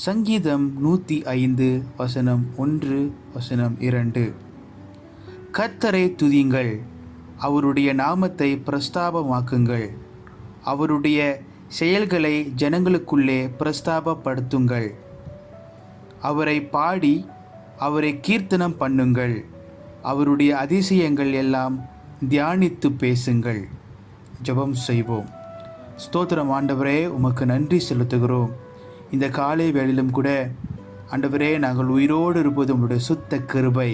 சங்கீதம் 105 வசனம் 1 வசனம் 2. கர்த்தரை துதியுங்கள், அவருடைய நாமத்தை பிரஸ்தாபமாக்குங்கள், அவருடைய செயல்களை ஜனங்களுக்குள்ளே பிரஸ்தாபப்படுத்துங்கள். அவரை பாடி அவரை கீர்த்தனம் பண்ணுங்கள், அவருடைய அதிசயங்கள் எல்லாம் தியானித்து பேசுங்கள். ஜெபம் செய்வோம். ஸ்தோத்திரம் ஆண்டவரே, உமக்கு நன்றி செலுத்துகிறோம். இந்த காலை வேளையிலும் கூட ஆண்டவரே, நாங்கள் உயிரோடு இருப்பது உம்முடைய சுத்த கிருபை.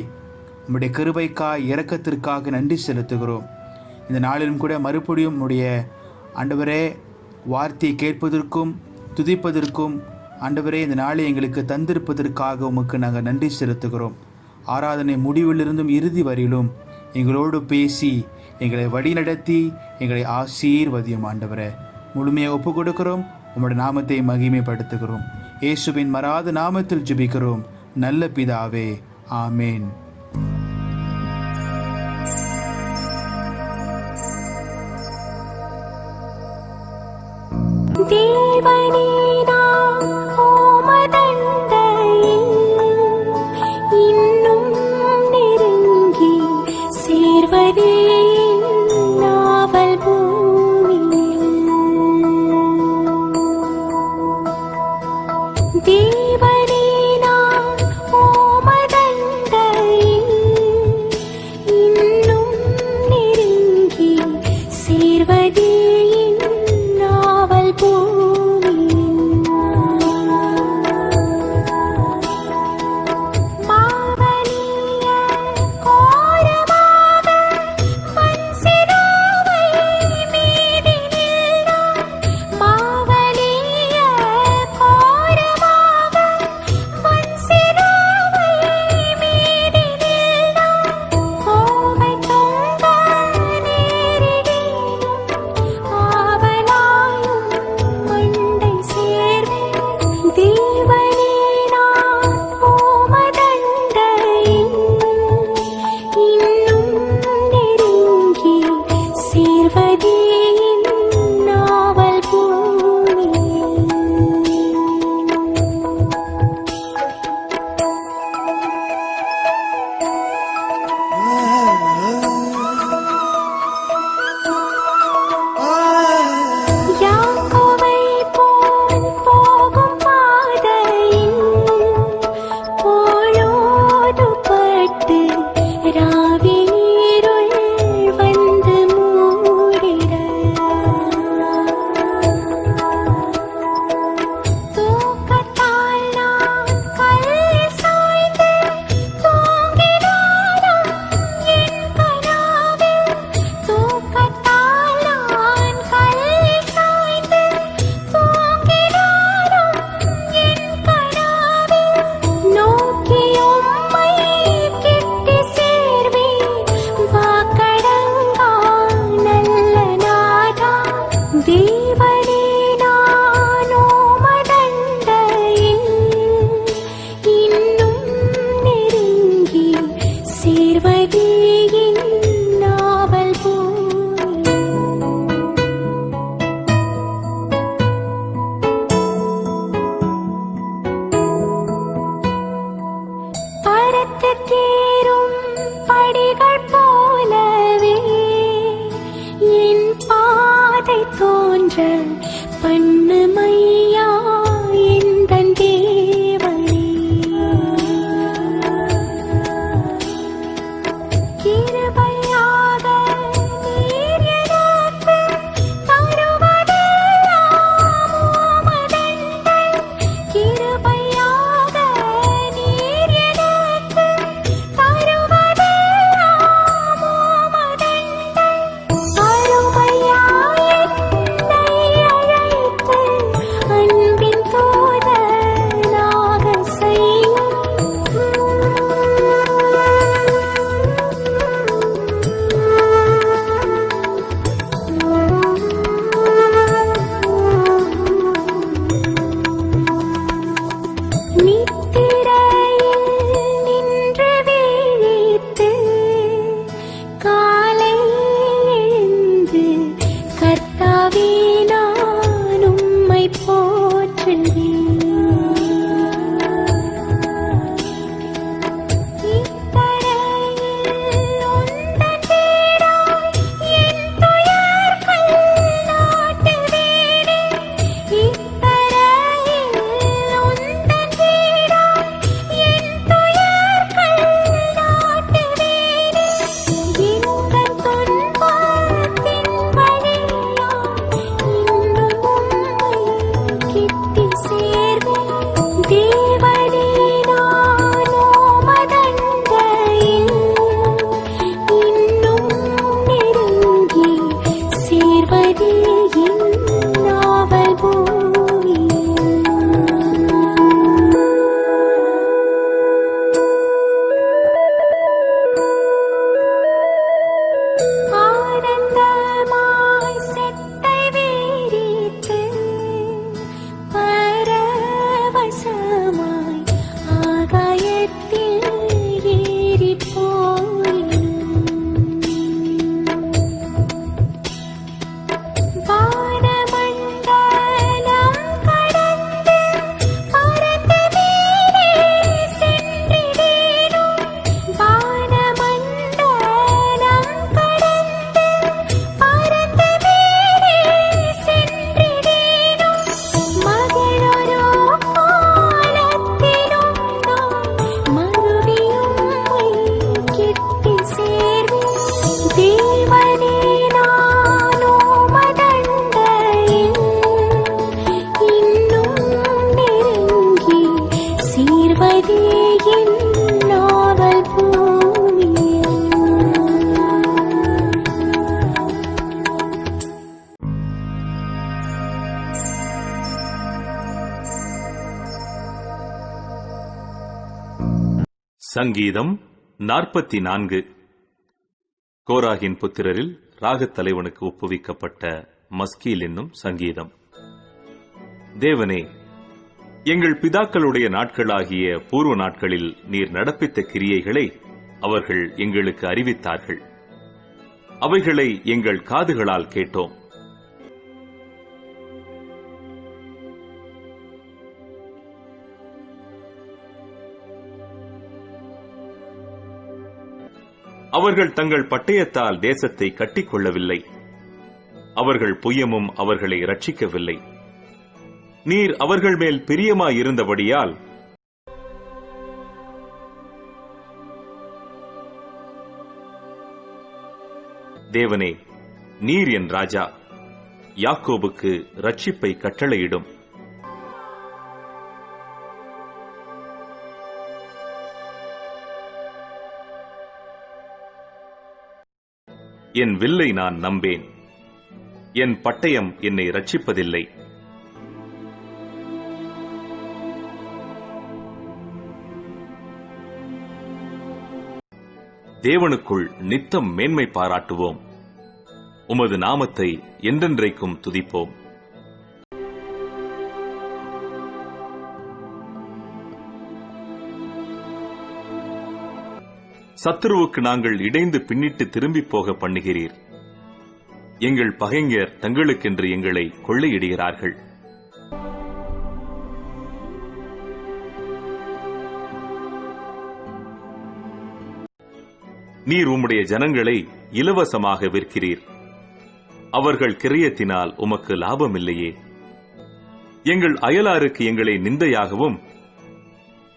உம்முடைய கிருபைக்காக இரக்கத்திற்காக நன்றி செலுத்துகிறோம். இந்த நாளிலும் கூட மறுபடியும் உம்முடைய ஆண்டவரே வார்த்தையை கேட்பதற்கும் துதிப்பதற்கும் ஆண்டவரே இந்த நாளை எங்களுக்கு தந்திருப்பதற்காக உமக்கு நாங்கள் நன்றி செலுத்துகிறோம். ஆராதனை முடிவிலிருந்தும் இறுதி வரையிலும் எங்களோடு பேசி எங்களை வழிநடத்தி எங்களை ஆசீர்வதியும் ஆண்டவரே. முழுமையாக ஒப்பு கொடுக்கிறோம். உம்முடைய நாமத்தை மகிமைப்படுத்துகிறோம். இயேசுவின் மறாத நாமத்தில் ஜெபிக்கிறோம் நல்ல பிதாவே, ஆமேன். கிருபையாக நீர் எனக்கு தருவதெல்லாம் சங்கீதம் 44. கோராகின் புத்திரரில் ராகத் தலைவனுக்கு ஒப்புவிக்கப்பட்ட மஸ்கீல் என்னும் சங்கீதம். தேவனே, எங்கள் பிதாக்களுடைய நாட்களாகிய பூர்வ நாட்களில் நீர் நடப்பித்த கிரியைகளை அவர்கள் எங்களுக்கு அறிவித்தார்கள். அவைகளை எங்கள் காதுகளால் கேட்டோம். அவர்கள் தங்கள் பட்டயத்தால் தேசத்தை கட்டிக்கொள்ளவில்லை. அவர்கள் புயமும் அவர்களை இரட்சிக்கவில்லை. நீர் அவர்கள் மேல் பிரியமாயிருந்தபடியால் தேவனே, நீர் என் ராஜா, யாக்கோபுக்கு இரட்சிப்பை கட்டளையிடும். என் வில்லை நான் நம்பேன், என் பட்டயம் என்னை இரட்சிப்பதில்லை. தேவனுக்குள் நித்தம் மேன்மை பாராட்டுவோம், உமது நாமத்தை என்றென்றைக்கும் துதிப்போம். சத்துருவுக்கு நாங்கள் இடைந்து பின்னிட்டு திரும்பி போக பண்ணுகிறீர். எங்கள் பகைஞர் தங்களுக்கென்று எங்களை கொள்ளையிடுகிறார்கள். நீர் உம்முடைய ஜனங்களை இலவசமாக விற்கிறீர். அவர்கள் கிரயத்தினால் உமக்கு லாபமில்லையே. எங்கள் அயலாருக்கு எங்களை நிந்தையாகவும்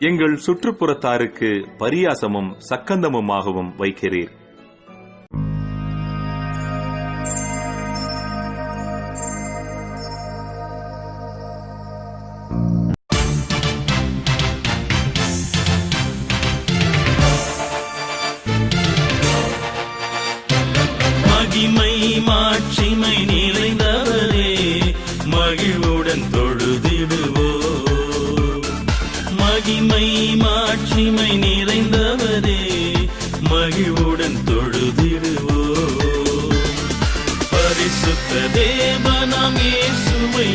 எங்கள் சுற்றுப்புறத்தாருக்கு பரியாசமும் சக்கந்தமுமாகவும் வைக்கிறீர். மகிமை மாட்சிமை நிறைந்தவரே, மகிழ்வுடன் தொழுதிடுவோ. மகிமை மாட்சிமை நிறைந்தவரே, மகிழ்வுடன் தொழுதிடுவோ. பரிசுத்த தேவனாம் இயேசுவை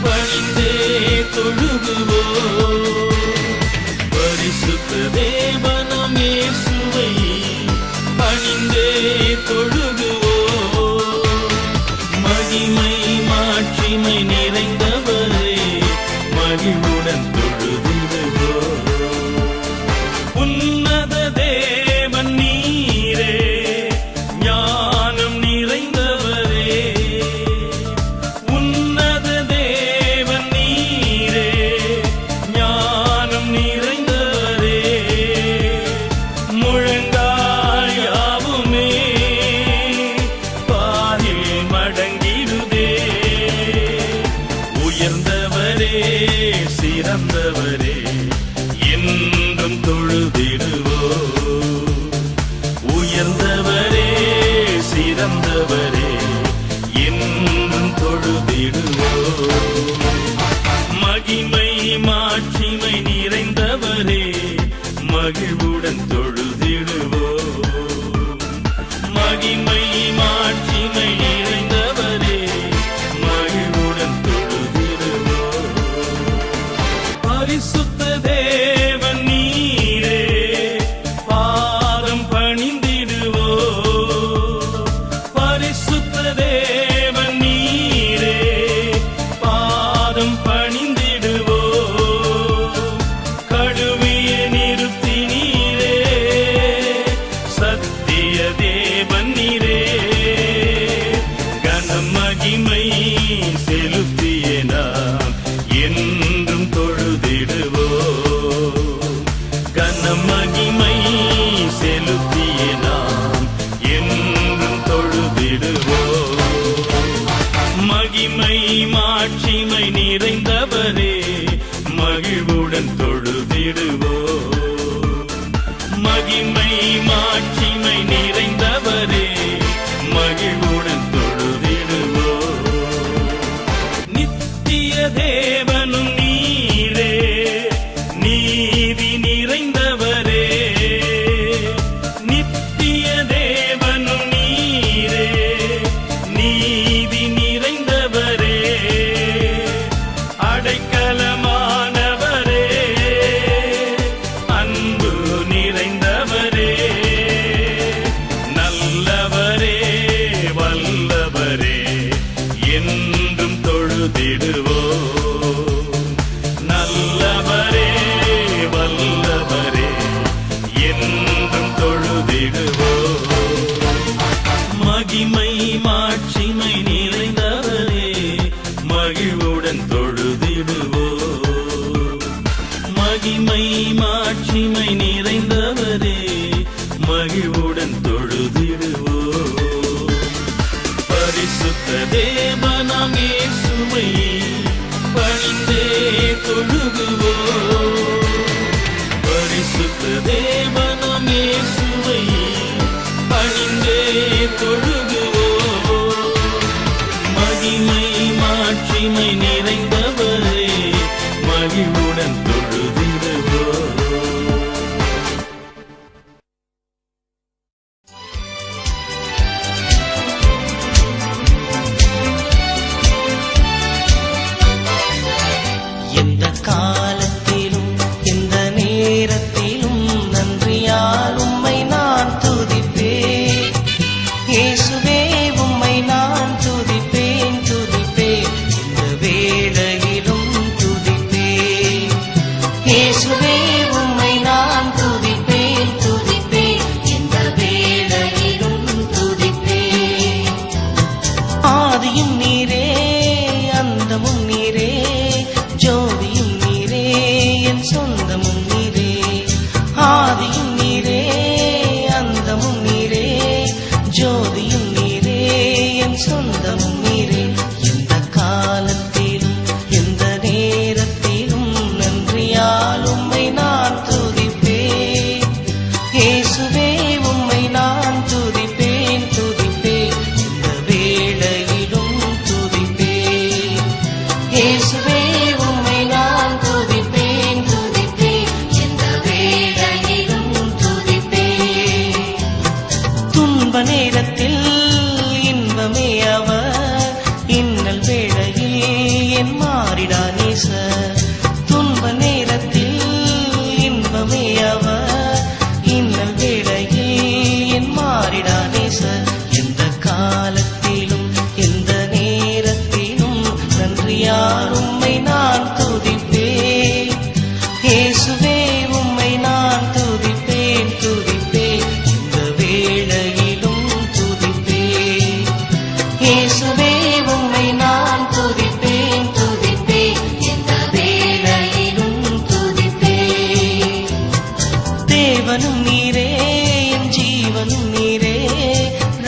பணிந்தே தொழுகுவோ. பரிசுத்த தேவனாம் இயேசுவை பணிந்தே தொழுகுவோ. மகிமை மாட்சிமை நிறைந்தவரே, மகிழ்வுடன் தொழுதிடுவோ. உன்னத தேவன் நீரே, ஞானம் நிறைந்தவரே. உன்னத தேவன் நீரே, ஞானம் நிறைந்தவரே. முழங்கால் யாவுமே பாரில் மடங்கிடுதே. உயர்ந்தவரே, சிறந்தவரே, என்றும் தொழுதிடுவோ. உயர்ந்தவரே, சிறந்தவரே, என்றும் தொழுதிடுவோ. மகிமை மாட்சிமை நிறைந்தவரே, மகிழ்வுடன் தொழுதிடுவோ. மகிமை மாட்சிமை நிறைந்தவரே, மகிழ்வுடன் தொழுதிடுவோ. பரிசுத்த தேவன் நீரே, பாதம் பணிந்திடுவோ. பரிசுத்த தேவன் நீரே, பாதம் பணிந்திடுவோ. கடுவிய நிறுத்தி நீரே, சத்திய தேவன் நீரே. கனம் மகிமை செலுத்திய நாம் என்றும் தொழுதிடுவோ. கனம் மகிமை செலுத்திய நாம் என்றும் தொழுதிடுவோ. மகிமை மாட்சிமை நிறைந்தவரே, மகிழ்வுடன் தொழுதிடுவோ. மகிமை மாட்சிமை நிறைந்தவரே, மகிழ்வுடன் தொழுதிடுவோ. நித்திய தேவனும் நீரே, நீதி நிறைந்தவரே. நாம் இயேசுவை பணிந்தே தொழுகுவோம். மகிமை மாட்சிமை நிறைந்தவரே மகிழ்வுடன் தொழுதிடுவோம். எந்த காலத்திலும் எந்த நேரத்திலும் நன்றியால் உம்மை நான் துதிப்பேன். இயேசுவே உம்மை நான் துதிப்பேன் துதிப்பேன், இந்த வேளையிலும் துதிப்பேன். இயேசுவே உம்மை நான் துதிப்பேன் துதிப்பேன், இந்த வேளையிலும் துதிப்பேன். ஆதியும் நீரே அந்தமும் நீரே, ஜோதியும் நீரே என் சொந்தமும் நீரே. ஆதியும் நீரே அந்தமும் நீரே, ஜோதியும் நீரே என் சொந்தமும் நீரே. எந்த காலத்திலும் எந்த நேரத்திலும் நன்றியால் உம்மை நான் துதிப்பேன். இயேசுவே உம்மை நான் துதிப்பேன் துதிப்பேன், இந்த வேளையிலும் துதிப்பேன். இயேசுவே உம்மை நான் துதிப்பேன் துதிப்பேன், இந்த வேளையிலும் துதிப்பேன். துன்ப நேரத்தில் இன்பமே அவர், இன்னல் வேளையில் என் மாறிடா நேசர். துன்ப நேரத்தில் இன்பமே அவர், இன்னல் வேளையில் என் மாறிடா நேசர். எந்த காலத்திலும் எந்த நேரத்திலும் நன்றியால் உம்மை நான் துதிப்பேன். இயேசுவே உம்மை நான் துதிப்பேன் துதிப்பேன், இந்த வேளையிலும் துதிப்பேன். இயேசுவே உம்மை நான் துதிப்பேன் துதிப்பேன், இந்த வேளையிலும் துதிப்பேன். தேவனும் நீரே என் ஜீவனும் நீரே,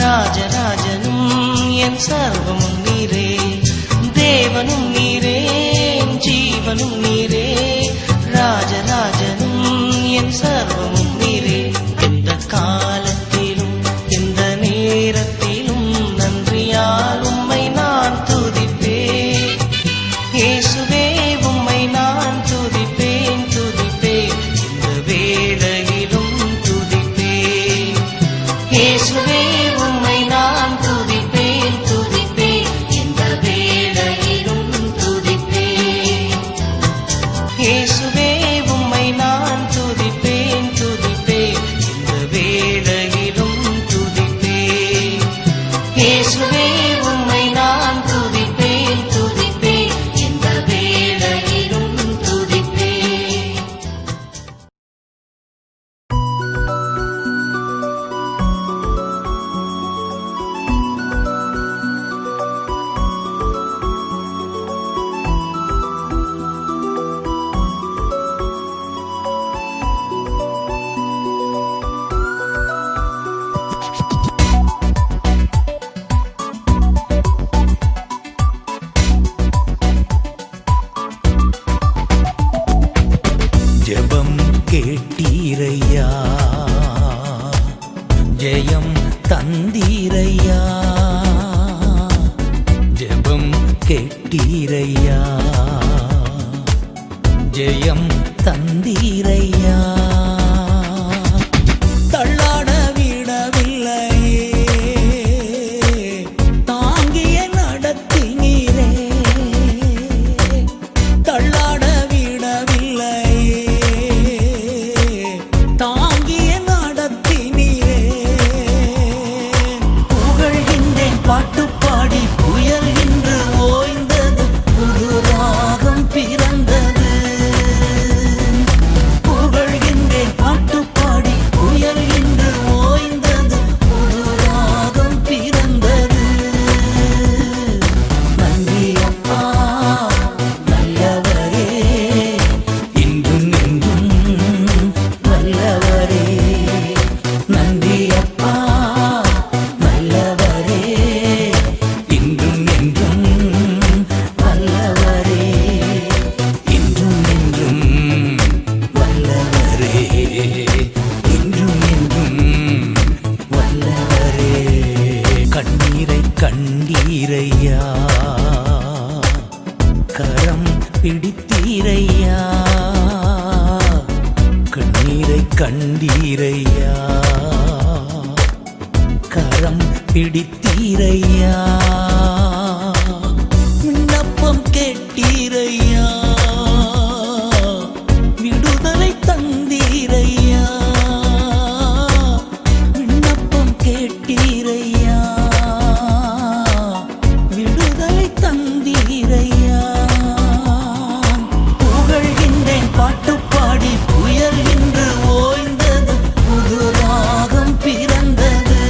ராஜராஜனும் என் சர்வமும் நீரே. தேவனும் நீரே என் ஜீவனும் நீரே, ராஜராஜனும் என் சர்வமும் நீரே. எந்த காலத்திலும் எந்த நேரத்திலும் நன்றியால் உம்மை நான் துதிப்பேன். இயேசுவே உம்மை நான் துதிப்பேன் துதிப்பேன், இந்த வேளையிலும் துதிப்பேன். இயேசுவே உம்மை நான் துதிப்பேன் துதிப்பேன், இந்த வேளையிலும் துதிப்பேன். இயேசுவே உம்மை நான் துதிப்பேன் துதிப்பேன், இந்த வேளையிலும் துதிப்பேன். இயேசுவே உம்மை நான் துதிப்பேன் துதிப்பேன், இந்த வேளையிலும் துதிப்பேன். ஜெபம் கேட்டீரையா, ஜெயம் தந்தீரையா. ஜெபம் கேட்டீரையா, ஜெயம் தந்தீரையா. தள்ளாட விடவில்லையே, தாங்கிய நடத்தினீரே. தள்ளாட விடவில்லையே, தாங்கிய நடத்தினீரே. புகழ்கின்றேன் பாட்டு பாடி, புயல் இன்று ஓய்ந்தது, புது ராகம் பிறந்தது. புகழ்கின்றேன் கண்டீரையா, கரம் பிடித்தீரையா, விண்ணப்பம் கேட்டீரையா, விடுதலை தந்தீரையா, விண்ணப்பம் கேட்டீரையா, விடுதலை தந்தீரையா. புகழ்கின்றேன் பாட்டு பாடி, புயல் இன்று ஓய்ந்தது, புது ராகம் பிறந்தது.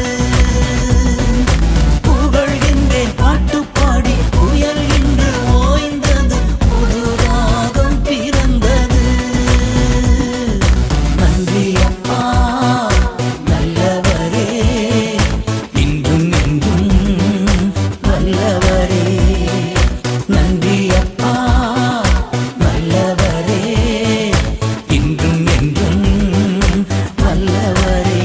புகழ்கின்றேன் பாட்டு பாடி, புயல் இன்று ஓய்ந்தது, புது ராகம் பிறந்தது. நன்றி அப்பா நல்லவரே, இன்றும் என்றும் வல்லவரே. நன்றி அப்பா நல்லவரே, இன்றும் என்றும் வல்லவரே,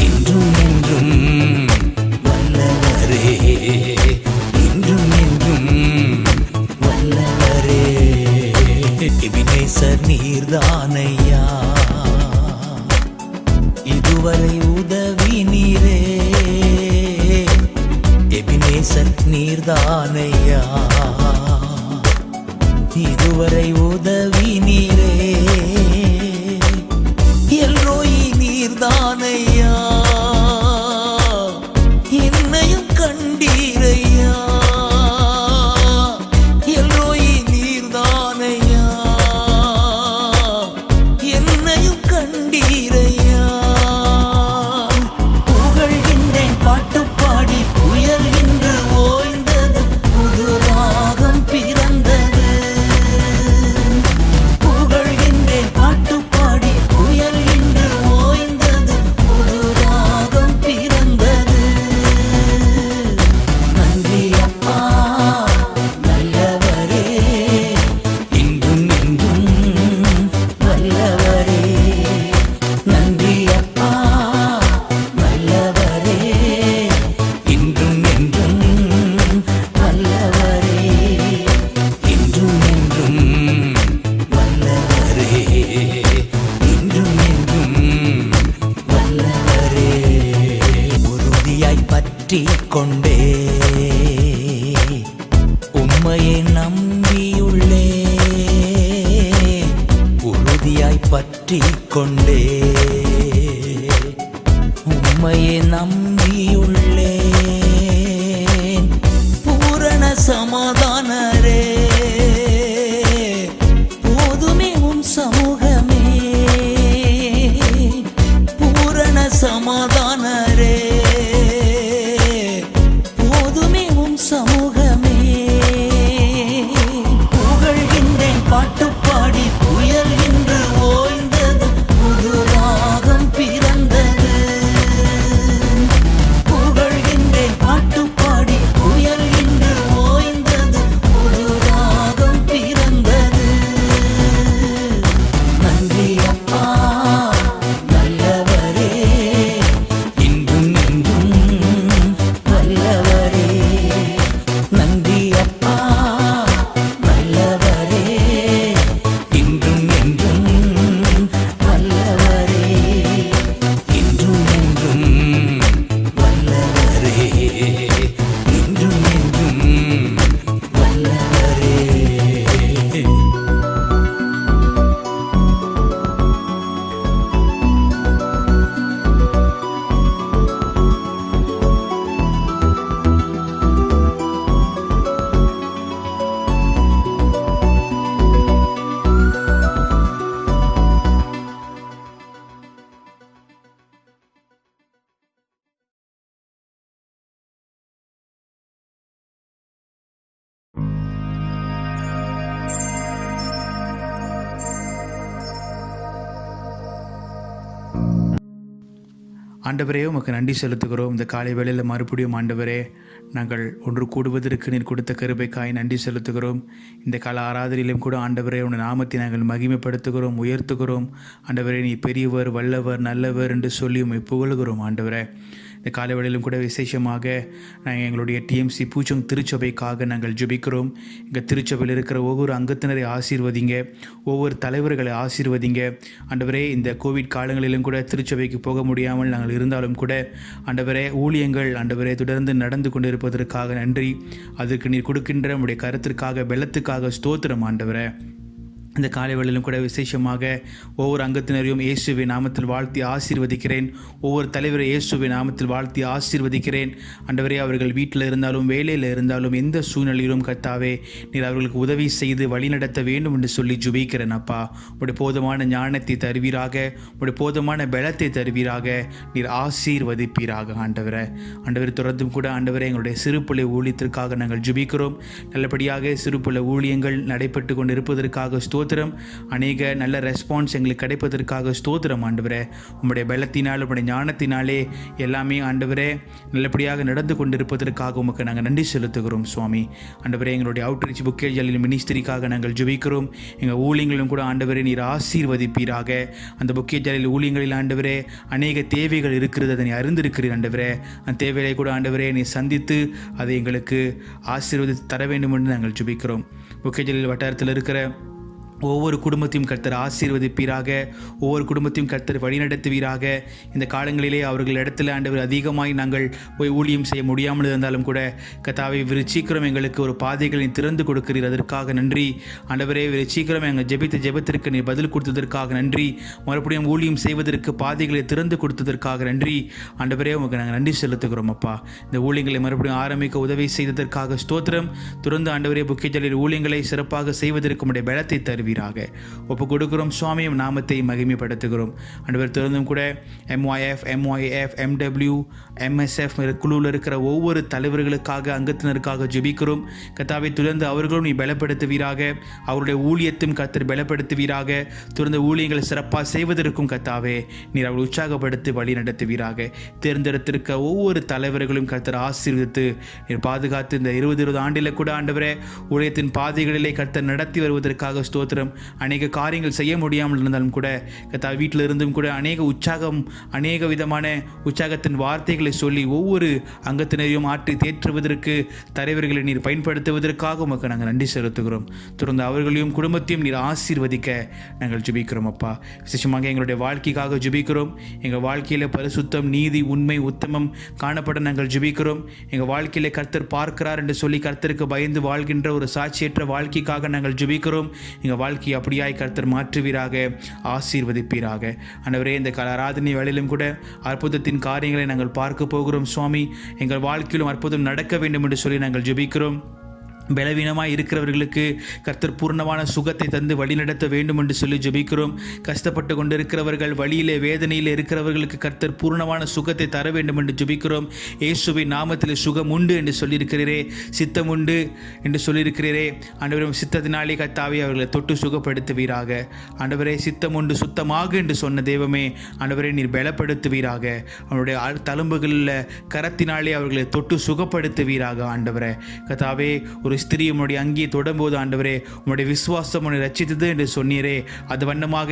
இன்றும் என்றும் வல்லவரே, இன்றும் என்றும் வல்லவரே. எபினேசர் நீர்தானையா, இதுவரை உதவி நீரே. எபினேசர் நீர்தானையா, இதுவரை உதவி நீரே. எல்ரோயி நீர்தானையா, என்னையும் கண்டீரையா. எல்ரோயி நீர்தானையா, என்னையும் கண்டீரையா. புகழ்கின்றேன் பாட்டு பாடி, புயல் இன்று ஓய்ந்தது, புது ராகம் பிறந்தது. புகழ்கின்றேன் பாட்டு பாடி, புயல் இன்று ஓய்ந்தது, புது ராகம் பிறந்தது. நன்றி அப்பா நல்லவரே, இன்றும் என்றும் வல்லவரே. நன்றி அப்பா நல்லவரே, இன்றும் என்றும் வல்லவரே, இன்றும் என்றும் வல்லவரே, இன்றும் என்றும் வல்லவரே. உறுதியாய் பற்றி கொண்டே உம்மையை நம்பியுள்ளே. உறுதியாய் பற்றி கொண்டே உம்மையை நம்பியுள்ளேன். பூரண சமாதானரே, போதுமே உம் சமூகமே. பூரண சமாதானரே, போதுமே உம் சமூகமே. புகழ்கின்றேன் பாட்டு பாடி, புயல் இன்று ஓய்ந்தது, புது ராகம் பிறந்தது. புகழ்கின்றேன் பாட்டு பாடி, புயல் இன்று ஓய்ந்தது, புது ராகம் பிறந்தது. நன்றி அப்பா நல்லவரே, இன்றும் என்றும் வல்லவரே. நன்றி அப்பா நல்லவரே, இன்றும் என்றும் வல்லவரே, இன்றும் என்றும் வல்லவரே, இன்றும் என்றும் வல்லவரே. ஆண்டவரே உமக்கு நன்றி செலுத்துகிறோம். இந்த காலை வேளையில் மறுபடியும் ஆண்டவரே நாங்கள் ஒன்று கூடுவதற்கு நீர் கொடுத்த கிருபைக்காய் நன்றி செலுத்துகிறோம். இந்த கால ஆராதனையிலும் கூட ஆண்டவரே உன் நாமத்தை நாங்கள் மகிமைப்படுத்துகிறோம், உயர்த்துகிறோம். ஆண்டவரே நீ பெரியவர், வல்லவர், நல்லவர் என்று சொல்லி உம்மை புகழுகிறோம். ஆண்டவரே இந்த காலை வேளையிலும் கூட விசேஷமாக நாங்கள் எங்களுடைய டிஎம்சி பூச்சோங் திருச்சபைக்காக நாங்கள் ஜெபிக்கிறோம். எங்கள் திருச்சபையில் இருக்கிற ஒவ்வொரு அங்கத்தினரை ஆசீர்வதிங்க, ஒவ்வொரு தலைவர்களை ஆசீர்வதிங்க. ஆண்டவரே, இந்த கோவிட் காலங்களிலும் கூட திருச்சபைக்கு போக முடியாமல் நாங்கள் இருந்தாலும் கூட ஆண்டவரே, ஊழியங்கள் ஆண்டவரே தொடர்ந்து நடந்து கொண்டிருப்பதற்காக நன்றி. அதற்கு நீர் கொடுக்கின்ற உடைய கருத்திற்காக பலத்துக்காக ஸ்தோத்திரம் ஆண்டவரே. இந்த காலை வேளையிலும் கூட விசேஷமாக ஒவ்வொரு அங்கத்தினரையும் இயேசுவின் நாமத்தில் வாழ்த்தி ஆசீர்வதிக்கிறேன். ஒவ்வொரு தலைவரை இயேசுவின் நாமத்தில் வாழ்த்தி ஆசீர்வதிக்கிறேன். ஆண்டவரே, அவர்கள் வீட்டில் இருந்தாலும் வேலையில் இருந்தாலும் எந்த சூழ்நிலையிலும் கர்த்தாவே நீர் அவர்களுக்கு உதவி செய்து வழிநடத்த வேண்டும் என்று சொல்லி ஜெபிக்கிறேன். அப்பா, உடைய போதுமான ஞானத்தை தருவீராக, உடைய போதுமான பலத்தை தருவீராக, நீர் ஆசீர்வதிப்பீராக. ஆண்டவரே தொடர்ந்தும் கூட ஆண்டவரே, எங்களுடைய சிறுபிள்ளை ஊழியத்திற்காக நாங்கள் ஜெபிக்கிறோம். நல்லபடியாக சிறுபிள்ளை ஊழியங்கள் நடைபெற்று கொண்டு இருப்பதற்காக ஸ்தோத்திரம். அநேக நல்ல ரெஸ்பான்ஸ் எங்களுக்கு கிடைப்பதற்காக ஸ்தோத்திரம் ஆண்டவரே. உம்முடைய பலத்தினால் உம்முடைய ஞானத்தினாலே எல்லாமே ஆண்டவரே நல்லபடியாக நடந்து கொண்டிருப்பதற்காக உமக்கு நாங்கள் நன்றி செலுத்துகிறோம் சுவாமி. ஆண்டவரே, எங்களுடைய அவுட்ரீச் புக்கேஜலில் மினிஸ்திரிக்காக நாங்கள் ஜெபிக்கிறோம். எங்கள் ஊழியங்களும் கூட ஆண்டவரே நீர் ஆசீர்வதிப்பீராக. அந்த புக்கேஜலில் ஊழியங்களில் ஆண்டவரே அநேக தேவைகள் இருக்கிறது, அதை நீ அறிந்திருக்கிறீர் ஆண்டவரே. அந்த தேவைகளை கூட ஆண்டவரே நீ சந்தித்து அதை எங்களுக்கு ஆசீர்வதித்து தர வேண்டும் என்று நாங்கள் ஜெபிக்கிறோம். புக்கேஜலில் வட்டாரத்தில் இருக்கிற ஒவ்வொரு குடும்பத்தையும் கர்த்தர் ஆசீர்வதிப்பீராக, ஒவ்வொரு குடும்பத்தையும் கர்த்தர் வழிநடத்துவீராக. இந்த காலங்களிலே அவர்கள் இடத்துல ஆண்டவர் அதிகமாய் நாங்கள் போய் ஊழியம் செய்ய முடியாமல் இருந்தாலும் கூட கர்த்தாவே வெறு சீக்கிரம் எங்களுக்கு ஒரு பாதைகளை திறந்து கொடுக்கிறீர், அதற்காக நன்றி ஆண்டவரே. வெறு சீக்கிரம் எங்கள் ஜெபத்திற்கு நீ பதில் கொடுத்ததற்காக நன்றி. மறுபடியும் ஊழியம் செய்வதற்கு பாதைகளை திறந்து கொடுத்ததற்காக நன்றி ஆண்டவரே. உங்களுக்கு நாங்கள் நன்றி செலுத்துகிறோம் அப்பா. இந்த ஊழியங்களை மறுபடியும் ஆரம்பிக்க உதவி செய்ததற்காக ஸ்தோத்திரம். தொடர்ந்து ஆண்டவரே புக்கேஜலில் ஊழியங்களை சிறப்பாக செய்வதற்கு உடைய பலத்தை தருவீராக ஒப்பு கொடுக்கிறோம் சுவாமி. நாமத்தை மகிமைப்படுத்துகிறோம் ஆண்டவர். தொடர்ந்தும் கூட MYF, MW, MSF குழுவில் இருக்கிற ஒவ்வொரு தலைவர்களுக்காக அங்கத்தினருக்காக ஜெபிக்கிறோம். கர்த்தாவை தொடர்ந்து அவர்களும் நீ பலப்படுத்துவீராக, அவருடைய ஊழியத்தையும் கர்த்தர் பலப்படுத்துவீராக. தொடர்ந்து ஊழியங்களை சிறப்பாக செய்வதற்கும் கர்த்தாவே நீர் அவர்கள் உற்சாகப்படுத்தி வழி நடத்துவீராக. தேர்ந்தெடுத்திருக்க ஒவ்வொரு தலைவர்களும் கர்த்தர் ஆசீர்வதித்து நீர் பாதுகாத்து இந்த 20 ஆண்டில் கூட ஆண்டவரே ஊழியத்தின் பாதைகளிலே கர்த்தர் நடத்தி வருவதற்காக ஸ்தோத்திரம். அநேக காரியங்கள் செய்ய முடியாமல் இருந்தாலும் கூட கர்த்தாவே வீட்டில் இருந்தும் கூட அநேக விதமான உற்சாகத்தின் வார்த்தைகளை சொல்லி ஒவ்வொரு அங்கத்தினரையும் ஆற்றி தேற்றுவதற்கு தலைவர்களை நீர் பயன்படுத்துவதற்காக உமக்கு நாங்கள் நன்றி செலுத்துகிறோம். தொடர்ந்து அவர்களையும் குடும்பத்தையும் நீர் ஆசீர்வதிக்க நாங்கள் ஜெபிக்கிறோம் அப்பா. விசேஷமாக எங்களுடைய வாழ்க்கைக்காக ஜெபிக்கிறோம். எங்கள் வாழ்க்கையில் பரிசுத்தம், நீதி, உண்மை, உத்தமம் காணப்பட நாங்கள் ஜெபிக்கிறோம். எங்கள் வாழ்க்கையில் கர்த்தர் பார்க்கிறார் என்று சொல்லி கர்த்தருக்கு பயந்து வாழ்கின்ற ஒரு சாட்சியற்ற வாழ்க்கைக்காக நாங்கள் ஜெபிக்கிறோம். எங்கள் வாழ்க்கையை அப்படியாய் கர்த்தர் மாற்றுவீராக, ஆசீர்வதிப்பீராக. ஆண்டவரே, இந்த ஆராதனை வேளையிலும் கூட அற்புதத்தின் காரியங்களை நாங்கள் பார்க்க போகிறோம் சுவாமி. எங்கள் வாழ்க்கையிலும் அற்புதம் நடக்க வேண்டும் என்று சொல்லி நாங்கள் ஜெபிக்கிறோம். பலவீனமாய் இருக்கிறவர்களுக்கு கர்த்தர் பூர்ணமான சுகத்தை தந்து வழிநடத்த வேண்டும் என்று சொல்லி ஜெபிக்கிறோம். கஷ்டப்பட்டு கொண்டிருக்கிறவர்கள், வழியிலே வேதனையில் இருக்கிறவர்களுக்கு கர்த்தர் பூர்ணமான சுகத்தை தர வேண்டும் என்று ஜெபிக்கிறோம். இயேசுவின் நாமத்தில் சுகம் உண்டு என்று சொல்லியிருக்கிறீரே, சித்தம் உண்டு என்று சொல்லியிருக்கிறீரே ஆண்டவரே. சித்தத்தினாலே கர்த்தாவே அவர்களை தொட்டு சுகப்படுத்துவீராக. ஆண்டவரே, சித்தம் உண்டு சுத்தமாக என்று சொன்ன தெய்வமே ஆண்டவரே நீர் பலப்படுத்துவீராக. அவருடைய தழும்புகளில் கரத்தினாலே அவர்களை தொட்டு சுகப்படுத்துவீராக. ஆண்டவரே கர்த்தாவே, ஒரு ஸ்திரீ உம்முடைய அங்கியை தொடும்போது ஆண்டவரே உம்முடைய விசுவாசம் உன்னை ரட்சித்தது என்று சொன்னீரே, அது வண்ணமாக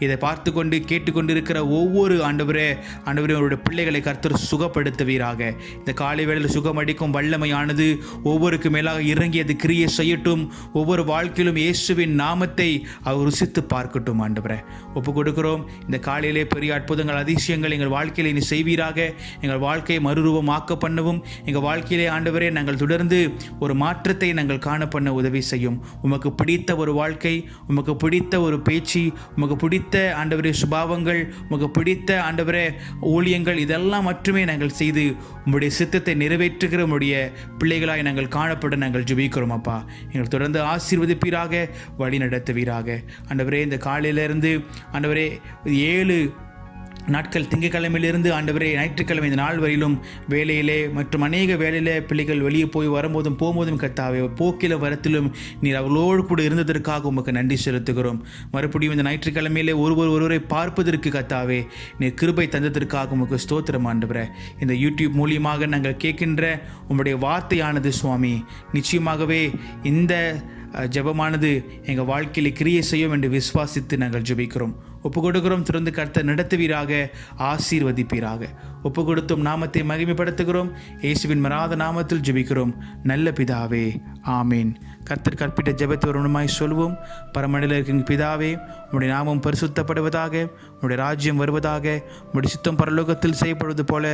இதை பார்த்து கொண்டு கேட்டுக்கொண்டிருக்கிற ஒவ்வொரு ஆண்டவரே அவருடைய பிள்ளைகளை கர்த்தர் சுகப்படுத்துவீராக. இந்த காலை வேளையில் சுகமடிக்கும் வல்லமையானது ஒவ்வொருக்கு மேலாக இறங்கி அது கிரியை செய்யட்டும். ஒவ்வொரு வாழ்க்கையிலும் இயேசுவின் நாமத்தை அவர் ருசித்து பார்க்கட்டும். ஆண்டவரே ஒப்பு கொடுக்கிறோம். இந்த காலையிலே பெரிய அற்புதங்கள், அதிசயங்கள் எங்கள் வாழ்க்கையில நீ செய்வீராக. எங்கள் வாழ்க்கையை மறுரூபமாக்க பண்ணவும், எங்கள் வாழ்க்கையிலே ஆண்டவரே நாங்கள் தொடர்ந்து ஒரு மாற்றத்தை நாங்கள் காண பண்ண உதவி செய்யும். உமக்கு பிடித்த ஒரு வாழ்க்கை, உமக்கு பிடித்த ஒரு பேச்சு, உமக்கு பிடித்த ஆண்டவரே சுபாவங்கள், உமக்கு பிடித்த ஆண்டவரே ஊழியங்கள், இதெல்லாம் மட்டுமே நாங்கள் செய்து உம்முடைய சித்தத்தை நிறைவேற்றுகிற உம்முடைய பிள்ளைகளாய் நாங்கள் காணப்பட நாங்கள் ஜெபிக்கிறோம் அப்பா. எங்கள் தொடர்ந்து ஆசீர்வதிப்பீராக, வழி நடத்துவீராக. ஆண்டவரே, இந்த காலையிலிருந்து ஆண்டவரே 7 நாட்கள் திங்கட்கிழமையிலிருந்து ஆண்டவரே ஞாயிற்றுக்கிழமை இந்த நாள் வரையிலும் வேலையிலே மற்றும் அநேக வேலையிலே பிள்ளைகள் வெளியே போய் வரும்போதும் போகும்போதும் கர்த்தாவே போக்கில வரத்திலும் நீர் அவர்களோடு கூட இருந்ததற்காக உமக்கு நன்றி செலுத்துகிறோம். மறுபடியும் இந்த ஞாயிற்றுக்கிழமையிலே ஒருவரை பார்ப்பதற்கு கர்த்தாவே நீர் கிருபை தந்ததற்காக உமக்கு ஸ்தோத்திரம் ஆண்டவரே. இந்த யூடியூப் மூலியமாக நாங்கள் கேட்கின்ற உம்முடைய வார்த்தையானது சுவாமி நிச்சயமாகவே இந்த ஜெபமானது எங்கள் வாழ்க்கையில் கிரியை செய்யும் என்று விசுவாசித்து நாங்கள் ஜெபிக்கிறோம். ஒப்பு கொடுக்கிறோம். திறந்து கர்த்தர் நடத்துவீராக, ஆசீர்வதிப்பீராக. ஒப்பு கொடுத்தும் நாமத்தை மகிமைப்படுத்துகிறோம். இயேசுவின் மராத நாமத்தில் ஜெபிக்கிறோம் நல்ல பிதாவே, ஆமீன். கர்த்தர் கற்பிட்ட ஜெபத்தை ஒருவனுமாய் சொல்வோம். பரமண்டல இருக்கும் பிதாவே, உம்முடைய நாமம் பரிசுத்தப்படுவதாக, உம்முடைய ராஜ்யம் வருவதாக, உம்முடைய சித்தம் பரலோகத்தில் செய்யப்படுவது போல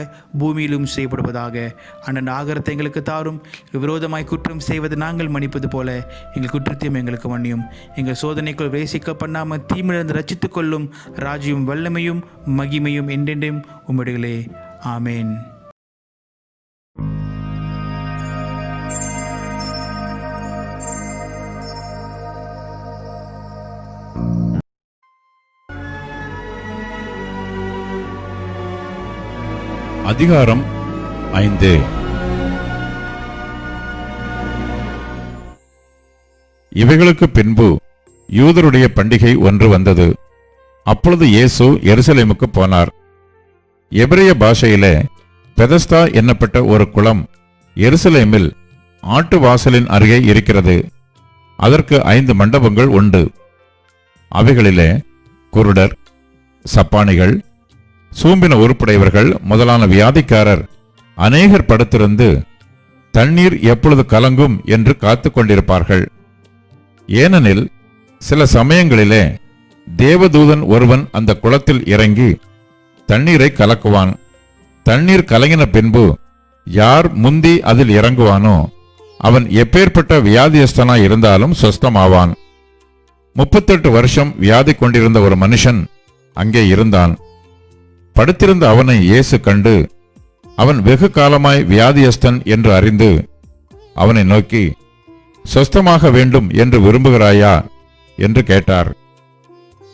பூமியிலும் செய்யப்படுவதாக. அண்ணன் ஆகரத்தை எங்களுக்கு தாரும். விரோதமாய் குற்றம் செய்வது நாங்கள் மன்னிப்பது போல எங்கள் குற்றத்தையும் எங்களுக்கு மன்னியும். எங்கள் சோதனைக்குள் பிரவேசிக்க பண்ணாமல் தீமிலிருந்து ரட்சித்துக் கொள்ளும். ராஜ்யம் வல்லமையும் மகிமையும் என்றென்றும் உம்முடையகளே, ஆமேன். அதிகாரம் 5. இவைகளுக்கு பின்பு யூதருடைய பண்டிகை ஒன்று வந்தது. அப்பொழுது இயேசு எருசலேமுக்கு போனார். எபிரேய பாஷையிலே பெதஸ்தா என்னப்பட்ட ஒரு குளம் எருசலேமில் ஆட்டு வாசலின் அருகே இருக்கிறது. அதற்கு 5 மண்டபங்கள் உண்டு. அவைகளிலே குருடர், சப்பானிகள், சூம்பின உருப்புடையவர்கள் முதலான வியாதிக்காரர் அநேகர் படுத்திருந்து தண்ணீர் எப்பொழுது கலங்கும் என்று காத்து கொண்டிருப்பார்கள். ஏனெனில் சில சமயங்களிலே தேவதூதன் ஒருவன் அந்த குளத்தில் இறங்கி தண்ணீரை கலக்குவான். தண்ணீர் கலங்கின பின்பு யார் முந்தி அதில் இறங்குவானோ அவன் எப்பேற்பட்ட வியாதியஸ்தனாய் இருந்தாலும் சொஸ்தமாவான். 38 வருஷம் வியாதி கொண்டிருந்த ஒரு மனுஷன் அங்கே இருந்தான். படுத்திருந்த அவனை இயேசு கண்டு அவன் வெகு காலமாய் வியாதியஸ்தன் என்று அறிந்து அவனை நோக்கி, சொஸ்தமாக வேண்டும் என்று விரும்புகிறாயா என்று கேட்டார்.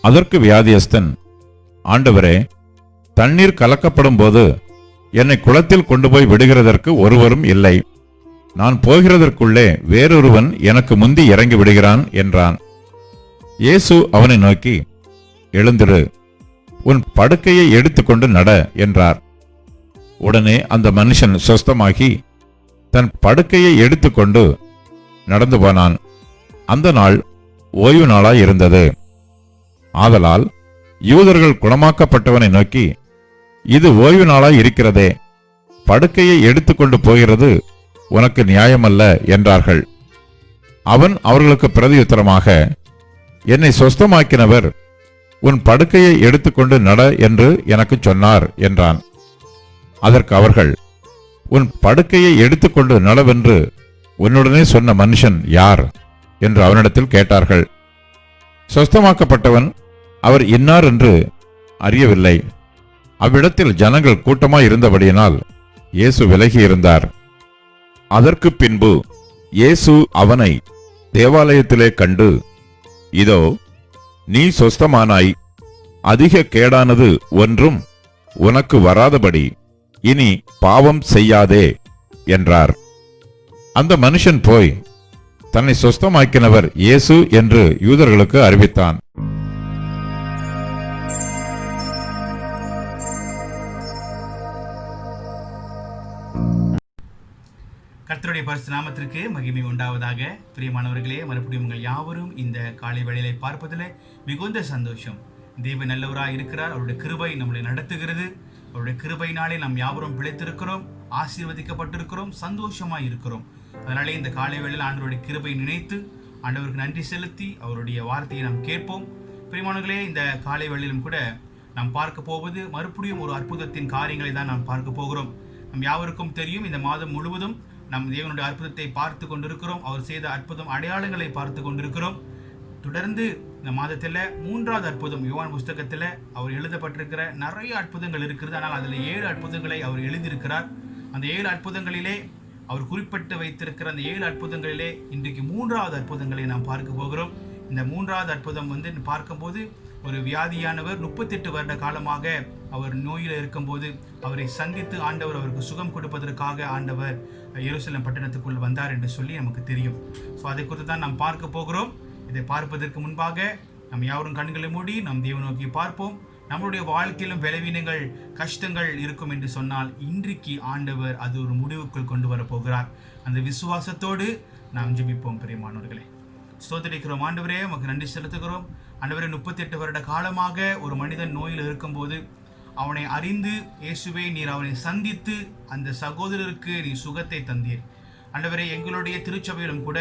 அதற்கு வியாதியஸ்தன், ஆண்டவரே, தண்ணீர் கலக்கப்படும் போது என்னை குளத்தில் கொண்டு போய் விடுகிறதற்கு ஒருவரும் இல்லை. நான் போகிறதற்குள்ளே வேறொருவன் எனக்கு முந்தி இறங்கி விடுகிறான் என்றான். இயேசு அவனை நோக்கி, எழுந்திரு, உன் படுக்கையை எடுத்துக்கொண்டு நட என்றார். உடனே அந்த மனுஷன் சொஸ்தமாகி தன் படுக்கையை எடுத்துக்கொண்டு நடந்து போனான். அந்த நாள் ஓய்வு நாளாய் இருந்தது. ஆதலால் யூதர்கள் குணமாக்கப்பட்டவனை நோக்கி, இது ஓய்வு நாளாய் இருக்கிறதே, படுக்கையை எடுத்துக்கொண்டு போகிறது உனக்கு நியாயமல்ல என்றார்கள். அவன் அவர்களுக்கு பிரதியுத்தரமாக, என்னை சொஸ்தமாக்கினவர் உன் படுக்கையை எடுத்துக்கொண்டு நட என்று எனக்கு சொன்னார் என்றான். அதற்கு அவர்கள், உன் படுக்கையை எடுத்துக்கொண்டு நடவென்று உன்னுடனே சொன்ன மனுஷன் யார் என்று அவனிடத்தில் கேட்டார்கள். சொஸ்தமாக்கப்பட்டவன் அவர் இன்னார் என்று அறியவில்லை. அவ்விடத்தில் ஜனங்கள் கூட்டமாய் இருந்தபடியினால் இயேசு விலகி இருந்தார். அதற்கு பின்பு இயேசு அவனை தேவாலயத்திலே கண்டு, இதோ நீ சொஸ்தமானாய், அதிக கேடானது ஒன்றும் உனக்கு வராதபடி இனி பாவம் செய்யாதே என்றார். அந்த மனுஷன் போய் தன்னை சொஸ்தமாக்கினவர் இயேசு என்று யூதர்களுக்கு அறிவித்தான். கர்த்தருடைய பரிசுத்த நாமத்திற்கு மகிமை உண்டாவதாக. பிரியமானவர்களே, மறுபடியும் உங்கள் யாவரும் இந்த காலை வேளையை பார்ப்பதில் மிகுந்த சந்தோஷம். தேவன் நல்லவராய் இருக்கிறார். அவருடைய கிருபை நம்மளை நடத்துகிறது. அவருடைய கிருபையினாலே நாம் யாவரும் பிழைத்திருக்கிறோம், ஆசீர்வதிக்கப்பட்டிருக்கிறோம், சந்தோஷமாய் இருக்கிறோம். அதனாலே இந்த காலை வேளையில் ஆண்டவருடைய கிருபை நினைத்து ஆண்டவருக்கு நன்றி செலுத்தி அவருடைய வார்த்தையை நாம் கேட்போம். பிரியமானவர்களே, இந்த காலை வேளையிலும் கூட நாம் பார்க்க போவது மறுபடியும் ஒரு அற்புதத்தின் காரியங்களை தான் நாம் பார்க்க போகிறோம். நம் யாவருக்கும் தெரியும், இந்த மாதம் முழுவதும் நம் தேவனுடைய அற்புதத்தை பார்த்து கொண்டிருக்கிறோம். அவர் செய்த அற்புதம் அடையாளங்களை பார்த்து கொண்டிருக்கிறோம். தொடர்ந்து இந்த மாதத்தில் 3வது அற்புதம் யோவான் புஸ்தகத்தில் அவர் எழுதப்பட்டிருக்கிற நிறைய அற்புதங்கள் இருக்கிறது. ஆனால் அதில் 7 அற்புதங்களை அவர் எழுதியிருக்கிறார். அந்த 7 அற்புதங்களிலே அவர் குறிப்பிட்டு வைத்திருக்கிற அந்த 7 அற்புதங்களிலே இன்றைக்கு 3வது அற்புதங்களை நாம் பார்க்க போகிறோம். இந்த 3வது அற்புதம் பார்க்கும்போது ஒரு வியாதியானவர் 38 வருட காலமாக அவர் நோயில் இருக்கும்போது அவரை சந்தித்து ஆண்டவர் அவருக்கு சுகம் கொடுப்பதற்காக ஆண்டவர் எருசலேம் பட்டணத்துக்குள் வந்தார் என்று சொல்லி நமக்கு தெரியும். ஸோ அதை குறித்து தான் நாம் பார்க்க போகிறோம். இதை பார்ப்பதற்கு முன்பாக நம் யாவரும் கண்களை மூடி நம் தேவனை நோக்கி பார்ப்போம். நம்மளுடைய வாழ்க்கையிலும் பலவீனங்கள், கஷ்டங்கள் இருக்கும் என்று சொன்னால் இன்றைக்கு ஆண்டவர் அது ஒரு முடிவுக்குள் கொண்டு வரப்போகிறார். அந்த விசுவாசத்தோடு நாம் ஜெபிப்போம். பிரியமானவர்களே, ஸ்தோத்திரிக்கிறோம் ஆண்டவரே, உமக்கு நன்றி செலுத்துகிறோம் ஆண்டவரே. 38 வருட காலமாக ஒரு மனிதன் நோயில் இருக்கும்போது அவனை அறிந்து இயேசுவே நீர் அவனை சந்தித்து அந்த சகோதரருக்கு நீ சுகத்தை தந்தீர் ஆண்டவரே. எங்களுடைய திருச்சபையிலும் கூட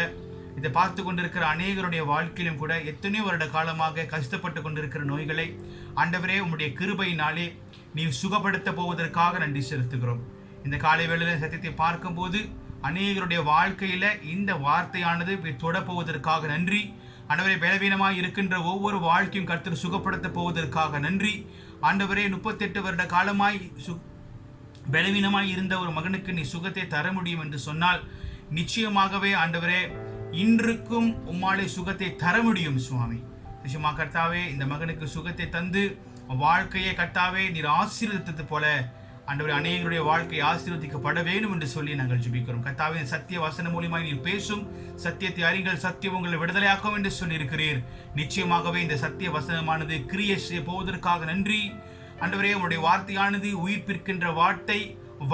இதை பார்த்து கொண்டிருக்கிற அநேகருடைய வாழ்க்கையிலும் கூட எத்தனையோ வருட காலமாக கஷ்டப்பட்டு கொண்டிருக்கிற நோய்களை ஆண்டவரே உம்முடைய கிருபையினாலே நீர் சுகப்படுத்த போவதற்காக நன்றி செலுத்துகிறோம். இந்த காலை வேளையில் சத்தியத்தை பார்க்கும்போது அநேகருடைய வாழ்க்கையில இந்த வார்த்தையானது தொட போவதற்காக நன்றி ஆண்டவரே. பலவீனமாய் இருக்கின்ற ஒவ்வொரு வாழ்க்கையும் கர்த்தர் சுகப்படுத்த போவதற்காக நன்றி ஆண்டவரே. 38 வருட காலமாய் பலவீனமாய் இருந்த ஒரு மகனுக்கு நீ சுகத்தை தர முடியும் என்று சொன்னால் நிச்சயமாகவே ஆண்டவரே இன்றுக்கும் உம்மாலே சுகத்தை தர முடியும் சுவாமி. நிச்சயமா கர்த்தாவே, இந்த மகனுக்கு சுகத்தை தந்து வாழ்க்கையை கர்த்தாவே நீர் ஆசீர்வதித்தது போல ஆண்டவரே அநேகருடைய வாழ்க்கை ஆசீர்வதிக்கப்பட வேண்டும் என்று சொல்லி நாங்கள் ஜெபிக்கிறோம். கர்த்தாவே, சத்திய வசனம் மூலமாய் நீர் பேசும், சத்தியத்தை அறிங்கள், சத்தியம் உங்களை விடுதலையாக்கும் என்று சொல்லி இருக்கிறீர். நிச்சயமாகவே இந்த சத்திய வசனமானது கிரியை செய்ய போவதற்காக நன்றி ஆண்டவரே. உங்களுடைய வார்த்தையானது உயிர்ப்பிற்கின்ற வார்த்தை,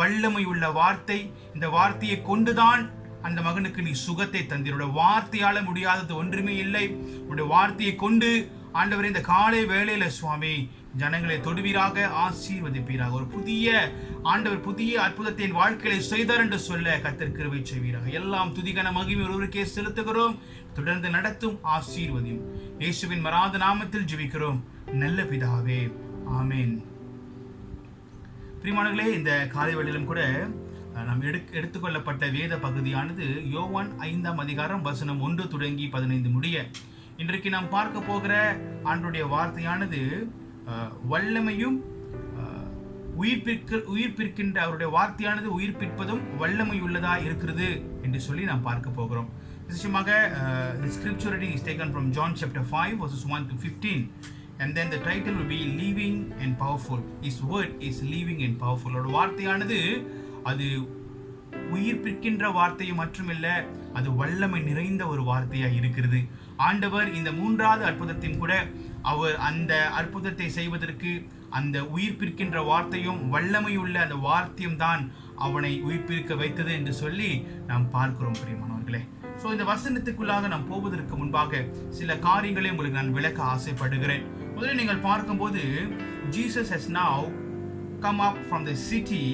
வல்லமை உள்ள வார்த்தை. இந்த வார்த்தையை கொண்டுதான் அந்த மகனுக்கு நீ சுகத்தை தந்தீருடைய. வார்த்தையால முடியாதது ஒன்றுமே இல்லை. உன்னுடைய வார்த்தையை கொண்டு ஆண்டவரே இந்த காலை வேளையில சுவாமி ஜனங்களை தொடுவீராக, ஆசீர்வதிப்பீராக. ஒரு புதிய ஆண்டவர் புதிய அற்புதத்தை வாழ்க்கையை செய்தார் என்று சொல்ல கர்த்தர் கிருபை செய்வீராக. எல்லாம் துதிகன மகிமை ஒருவருக்கே செலுத்துகிறோம். தொடர்ந்து நடத்தும், ஆசீர்வதியும். இயேசுவின் மராத நாமத்தில் ஜெபிக்கிறோம் நல்ல பிதாவே, ஆமேன். பிரியமானவர்களே, இந்த காலை வேளையிலும் கூட நாம் எடுத்துக்கொள்ளப்பட்ட வேத பகுதியானது யோவான் 5ஆம் அதிகாரம் வசனம் 1 தொடங்கி 15 முடிய. இன்றைக்கு நாம் பார்க்க போகிற ஆண்டவருடைய வார்த்தையானது வல்லமையும் உயிர்ப்பிற்கின்ற அவருடைய வார்த்தையானது உயிர்ப்பிப்பதும் வல்லமை உள்ளதா இருக்கிறது என்று சொல்லி நாம் பார்க்க போகிறோம். விசேஷமாக scripture reading is taken from John chapter 5 verses 1 to 15. And then the title will be living and powerful. His word is living and powerful. அவருடைய வார்த்தையானது அது உயிர்ப்பிக்கின்ற வார்த்தை மட்டுமில்ல, அது வல்லமை நிறைந்த ஒரு வார்த்தையா இருக்கிறது. ஆண்டவர் இந்த 3வது அற்புதத்தையும் கூட அவர் அந்த அற்புதத்தை செய்வதற்கு அந்த உயிர்ப்பிக்கின்ற வார்த்தையும் வல்லமையுள்ள அந்த வார்த்தையும் தான் அவனை உயிர்ப்பிக்க வைத்தது என்று சொல்லி நாம் பார்க்கிறோம் பிரியமானவர்களே. ஸோ இந்த வசனத்துக்குள்ளாக நாம் போவதற்கு முன்பாக சில காரியங்களை உங்களுக்கு நான் விளக்க ஆசைப்படுகிறேன். முதலில் நீங்கள் பார்க்கும்போது Jesus has now come up from the city,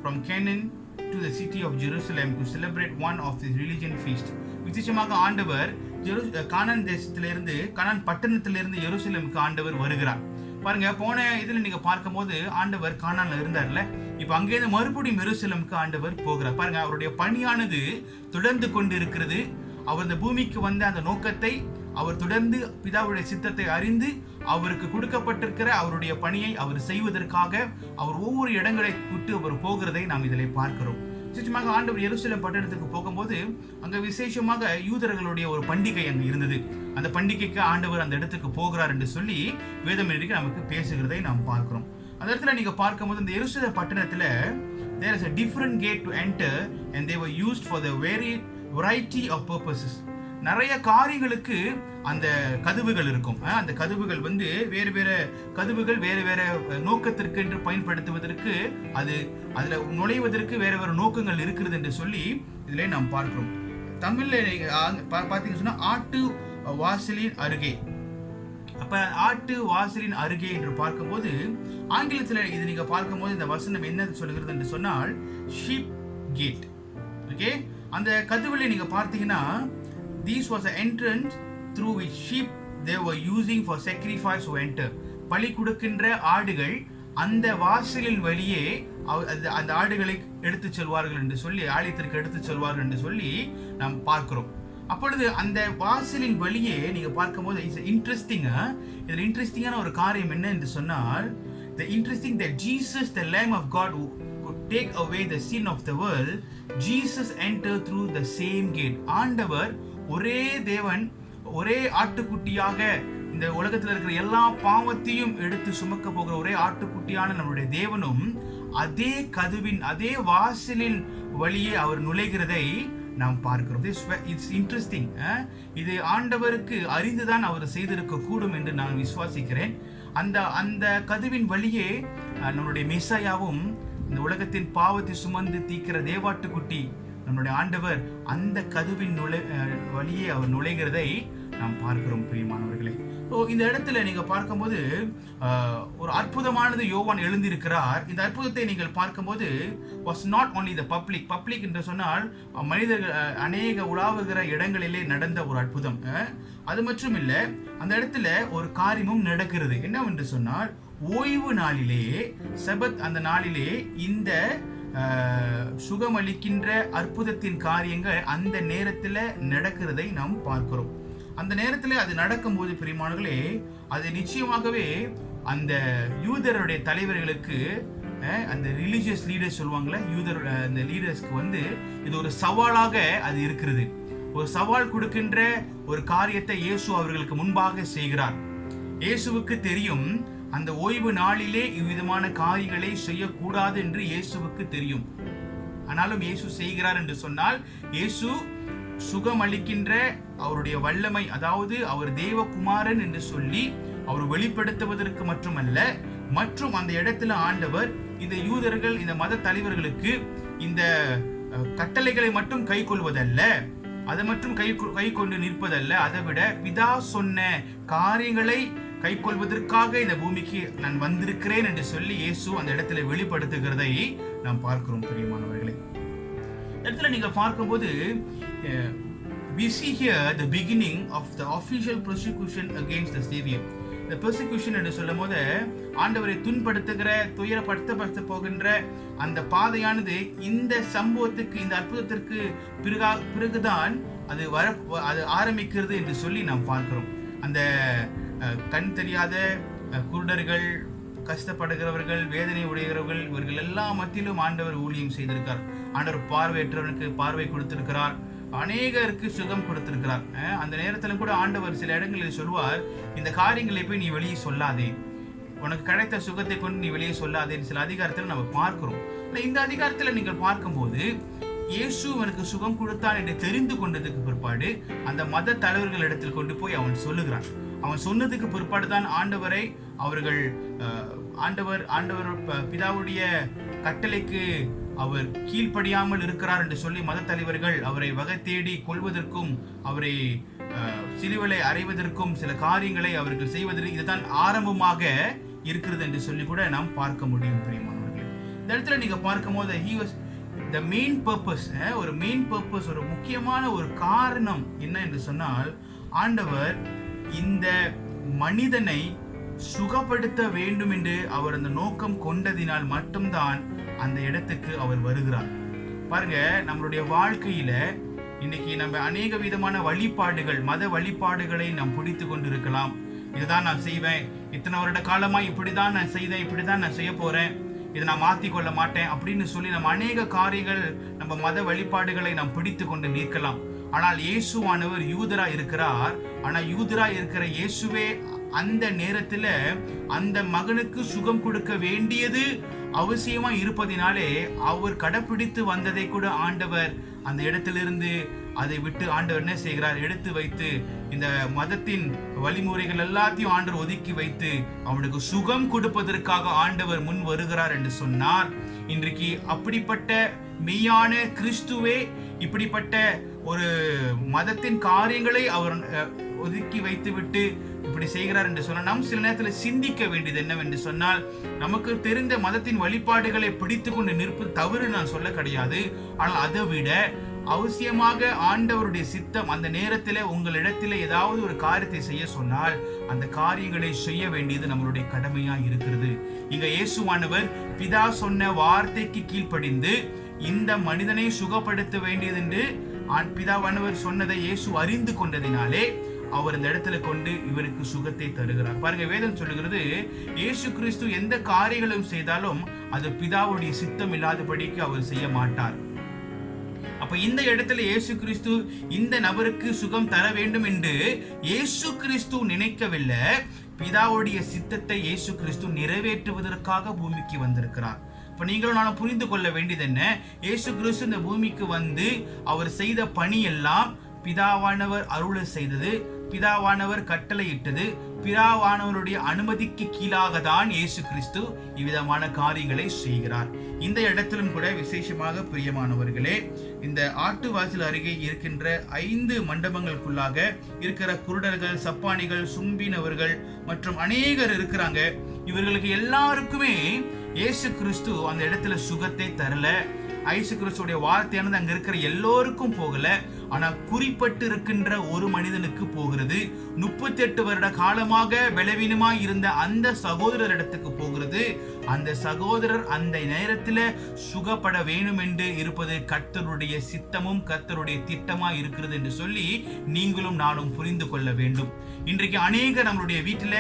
from Canaan to the city of Jerusalem to celebrate one of the religion feast. விசேஷமாக ஆண்டவர் கானான் தேசத்திலிருந்து, கானான் பட்டணத்திலிருந்து எருசலேமுக்கு ஆண்டவர் வருகிறார். பாருங்க, போன இதுல நீங்க பார்க்கும்போது ஆண்டவர் கானான்ல இருந்தார்ல, இப்ப அங்கேயிருந்து மறுபடியும் எருசலேமுக்கு ஆண்டவர் போகிறார். பாருங்க, அவருடைய பணியானது தொடர்ந்து கொண்டு இருக்கிறது. அவர் இந்த பூமிக்கு வந்த அந்த நோக்கத்தை அவர் தொடர்ந்து பிதாவுடைய சித்தத்தை அறிந்து அவருக்கு கொடுக்கப்பட்டிருக்கிற அவருடைய பணியை அவர் செய்வதற்காக அவர் ஒவ்வொரு இடங்களை விட்டு அவர் போகிறதை நாம் இதில் பார்க்கிறோம். விசேஷமாக ஆண்டவர் எருசலேம் பட்டணத்துக்கு போகும்போது அங்க விசேஷமாக யூதர்களுடைய ஒரு பண்டிகை அங்கு இருந்தது. அந்த பண்டிகைக்கு ஆண்டவர் அந்த இடத்துக்கு போகிறார் என்று சொல்லி வேதம் நமக்கு பேசுகிறதை நாம் பார்க்கிறோம். அந்த இடத்துல நீங்க பார்க்கும்போது இந்த எருசலேம் பட்டணத்துல there is a different gate to enter and they were used for the variety of purposes. நிறைய காரியங்களுக்கு அந்த கதவுகள் இருக்கும். அந்த கதவுகள் வேறு வேறு கதவுகள் வேறு வேறு நோக்கத்திற்கு என்று பயன்படுத்துவதற்கு, அதுல நுழைவதற்கு வேறு வேறு நோக்கங்கள் இருக்கிறது என்று சொல்லி இதிலே நாம் பார்க்கிறோம். தமிழ்ல பார்த்தீங்கன்னு சொன்னா ஆட்டு வாசலின் அருகே. அப்ப ஆட்டு வாசலின் அருகே என்று பார்க்கும்போது ஆங்கிலத்தில் இது நீங்க பார்க்கும்போது இந்த வசனம் என்ன சொல்கிறது என்று சொன்னால் ஷீப் கேட். ஓகே, அந்த கதவுல நீங்க பார்த்தீங்கன்னா this was an entrance through which sheep they were using for sacrifice to enter. பலி கொடுக்கின்ற ஆடுகள் அந்த வாசலின் வழியே அந்த ஆடுகளை எடுத்து செல்வார்கள் என்று சொல்லி, ஆலயத்திற்கு எடுத்து செல்வார்கள் என்று சொல்லி நாம் பார்க்கிறோம். அப்பொழுது அந்த வாசலின் வழியே நீங்க பார்க்கும்போது இதில் இன்ட்ரெஸ்டிங்கான ஒரு காரியம் என்ன என்று சொன்னால், the interesting that Jesus, the Lamb of God who could take away the sin of the world, Jesus entered through the same gate. ஆண்டவர் ஒரே தேவன், ஒரே ஆட்டுக்குட்டியாக இந்த உலகத்தில் இருக்கிற எல்லா பாவத்தையும் எடுத்து சுமக்க போகிற ஒரே ஆட்டுக்குட்டியான நம்முடைய தேவனும் அதே கதவின் அதே வாசலின் வழியே அவர் நுழைகிறதை நாம் பார்க்கிறோம். It's interesting. இது ஆண்டவருக்கு அறிந்துதான் அவர் செய்திருக்க கூடும் என்று நான் விசுவாசிக்கிறேன். அந்த கதவின் வழியே நம்முடைய மெசாயாவும் இந்த உலகத்தின் பாவத்தை சுமந்து தீக்கிற தேவாட்டுக்குட்டி நம்முடைய ஆண்டவர் அந்த கதவின் வழியே அவர் நுழைகிறதை நாம் பார்க்கிறோம் பிரியமானவர்களே. இந்த இடத்துல நீங்க பார்க்கும்போது ஒரு அற்புதமானது யோவான் எழுந்திருக்கிறார். இந்த அற்புதத்தை நீங்கள் பார்க்கும்போது was not only the public என்று சொன்னால் மனிதர்கள் அநேக உலாவுகிற இடங்களிலே நடந்த ஒரு அற்புதம். அது மட்டும் இல்ல, அந்த இடத்துல ஒரு காரியமும் நடக்கிறது. என்னவென்று சொன்னால், ஓய்வு நாளிலே, சபத் அந்த நாளிலே இந்த சுகமளிக்கின்ற அற்புதத்தின் காரியங்கள் அந்த நேரத்துல நடக்கிறதை நாம் பார்க்கிறோம். அந்த நேரத்துல அது நடக்கும்போது பிரியமானவர்களே, அது நிச்சயமாகவே அந்த யூதருடைய தலைவர்களுக்கு, அந்த ரிலீஜியஸ் லீடர்ஸ் சொல்லுவாங்களே, யூதர் அந்த லீடர்ஸ்க்கு இது ஒரு சவாலாக அது இருக்கிறது. ஒரு சவால் கொடுக்கின்ற ஒரு காரியத்தை இயேசு அவர்களுக்கு முன்பாக செய்கிறார். இயேசுவுக்கு தெரியும் அந்த ஓய்வு நாளிலே இவ்விதமான காரியங்களை செய்யக்கூடாது என்று இயேசுவுக்கு தெரியும். ஆனாலும் இயேசு செய்கிறார் என்று சொன்னால், இயேசு சுகம் அளிக்கின்ற அவருடைய வல்லமை, அதாவது அவர் தேவகுமாரன் என்று சொல்லி அவர் வெளிப்படுத்துவதற்கு மட்டுமல்ல, மற்றும் அந்த இடத்துல ஆண்டவர் இந்த யூதர்கள், இந்த மத தலைவர்களுக்கு இந்த கட்டளைகளை மட்டும் கை கொள்வதல்ல, அதை மட்டும் கை கொண்டு நிற்பதல்ல, அதை விட பிதா சொன்ன காரியங்களை கை கொள்வதற்காக இந்த பூமிக்கு நான் வந்திருக்கிறேன் என்று சொல்லி இயேசு அந்த இடத்துல வெளிப்படுத்துகிறதை நாம் பார்க்கிறோம் பிரியமானவர்களே. இடத்துல நீங்க பார்க்கும்போது we see here the beginning of the official persecution against the Savior. The persecution என்று சொல்லும் போது ஆண்டவரை துன்படுத்துகிற, துயரப்படுத்த போகின்ற அந்த பாதையானது இந்த சம்பவத்துக்கு, இந்த அற்புதத்திற்கு பிறகுதான் அது ஆரம்பிக்கிறது என்று சொல்லி நாம் பார்க்கிறோம். அந்த கண் தெரியாத குருடர்கள், கஷ்டப்படுகிறவர்கள், வேதனை உடைகிறவர்கள், இவர்கள் எல்லா மத்தியிலும் ஆண்டவர் ஊழியம் செய்திருக்கார். ஆண்டவர் பார்வையற்றவனுக்கு பார்வை கொடுத்திருக்கிறார், அநேகருக்கு சுகம் கொடுத்திருக்கிறார். அந்த நேரத்திலும் கூட ஆண்டவர் சில இடங்களில் சொல்வார், இந்த காரியங்களை போய் நீ வெளியே சொல்லாதே, உனக்கு கிடைத்த சுகத்தை கொண்டு நீ வெளியே சொல்லாதேன்னு சில அதிகாரத்தில் நம்ம பார்க்கிறோம். இந்த அதிகாரத்தில் நீங்கள் பார்க்கும்போது இயேசு அவனுக்கு சுகம் கொடுத்தான் என்று தெரிந்து கொண்டதுக்கு பிற்பாடு அந்த மத தலைவர்கள் இடத்தில் கொண்டு போய் அவன் சொல்லுகிறான். அவன் சொன்னதுக்கு பிற்பாடு தான் ஆண்டவரை அவர்கள் ஆண்டவர் பிதாவுடைய கட்டளைக்கு அவர் கீழ்ப்படியாமல் இருக்கிறார் என்று சொல்லி மத தலைவர்கள் அவரை வகை தேடி கொள்வதற்கும், அவரை சிலுவையிலே அறைவதற்கும் சில காரியங்களை அவர்கள் செய்வதற்கு இதுதான் ஆரம்பமாக இருக்கிறது என்று சொல்லி கூட நாம் பார்க்க முடியும் பிரியமானவர்களே. இந்த இடத்துல நீங்க பார்க்கும் போது he was the main purpose, ஒரு மெயின் பர்பஸ், ஒரு முக்கியமான ஒரு காரணம் என்ன என்று சொன்னால், ஆண்டவர் இந்த மனிதனை சுகப்படுத்த வேண்டும் என்று அவர் அந்த நோக்கம் கொண்டதினால் மட்டும்தான் அந்த இடத்துக்கு அவர் வருகிறார். பாருங்க, நம்மளுடைய வாழ்க்கையில இன்னைக்கு நம்ம அநேக விதமான வழிபாடுகள், மத வழிபாடுகளை நாம் பிடித்து கொண்டு இருக்கலாம். இதுதான் நான் செய்வேன், இத்தனை வருட காலமா இப்படிதான் நான் செய்தேன், இப்படிதான் நான் செய்ய போறேன், இதை நான் மாற்றிக்கொள்ள மாட்டேன் அப்படின்னு சொல்லி நம்ம அநேக காரியங்கள், நம்ம மத வழிபாடுகளை நாம் பிடித்து கொண்டு நிற்கலாம். ஆனால் இயேசுவானவர் யூதரா இருக்கிறார். ஆனால் யூதரா இருக்கிற இயேசுவே அந்த நேரத்துல அந்த மகனுக்கு சுகம் கொடுக்க வேண்டியது அவசியமா இருப்பதினாலே அவர் கடைப்பிடித்து வந்ததை கூட ஆண்டவர் அந்த இடத்திலிருந்து அதை விட்டு ஆண்டவர் என்ன செய்கிறார், எடுத்து வைத்து இந்த மதத்தின் வழிமுறைகள் எல்லாத்தையும் ஆண்டவர் ஒதுக்கி வைத்து அவனுக்கு சுகம் கொடுப்பதற்காக ஆண்டவர் முன் வருகிறார் என்று சொன்னார். இன்றைக்கு அப்படிப்பட்ட மெய்யான கிறிஸ்துவே இப்படிப்பட்ட ஒரு மதத்தின் காரியங்களை அவர் ஒதுக்கி வைத்து விட்டு இப்படி செய்கிறார் என்று சொன்னால், நாம் சில நேரத்தில் சிந்திக்க வேண்டியது என்னவென்று சொன்னால், நமக்கு தெரிந்த மதத்தின் வழிபாடுகளை பிடித்து கொண்டு நிற்பது தவறு நான் சொல்ல கிடையாது. ஆனால் அதை விட அவசியமாக ஆண்டவருடைய சித்தம் அந்த நேரத்தில் உங்களிடத்தில் ஏதாவது ஒரு காரியத்தை செய்ய சொன்னால் அந்த காரியங்களை செய்ய வேண்டியது நம்மளுடைய கடமையா இருக்கிறது. இங்க இயேசுவானவர் பிதா சொன்ன வார்த்தைக்கு கீழ்ப்படிந்து இந்த மனிதனை சுகப்படுத்த வேண்டியது என்று பிதாவானவர் சொன்னதை இயேசு அறிந்து கொண்டதினாலே அவர் இந்த இடத்துல கொண்டு இவருக்கு சுகத்தை தருகிறார். பாருங்க, வேதம் சொல்லுகிறது, இயேசு கிறிஸ்து எந்த காரியங்களும் செய்தாலும் அது பிதாவுடைய சித்தம் இல்லாதபடிக்கு அவர் செய்ய மாட்டார். அப்ப இந்த இடத்துல இயேசு கிறிஸ்து இந்த நபருக்கு சுகம் தர வேண்டும் என்று இயேசு கிறிஸ்து நினைக்கவில்லை. பிதாவுடைய சித்தத்தை இயேசு கிறிஸ்து நிறைவேற்றுவதற்காக பூமிக்கு வந்திருக்கிறார். இப்ப நீங்களும் நானும் புரிந்து கொள்ள வேண்டியது என்ன, இயேசு கிறிஸ்து இந்த பூமிக்கு வந்து அவர் செய்த பணி எல்லாம் பிதாவானவர் அருளை செய்தது, பிதாவானவர் கட்டளை இட்டது, பிதாவானவருடைய அனுமதிக்கு கீழாக தான் இயேசு கிறிஸ்து இவ்விதமான காரியங்களை செய்கிறார். இந்த இடத்திலும் கூட விசேஷமாக பிரியமானவர்களே, இந்த ஆட்டுவாசல் அருகே இருக்கின்ற 5 மண்டபங்களுக்குள்ளாக இருக்கிற குருடர்கள், சப்பானிகள், சும்பினவர்கள் மற்றும் அநேகர் இருக்கிறாங்க. இவர்களுக்கு எல்லாருக்குமே இயேசு கிறிஸ்து அந்த இடத்துல சுகத்தை தரல. இயேசு கிறிஸ்துடைய வார்த்தையானது அங்க இருக்கிற எல்லோருக்கும் போகல. ஆனா குறிப்பிட்டு இருக்கின்ற ஒரு மனிதனுக்கு போகிறது. 38 வருட காலமாக பலவீனமாய் இருந்த அந்த சகோதரர் இடத்துக்கு போகிறது. அந்த சகோதரர் அந்த நேரத்துல சுகப்பட வேணும் என்று இருப்பது கர்த்தருடைய சித்தமும் கர்த்தருடைய திட்டமாய் இருக்கிறது என்று சொல்லி நீங்களும் நானும் புரிந்து கொள்ள வேண்டும். இன்றைக்கு அநேக நம்மளுடைய வீட்டில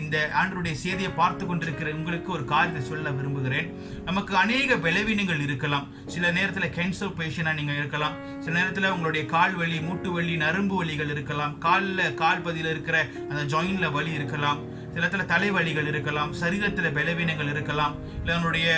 இந்த ஆண்டவருடைய செய்தியை பார்த்து கொண்டிருக்கிற உங்களுக்கு ஒரு காரியத்தை சொல்ல விரும்புகிறேன். நமக்கு அநேக பலவீனங்கள் இருக்கலாம். சில நேரத்துல கேன்சர் பேஷண்டா நீங்க இருக்கலாம். சில நேரத்துல உங்களுடைய கால் வலி, மூட்டு வலி, நரம்பு வலிகள் இருக்கலாம். கால் பதில இருக்கிற அந்த ஜாயின்ல வலி இருக்கலாம். சில இடத்துல தலைவலிகள் இருக்கலாம். சரீரத்துல பலவீனங்கள் இருக்கலாம். இல்ல நம்மளுடைய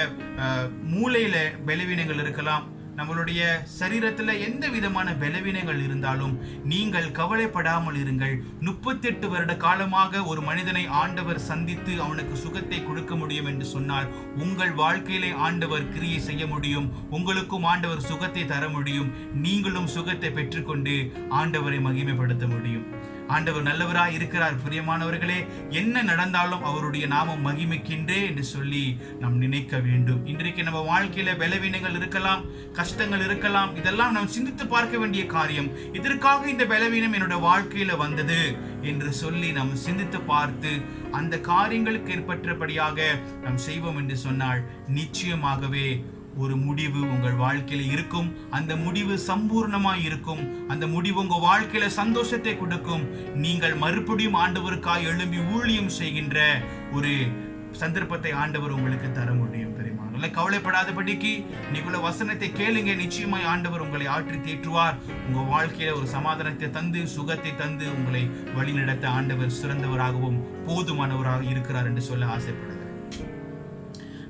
மூளையில பலவீனங்கள் இருக்கலாம். நம்மளுடைய சரீரத்துல எந்த விதமான பலவீனங்கள் இருந்தாலும் நீங்கள் கவலைப்படாமல் இருங்கள். 38 வருட காலமாக ஒரு மனிதனை ஆண்டவர் சந்தித்து அவனுக்கு சுகத்தை கொடுக்க முடியும் என்று சொன்னால் உங்கள் வாழ்க்கையிலே ஆண்டவர் கிரியை செய்ய முடியும். உங்களுக்கும் ஆண்டவர் சுகத்தை தர முடியும். நீங்களும் சுகத்தை பெற்றுக்கொண்டு ஆண்டவரை மகிமைப்படுத்த முடியும். ஆண்டவர் நல்லவராய் இருக்கிறார். பிரியமானவர்களே, என்ன நடந்தாலும் அவருடைய நாமம் மகிமைக்கின்றே என்று சொல்லி நாம் நினைக்க வேண்டும். இன்றைக்கு நம்ம வாழ்க்கையில பலவீனங்கள் இருக்கலாம், கஷ்டங்கள் இருக்கலாம். இதெல்லாம் நாம் சிந்தித்து பார்க்க வேண்டிய காரியம். இதற்காக இந்த பலவீனம் என்னோட வாழ்க்கையில வந்தது என்று சொல்லி நாம் சிந்தித்து பார்த்து அந்த காரியங்களுக்கு ஏற்பட்டபடியாக நாம் செய்வோம் என்று சொன்னால் நிச்சயமாகவே ஒரு முடிவு உங்கள் வாழ்க்கையில இருக்கும். அந்த முடிவு சம்பூர்ணமாய் இருக்கும். அந்த முடிவு உங்க வாழ்க்கையில சந்தோஷத்தை கொடுக்கும். நீங்கள் மறுபடியும் ஆண்டவருக்காய் எழும்பி ஊழியம் செய்கின்ற ஒரு சந்தர்ப்பத்தை ஆண்டவர் உங்களுக்கு தர முடியும். பெரியமானவர்களே, கவலைப்படாதபடிக்கு நீங்கள வசனத்தை கேளுங்க. நிச்சயமாய் ஆண்டவர் உங்களை ஆற்றி தேற்றுவார். உங்க வாழ்க்கையில ஒரு சமாதானத்தை தந்து சுகத்தை தந்து உங்களை வழிநடத்த ஆண்டவர் சிறந்தவராகவும் போதுமானவராக இருக்கிறார் என்று சொல்ல ஆசைப்படுகிறேன்.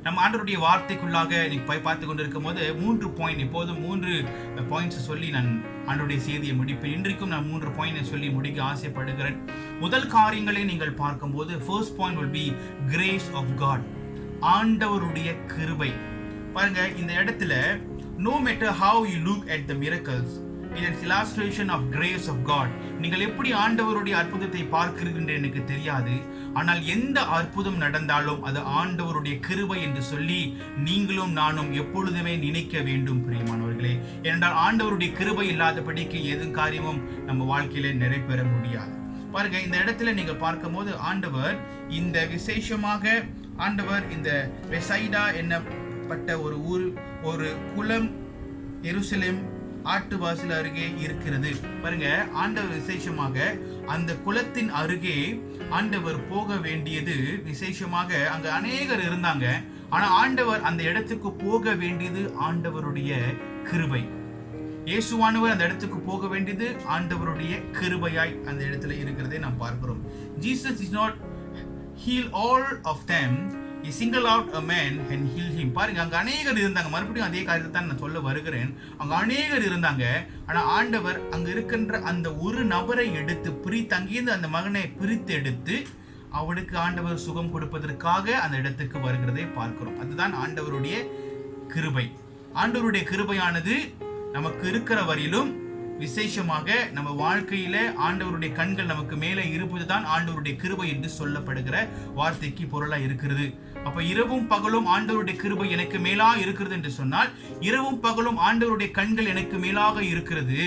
நம்ம ஆண்டவருடைய வார்த்தைக்குள்ளாக போய் பார்த்து கொண்டிருக்கும் போது 3 பாயிண்ட், இப்போதும் 3 பாயிண்ட்ஸ் சொல்லி நான் ஆண்டவருடைய செய்தியை முடிப்பேன். இன்றைக்கும் நான் 3 பாயிண்ட் சொல்லி முடிக்க ஆசைப்படுகிறேன். முதல் காரியங்களை நீங்கள் பார்க்கும்போது first point will be grace of God. ஆண்டவருடைய கிருபை. பாருங்க, இந்த இடத்துல no matter how you look at the miracles, it is illustration of grace of God. நீங்கள் எப்படி ஆண்டவருடைய அற்புதத்தை பார்க்கிறீர்கள் எனக்கு தெரியாது. ஆனால் எந்த அற்புதம் நடந்தாலும் அது ஆண்டவருடைய கிருபை என்று சொல்லி நீங்களும் நானும் எப்பொழுதுமே நினைக்க வேண்டும் பிரியமானவர்களே. ஏனென்றால் ஆண்டவருடைய கிருபை இல்லாதபடிக்கு எது காரியமும் நம்ம வாழ்க்கையில நிறைவேற முடியாது. பாருங்க, இந்த இடத்துல நீங்க பார்க்கும் போது ஆண்டவர் இந்த விசேஷமாக ஆண்டவர் இந்த பெசைடா என்னப்பட்ட ஒரு ஊர், ஒரு குளம் எருசலேம் ஆட்டுவாசல் அருகே இருக்கிறது. பாருங்க, ஆண்டவர் விசேஷமாக அந்த குளத்தின் அருகே ஆண்டவர் போக வேண்டியது. விசேஷமாக அங்க அநேகர் இருந்தாங்க. ஆனா ஆண்டவர் அந்த இடத்துக்கு போக வேண்டியது ஆண்டவருடைய கிருபை. இயேசுவானவர் அந்த இடத்துக்கு போக வேண்டியது ஆண்டவருடைய கிருபையாய் அந்த இடத்துல இருக்கிறதை நாம் பார்க்கிறோம். Jesus is not heal all of them, he single out a man and heal him. பாருங்க, அங்க அநேகர் இருந்தாங்க. மறுபடியும் அதே காரியத்தை தான் நான் சொல்ல வருகிறேன். அங்க அநேகர் இருந்தாங்க. ஆனா ஆண்டவர் அங்க இருக்கின்ற அந்த ஒரு நபரை எடுத்து அங்கிருந்து அந்த மகனை பிரித்து எடுத்து அவனுக்கு ஆண்டவர் சுகம் கொடுப்பதற்காக அந்த இடத்துக்கு வருகிறதை பார்க்கிறோம். அதுதான் ஆண்டவருடைய கிருபை. ஆண்டவருடைய கிருபையானது நமக்கு இருக்கிற வரையிலும் விசேஷமாக நம்ம வாழ்க்கையில ஆண்டவருடைய கண்கள் நமக்கு மேலே இருப்பதுதான் ஆண்டவருடைய கிருபை என்று சொல்லப்படுகிற வார்த்தைக்கு பொருளா இருக்கிறது. அப்ப இரவும் பகலும் ஆண்டவருடைய கிருபை எனக்கு மேலா இருக்கிறது என்று சொன்னால் இரவும் பகலும் ஆண்டவருடைய கண்கள் எனக்கு மேலாக இருக்கிறது.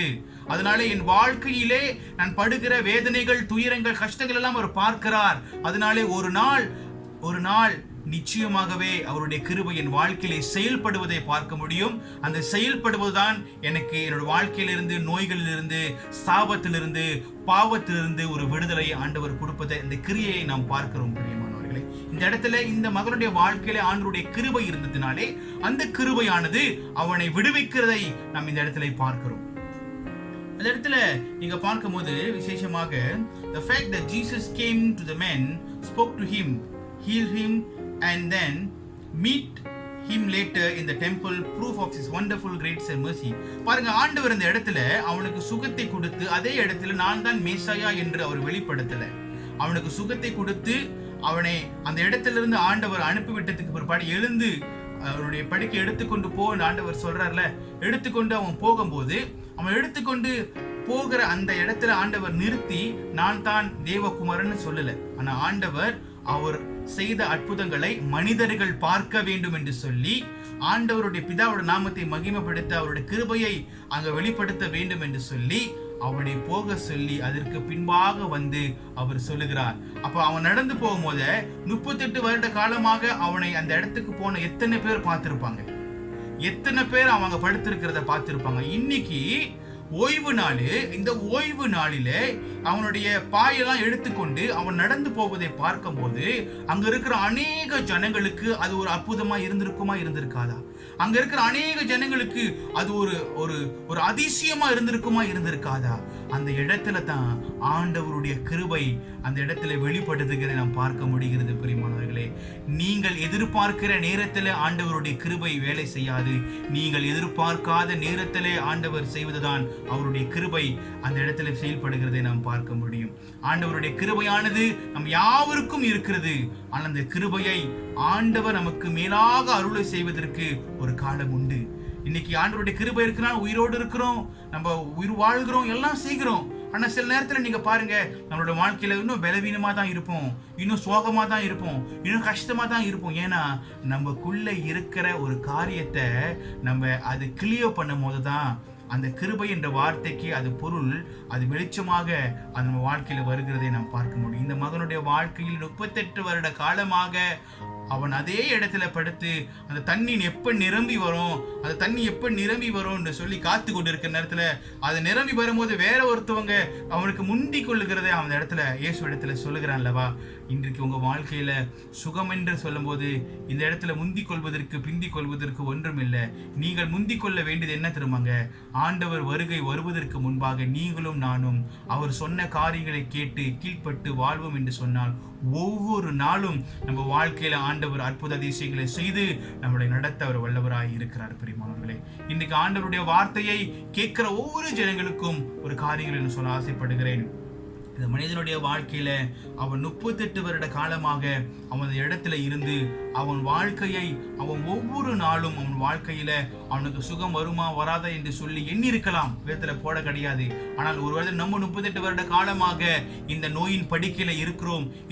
அதனால என் வாழ்க்கையிலே நான் படுகிற வேதனைகள், துயரங்கள், கஷ்டங்கள் எல்லாம் அவர் பார்க்கிறார். அதனாலே ஒரு நாள் நிச்சயமாகவே அவருடைய கிருபை என் வாழ்க்கையிலே செயல்படுவதை பார்க்க முடியும். அந்த செயல்படுவதுதான் எனக்கு என்னோட வாழ்க்கையிலிருந்து, நோய்களிலிருந்து, சாபத்திலிருந்து, பாவத்திலிருந்து ஒரு விடுதலை ஆண்டவர் கொடுப்பதை, அந்த கிரியையை நாம் பார்க்கிறோம் பிரியமானவர்களே. இந்த இடத்துல இந்த மகனுடைய வாழ்க்கையில ஆண்டவருடைய கிருபை இருந்ததினாலே அந்த கிருபையானது அவனை விடுவிக்கிறதை நாம் இந்த இடத்துல பார்க்கிறோம். அந்த இடத்துல நீங்க பார்க்கும்போது விசேஷமாக the fact that Jesus came to the man, spoke to him, healed him and then meet him later in the temple, proof of his wonderful grace and mercy. பாருங்க, ஆண்டவர் இந்த இடத்துல அவனுக்கு சுகத்தை கொடுத்து அதே இடத்துல நான் தான் மேசாயா என்று அவர் வெளிப்படுத்தல. அவனுக்கு சுகத்தை கொடுத்து அவனை அந்த இடத்திலிருந்து ஆண்டவர் அனுப்பிவிட்டதுக்கு பிற்பாடு எழுந்து அவனுடைய படுக்கை எடுத்துக்கொண்டு போ ஆண்டவர் சொல்றாருல, எடுத்துக்கொண்டு அவன் போகும்போது அவன் எடுத்துக்கொண்டு போகிற அந்த இடத்துல ஆண்டவர் நிறுத்தி நான் தான் தேவகுமாரன்னு சொல்லல. ஆனா ஆண்டவர் அவர் செய்த அற்புதங்களை மனிதர்கள் பார்க்க வேண்டும் என்று சொல்லி ஆண்டவருடைய பிதாவோட நாமத்தை மகிமைப்படுத்த அவருடைய கிருபையை அங்க வெளிப்படுத்த வேண்டும் என்று சொல்லி அவனை போக சொல்லி அதற்கு பின்பாக வந்து அவர் சொல்லுகிறார். அப்ப அவன் நடந்து போகும்போது 38 வருட காலமாக அவனை அந்த இடத்துக்கு போன எத்தனை பேர் பார்த்திருப்பாங்க, எத்தனை பேர் அவங்க படுத்திருக்கிறத பார்த்திருப்பாங்க. இன்னைக்கு ஓய்வு நாள், இந்த ஓய்வு நாளிலே அவனுடைய பாயெல்லாம் எடுத்துக்கொண்டு அவன் நடந்து போவதை பார்க்கும் போது அங்க இருக்கிற அநேக ஜனங்களுக்கு அது ஒரு அற்புதமா இருந்திருக்காதா? அங்க இருக்கிற அநேக ஜனங்களுக்கு அது ஒரு அதிசயமா இருந்திருக்காதா? அந்த இடத்துல தான் ஆண்டவருடைய கிருபை அந்த இடத்துல வெளிப்படுத்துகிறதை நாம் பார்க்க முடிகிறது. பிரியமானவர்களே, நீங்கள் எதிர்பார்க்கிற நேரத்தில் ஆண்டவருடைய கிருபை வேலை செய்யாது. நீங்கள் எதிர்பார்க்காத நேரத்திலே ஆண்டவர் செய்வதுதான் அவருடைய கிருபை அந்த இடத்துல செயல்படுகிறதை நாம் பார்க்க முடியும். ஆண்டவருடைய கிருபையானது நம் யாவருக்கும் இருக்கிறது. ஆனால் அந்த கிருபையை ஆண்டவர் நமக்கு மேலாக அருளை செய்வதற்கு ஒரு காலம் உண்டு. இன்னைக்கு ஆண்டவருடைய கிருபை இருக்கிறான், உயிரோடு இருக்கிறோம், நம்ம உயிர் வாழ்கிறோம், எல்லாம் செய்கிறோம். ஆனா சில நேரத்துல நீங்க பாருங்க, நம்மளோட வாழ்க்கையில இன்னும் பலவீனமா தான் இருப்போம், இன்னும் சோகமா தான் இருப்போம், இன்னும் கஷ்டமா தான் இருப்போம். ஏன்னா நமக்குள்ள இருக்கிற ஒரு காரியத்தை நம்ம அது கிளியர் பண்ணும் போதுதான் அந்த கிருபை என்ற வார்த்தைக்கு அது பொருள், அது வெளிச்சமாக அது நம்ம வாழ்க்கையில வருகிறதை நாம் பார்க்க முடியும். இந்த மகனுடைய வாழ்க்கையில் 38 வருட காலமாக அவன் அதே இடத்துல படுத்து அந்த தண்ணி எப்ப நிரம்பி வரும், அந்த தண்ணி எப்ப நிரம்பி வரும் என்று சொல்லி காத்து கொண்டு இருக்கிற நேரத்துல அது நிரம்பி வரும்போது வேற ஒருத்தவங்க அவனுக்கு முந்தி கொள்ளுகிறதை அந்த இடத்துல இயேசு இடத்துல சொல்லுகிறான்லவா. இன்றைக்கு உங்க வாழ்க்கையில சுகம் என்று சொல்லும் போது இந்த இடத்துல முந்தி கொள்வதற்கு பிந்தி கொள்வதற்கு ஒன்றும் இல்லை. நீங்கள் முந்தி கொள்ள வேண்டியது என்ன தெரியுமாங்க? ஆண்டவர் வருகை வருவதற்கு முன்பாக நீங்களும் நானும் அவர் சொன்ன காரியங்களை கேட்டு கீழ்ப்பட்டு வாழ்வோம் என்று சொன்னால் ஒவ்வொரு நாளும் நம்ம வாழ்க்கையில ஆண்டவர் அற்புத அதிசயங்களை செய்து நம்மளை நடத்த அவர் வல்லவராய் இருக்கிறார். பிரியமானவர்களே, இன்னைக்கு ஆண்டவருடைய வார்த்தையை கேட்கிற ஒவ்வொரு ஜனங்களுக்கும் ஒரு காரியங்களை சொல்ல ஆசைப்படுகிறேன். இந்த மனிதனுடைய வாழ்க்கையில அவன் 38 வருட காலமாக அவன் இடத்துல இருந்து அவன் வாழ்க்கையை அவன் ஒவ்வொரு நாளும் அவன் வாழ்க்கையில அவனுக்கு சுகம் வருமா வராதா என்று சொல்லி எண்ணி இருக்கலாம், வேதத்துல போட கிடையாது. ஆனால் ஒருவேளை நம்ம 38 வருட காலமாக இந்த நோயின் படுக்கையில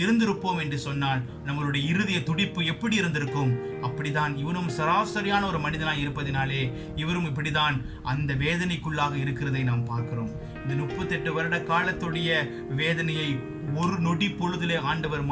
இருந்திருப்போம் என்று சொன்னால் நம்மளுடைய இருதய துடிப்பு எப்படி இருந்திருக்கும்? அப்படிதான் இவனும் சராசரியான ஒரு மனிதனாய் இருப்பதினாலே இவரும் இப்படிதான் அந்த வேதனைக்குள்ளாக இருக்கிறதை நாம் பார்க்கிறோம். இந்த 38 வருட காலத்துடைய வேதனையை ஒரு நொடி பொழுதிலே ஆண்டவர்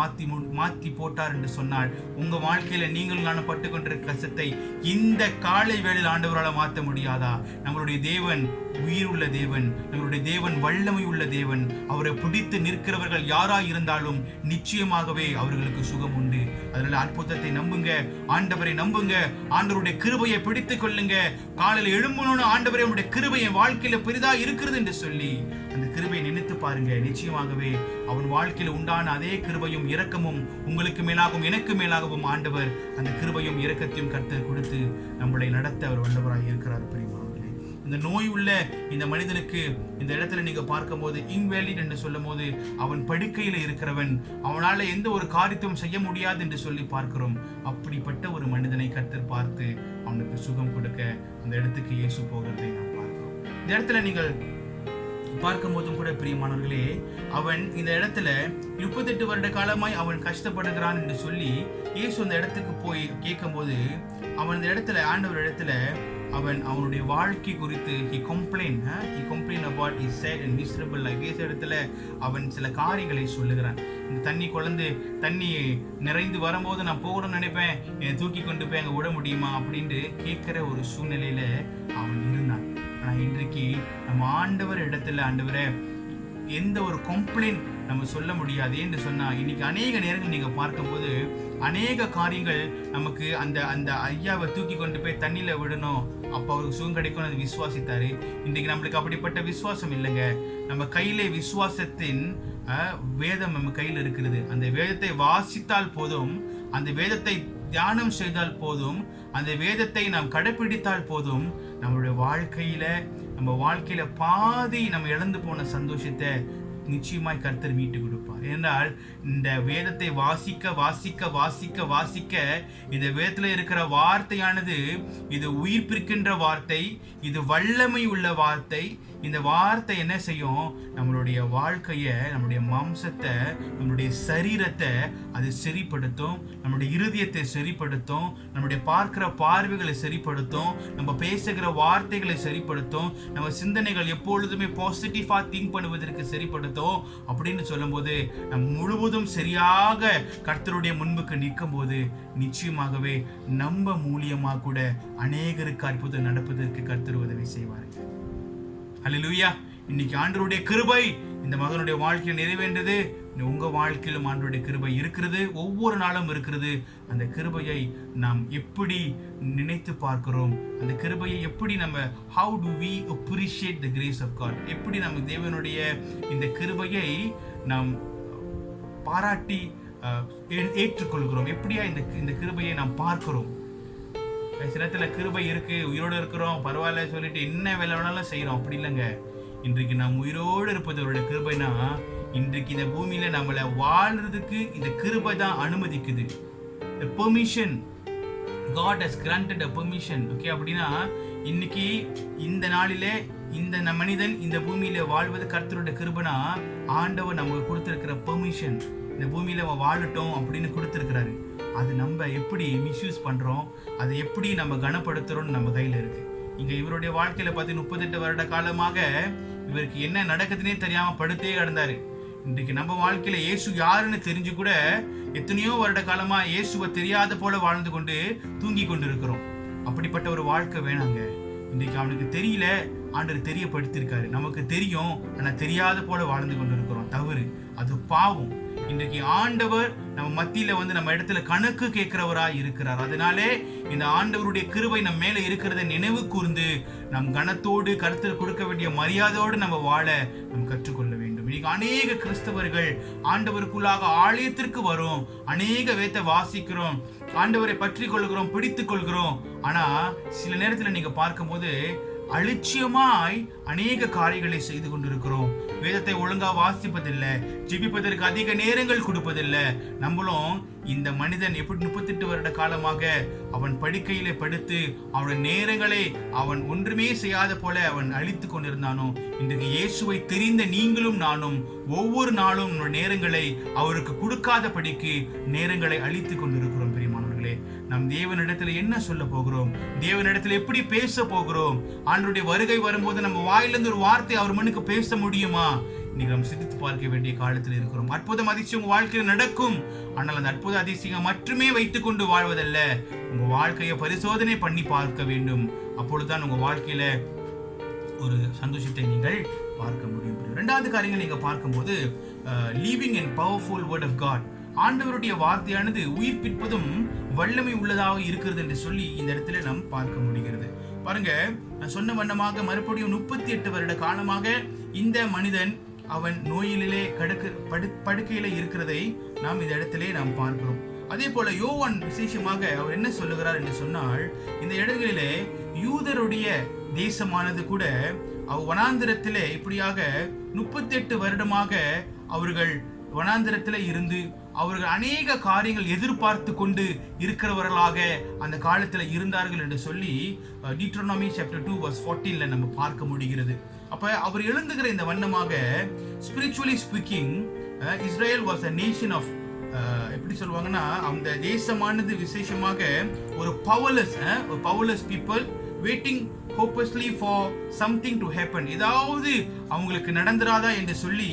மாத்தி போட்டார் என்று சொன்னால் உங்க வாழ்க்கையில நீங்கள் நான் பட்டு கொண்டிருக்கிற கஷ்டத்தை இந்த காலை வேளையில் ஆண்டவரால் மாற்ற முடியாதா? நம்மளுடைய தேவன் உயிர் உள்ள தேவன், நம்மளுடைய தேவன் வல்லமை உள்ள தேவன். அவரை பிடித்து நிற்கிறவர்கள் யாராய் இருந்தாலும் நிச்சயமாகவே அவர்களுக்கு சுகம் உண்டு. அதனால அற்புதத்தை நம்புங்க, ஆண்டவரை நம்புங்க, ஆண்டவருடைய கிருபையை பிடித்துக் கொள்ளுங்க. காலையில் எழும்பணும்னு ஆண்டவரை உங்களுடைய கிருபை என் வாழ்க்கையில பெரிதா இருக்கிறது என்று சொல்லி அந்த கிருபையை நினைத்து பாருங்க. நிச்சயமாகவே அவன் வாழ்க்கையில் உண்டான அதே கிருபையும் இரக்கமும் உங்களுக்கு மேலாகவும் எனக்கு மேலாகவும் ஆண்டவர் அந்த கிருபையும் இரக்கத்தையும் கர்த்தர் கொடுத்து நம்மளை நடத்த அவர் வல்லவராய் இருக்கிறார். பிரியமானவர்களே, இந்த நோய் உள்ள இந்த மனிதனுக்கு இந்த இடத்துல நீங்க பார்க்கும் போது இன்வேலிட் என்று சொல்லும் போது அவன் படுக்கையில இருக்கிறவன், அவனால எந்த ஒரு காரியத்தையும் செய்ய முடியாது என்று சொல்லி பார்க்கிறோம். அப்படிப்பட்ட ஒரு மனிதனை கர்த்தர் பார்த்து அவனுக்கு சுகம் கொடுக்க அந்த இடத்துக்கு இயேசு போகிறதை நாம் பார்க்கிறோம். இந்த இடத்துல நீங்கள் பார்க்கும் போதும் கூட பிரியமானவர்களே, அவன் இந்த இடத்துல 38 வருட காலமாய் அவன் கஷ்டப்படுகிறான் என்று சொல்லி இயேசு அந்த இடத்துக்கு போய் கேட்கும் போது அவன் இந்த இடத்துல ஆண்டவர் இடத்துல அவனுடைய வாழ்க்கை குறித்து he complained about his sad and miserable life. இந்த இடத்துல அவன் சில காரியங்களை சொல்லுகிறான். இந்த தண்ணி நிறைந்து வரும்போது நான் போகணும்னு நினைப்பேன், என்னை தூக்கி கொண்டு போய் அங்கே விட முடியுமா அப்படின்னு கேட்கிற ஒரு சூழ்நிலையில அவன் இருந்தான். ஆனா இன்றைக்கு நம்ம ஆண்டவர் இடத்துல ஆண்டவரை எந்த ஒரு கம்ப்ளைண்ட் நம்ம சொல்ல முடியாது என்று சொன்னா இன்னைக்கு அநேக நேரங்கள் நீங்க பார்க்கும்போது அநேக காரியங்கள் நமக்கு அந்த ஐயாவை தூக்கி கொண்டு போய் தண்ணியில விடணும், அப்ப அவருக்கு சுகம் கிடைக்கும் அது விசுவாசித்தாரு. இன்றைக்கு நம்மளுக்கு அப்படிப்பட்ட விசுவாசம் இல்லைங்க. நம்ம கையிலே விசுவாசத்தின் வேதம் நம்ம கையில் இருக்கிறது. அந்த வேதத்தை வாசித்தால் போதும், அந்த வேதத்தை தியானம் செய்தால் போதும், அந்த வேதத்தை நாம் கடைபிடித்தால் போதும், நம்மளுடைய வாழ்க்கையில பாதி நம்ம இழந்து போன சந்தோஷத்தை நிச்சயமாய் கர்த்தர் மீட்டு கொடுப்பார். ஏனென்றால் இந்த வேதத்தை வாசிக்க வாசிக்க வாசிக்க வாசிக்க இந்த வேதத்தில் இருக்கிற வார்த்தையானது இது உயிர்ப்பிருக்கின்ற வார்த்தை, இது வல்லமை உள்ள வார்த்தை. இந்த வார்த்தை என்ன செய்யும்? நம்மளுடைய வாழ்க்கையை, நம்முடைய மாம்சத்தை, நம்மளுடைய சரீரத்தை அது சரிப்படுத்தும், நம்முடைய இருதயத்தை சரிப்படுத்தும், நம்முடைய பார்க்கிற பார்வைகளை சரிப்படுத்தும், நம்ம பேசுகிற வார்த்தைகளை சரிப்படுத்தும், நம்ம சிந்தனைகள் எப்பொழுதுமே பாசிட்டிவா திங்க் பண்ணுவதற்கு சரிப்படுத்தும். அப்படின்னு சொல்லும்போது நம்ம முழுவதும் சரியாக கர்த்தருடைய முன்புக்கு நிற்கும் போது நிச்சயமாகவே நம்ம மூலியமா கூட அநேகருக்கு அற்புதம் நடப்பதற்கு கர்த்தர் உதவி செய்வார்கள். ஹல்லேலூயா. இன்னைக்கு ஆண்டவருடைய கிருபை இந்த மகனுடைய வாழ்க்கையில் நிறைவேண்டது. உங்க வாழ்க்கையிலும் ஆண்டவருடைய கிருபை இருக்கிறது, ஒவ்வொரு நாளும் இருக்கிறது. அந்த கிருபையை நாம் எப்படி நினைத்து பார்க்கிறோம்? அந்த கிருபையை எப்படி நம்ம how do we appreciate the grace of God? எப்படி நம்ம தேவனுடைய இந்த கிருபையை நாம் பாராட்டி ஏற்றுக்கொள்கிறோம்? எப்படியா இந்த கிருபையை நாம் பார்க்கிறோம்? சிலத்துல கிருபை இருக்கு, உயிரோடு இருக்கிறோம், பரவாயில்ல சொல்லிட்டு என்ன வேலை வேணாலும் செய்யறோம். அப்படி இல்லைங்க. இன்றைக்கு நாம் உயிரோடு இருப்பது அவருடைய கிருபைனா, இன்றைக்கு இந்த பூமியில நம்மளை வாழ்றதுக்கு இந்த கிருபை தான் அனுமதிக்குது. Permission, God has granted a permission. Okay, அப்படின்னா இன்னைக்கு இந்த நாளிலே இந்த மனிதன் இந்த பூமியில வாழ்வது கர்த்தருடைய கிருபைனா, ஆண்டவர் நமக்கு கொடுத்திருக்கிற பெர்மிஷன். இந்த பூமியில வாழட்டும் அப்படின்னு கொடுத்திருக்கிறாரு. அது நம்ம எப்படி மிஸ்யூஸ் பண்றோம், அதை எப்படி நம்ம கனப்படுத்துறோம்னு நம்ம கையில இருக்கு. இங்க இவருடைய வாழ்க்கையில பார்த்து 38 வருட காலமாக இவருக்கு என்ன நடக்குதுன்னே தெரியாம படுத்தே கிடந்தாரு. இன்றைக்கு நம்ம வாழ்க்கையில இயேசு யாருன்னு தெரிஞ்சு கூட எத்தனையோ வருட காலமா இயேசுவை தெரியாத போல வாழ்ந்து கொண்டு தூங்கி கொண்டு இருக்கிறோம். அப்படிப்பட்ட ஒரு வாழ்க்கை வேணாங்க. இன்றைக்கு அவனுக்கு தெரியல, ஆண்டவர் தெரியப்படுத்திருக்காரு. நமக்கு தெரியும், ஆனா தெரியாத போல வாழ்ந்து கொண்டு இருக்கிறோம். தவறு, அது பாவம். இன்றைக்கு ஆண்டவர் நம்ம மத்தியில நம்ம இடத்துல கணக்கு கேட்கிறவராய் இருக்கிறார். அதனாலே இந்த ஆண்டவருடைய கிருபை நம்ம மேல இருக்கிறத நினைவு கூர்ந்து நம் கனத்தோடு கர்த்தர் கொடுக்க வேண்டிய மரியாதையோடு நம்ம வாழ நம்ம கற்றுக்கொள்ள வேண்டும். இன்னைக்கு அநேக கிறிஸ்தவர்கள் ஆண்டவருக்குள்ளாக ஆலயத்திற்கு வரும், அநேக வேதத்தை வாசிக்கிறோம், ஆண்டவரை பற்றி கொள்கிறோம், பிடித்துக் கொள்கிறோம். ஆனா சில நேரத்துல நீங்க பார்க்கும்போது அலட்சியமாய் அநேக காரியங்களை செய்து கொண்டிருக்கிறோம். வேதத்தை ஒழுங்கா வாசிப்பதில்லை, ஜெபிப்பதற்கு அதிக நேரங்கள் கொடுப்பதில்லை. நம்மளும் இந்த மனிதன் எப்படி 38 வருட காலமாக அவன் படுக்கையில படுத்து அவனுடைய நேரங்களை அவன் ஒன்றுமே செய்யாத போல அவன் அழித்து கொண்டிருந்தானோ, இன்றைக்கு இயேசுவை தெரிந்த நீங்களும் நானும் ஒவ்வொரு நாளும் நேரங்களை அவருக்கு கொடுக்காதபடிக்கு நேரங்களை அழித்து கொண்டிருக்கிறோம். பிரியமானவர்களே, நாம் தேவனிடத்துல என்ன சொல்ல போகிறோம்? தேவனிடத்துல எப்படி பேச போகிறோம்? ஆண்டவருடைய வருகை வரும்போது நம்ம வாயிலிருந்து ஒரு வார்த்தை அவர் மனுக்கு பேச முடியுமா? இன்னைக்கு நாம் சிந்தித்து பார்க்க வேண்டிய காலத்தில் இருக்கிறோம். அற்புதம் அதிசயம் உங்க வாழ்க்கையில் நடக்கும். ஆனால் அந்த அற்புத அதிசயம் மட்டுமே வைத்துக் கொண்டு வாழ்வதல்ல, உங்க வாழ்க்கையை பரிசோதனை பண்ணி பார்க்க வேண்டும். அப்பொழுதுதான் உங்க வாழ்க்கையில ஒரு சந்தோஷத்தை நீங்கள் பார்க்க முடியும். இரண்டாவது காரியங்கள் நீங்க பார்க்கும்போது living in powerful word of God. ஆண்டவருடைய வார்த்தையானது உயிர்ப்பிப்பதும் வல்லமை உள்ளதாக இருக்கிறது என்று சொல்லி இந்த இடத்துல நாம் பார்க்க முடிகிறது. பாருங்க, நான் சொன்ன வண்ணமாக மறுபடியும் 38 வருட காலமாக இந்த மனிதன் அவன் நோயிலே படுக்கையில இருக்கிறதை நாம் இந்த இடத்திலே நாம் பார்க்கிறோம். அதே போல யோவான் விசேஷமாக அவர் என்ன சொல்லுகிறார் என்று சொன்னால், இந்த இடங்களிலே யூதருடைய தேசமானது கூட வனாந்திரத்திலே இப்படியாக 38 வருடமாக அவர்கள் வனாந்திரத்திலே இருந்து அவர்கள் அநேக காரியங்கள் எதிர்பார்த்து கொண்டு இருக்கிறவர்களாக அந்த காலத்தில் இருந்தார்கள் என்று சொல்லி Deuteronomy chapter 2 verse 14 நம்ம பார்க்க முடிகிறது. அப்ப அவர் எழுந்துகிற இந்த வண்ணமாக spiritually speaking Israel was a nation of எப்படி சொல்லுவாங்கன்னா, அந்த தேசமானது விசேஷமாக ஒரு powerless people waiting hopelessly for something to happen. ஏதாவது அவங்களுக்கு நடந்துராதா என்று சொல்லி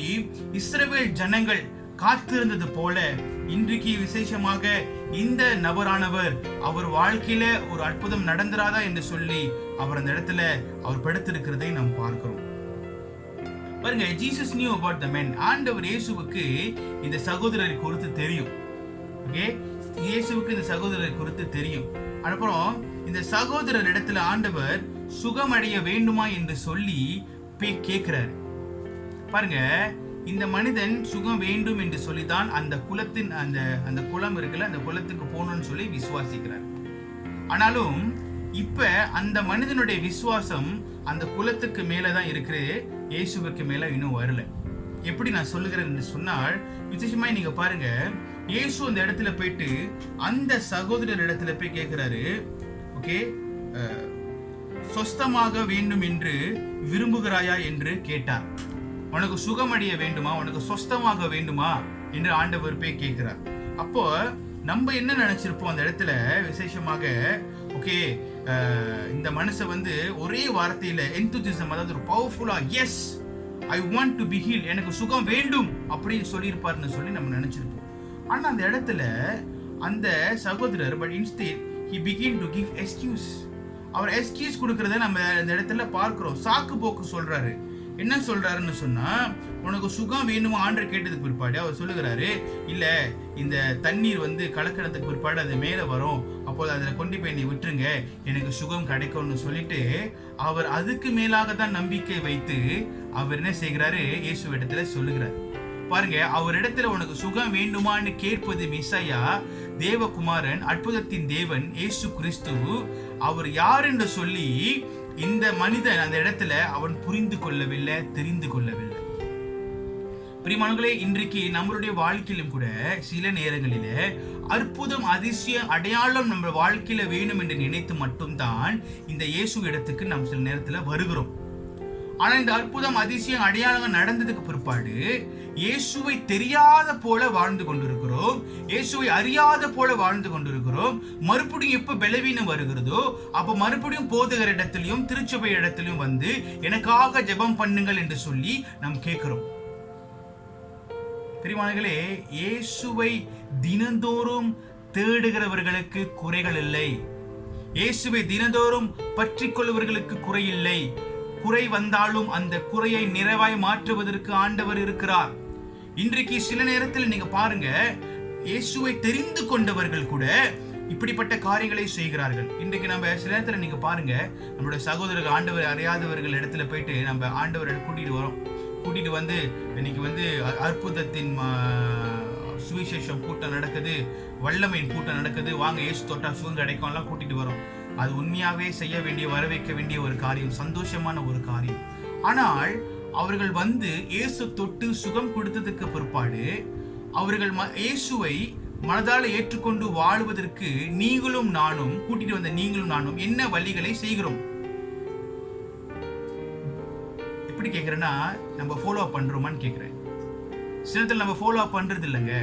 இஸ்ரவேல் ஜனங்கள் காத்திருந்தது போல இன்றைக்கு விசேஷமாக இந்த நபரானவர் அவர் வாழ்க்கையில ஒரு அற்புதம் நடந்துராதா என்று சொல்லி அவர் அந்த இடத்துல அவர் படுத்திருக்கிறதை நாம் பார்க்கிறோம். பாருங்க, Jesus knew about the men. ஆண்டவர் இயேசுவுக்கு இந்த சகோதரரை குறித்து தெரியும். ஓகே, இயேசுவுக்கு இந்த சகோதரரை குறித்து தெரியும். அப்புறம் இந்த சகோதரர் இடத்துல ஆண்டவர் சுகமடைய வேண்டுமா என்று சொல்லி கேட்கிறாரு. பாருங்க, இந்த மனிதன் சுகம் வேண்டும் என்று சொல்லிதான் அந்த குலத்தின் அந்த குலம் இருக்குல்ல, அந்த குலத்துக்கு போகணும்னு சொல்லி விசுவாசிக்கிறார். ஆனாலும் இப்ப அந்த மனிதனுடைய விசுவாசம் அந்த குலத்துக்கு மேலதான் இருக்குது, இயேசுவுக்கு மேல இன்னும் வரல. எப்படி நான் சொல்லுகிறேன் என்று சொன்னால், விசேஷமாய் நீங்க பாருங்க, இயேசு அந்த இடத்துல போயிட்டு அந்த சகோதரர் இடத்துல போய் கேட்கிறாரு, ஓகே, சொஸ்தமாக வேண்டும் என்று விரும்புகிறாயா என்று கேட்டார். உனக்கு சுகமடைய வேண்டுமா, உனக்கு சொஸ்தமாக வேண்டுமா என்று ஆண்டவர் போய் கேட்கிறார். அப்போ நம்ம என்ன நினைச்சிருப்போம் அந்த இடத்துல விசேஷமாக, ஓகே, இந்த மனுஷன் வந்து ஒரே வார்த்தையில என்தூசிசம், அதாவது ஒரு பவர்ஃபுல்லா, yes I want to be heal, எனக்கு சுகம் வேண்டும் அப்படின்னு சொல்லியிருப்பாருன்னு சொல்லி நம்ம நினைச்சிருப்போம். ஆனா அந்த இடத்துல அந்த சகோதரர், but instead he began to give excuse. அவர் எக்ஸ்கியூஸ் கொடுக்கறத நம்ம இந்த இடத்துல பார்க்கிறோம். சாக்கு போக்கு சொல்றாரு. என்ன சொல்றாருன்னு சொன்னா, உனக்கு சுகம் வேணுமா ஆண்டவர் கேட்டதுக்கு பிற்பாடு அவர் சொல்லுகிறாரு, இல்ல இந்த தண்ணீர் வந்து கலக்கிறதுக்கு பிற்பாடு அது மேல வரும், அப்போது அதில் கொண்டு போய் நீ விட்டுருங்க, எனக்கு சுகம் கிடைக்கும்னு சொல்லிட்டு அவர் அதுக்கு மேலாக தான் நம்பிக்கை வைத்து அவர் என்ன செய்கிறாரு, இயேசு இடத்துல சொல்லுகிறார். பாருங்க, அவர் இடத்துல உனக்கு சுகம் வேண்டுமான்னு கேட்பது மெசியா, தேவகுமாரன், அற்புதத்தின் தேவன் இயேசு கிறிஸ்து, அவர் யார் என்று சொல்லி இந்த மனிதன் அந்த இடத்துல அவன் புரிந்து கொள்ளவில்லை, தெரிந்து கொள்ளவில்லை. பிரியமானவர்களே, இன்றைக்கு நம்மளுடைய வாழ்க்கையிலும் கூட சில நேரங்களில அற்புதம், அதிசயம், அடையாளம் நம்ம வாழ்க்கையில வேணும் என்று நினைத்து மட்டும்தான் இந்த இயேசு இடத்துக்கு நாம் சில நேரத்துல வருகிறோம். ஆனா இந்த அற்புதம், அதிசயம், அடையாளங்கள் நடந்ததுக்கு பிற்பாடு இயேசுவை தெரியாத போல வாழ்ந்து கொண்டிருக்கிறோம், இயேசுவை அறியாத போல வாழ்ந்து கொண்டிருக்கிறோம். மறுபடியும் எப்ப பலவீனம் வருகிறதோ அப்ப மறுபடியும் போதகர் இடத்திலையும் திருச்சபை இடத்திலையும் வந்து எனக்காக ஜெபம் பண்ணுங்கள் என்று சொல்லி நாம் கேட்கிறோம். பிரியமானவர்களே, இயேசுவை தினந்தோறும் தேடுகிறவர்களுக்கு குறைகள் இல்லை. இயேசுவை தினந்தோறும் பற்றிக் கொள்வர்களுக்கு குறை இல்லை. குறை வந்தாலும் அந்த குறையை நிறைவாய் மாற்றுவதற்கு ஆண்டவர் இருக்கிறார். இன்றைக்கு சில நேரத்தில் நீங்க பாருங்க, இயேசுவை தெரிந்து கொண்டவர்கள் கூட இப்படிப்பட்ட காரியங்களை செய்கிறார்கள். இன்றைக்கு நம்ம சில நேரத்தில் நீங்க பாருங்க, நம்மளுடைய சகோதரர்கள் ஆண்டவர் அறியாதவர்கள் இடத்துல போயிட்டு நம்ம ஆண்டவரை கூட்டிட்டு வந்து இன்னைக்கு வந்து அற்புதத்தின் சுவிசேஷம் கூட்டம் நடக்குது, வல்லமையின் கூட்டம் நடக்குது, வாங்க இயேசு தொட்டா சுகம் கிடைக்கும் எல்லாம் கூட்டிட்டு வரோம். அது உண்மையாவே செய்ய வேண்டிய, வர வைக்க வேண்டிய ஒரு காரியம், சந்தோஷமான ஒரு காரியம். ஆனால் அவர்கள் வந்து இயேசு தொட்டு சுகம் கொடுத்ததுக்கு பிற்பாடு அவர்கள் இயேசுவை மனதால ஏற்றுக்கொண்டு வாழ்வதற்கு நீங்களும் நானும், கூட்டிட்டு வந்த நீங்களும் நானும் என்ன வழிகளை செய்கிறோம்? எப்படி கேட்கிறேன்னா, நம்ம ஃபாலோ அப் பண்றோமான்னு கேட்கிறேன். சிலத்தில் நம்ம ஃபாலோ அப் பண்றது இல்லைங்க.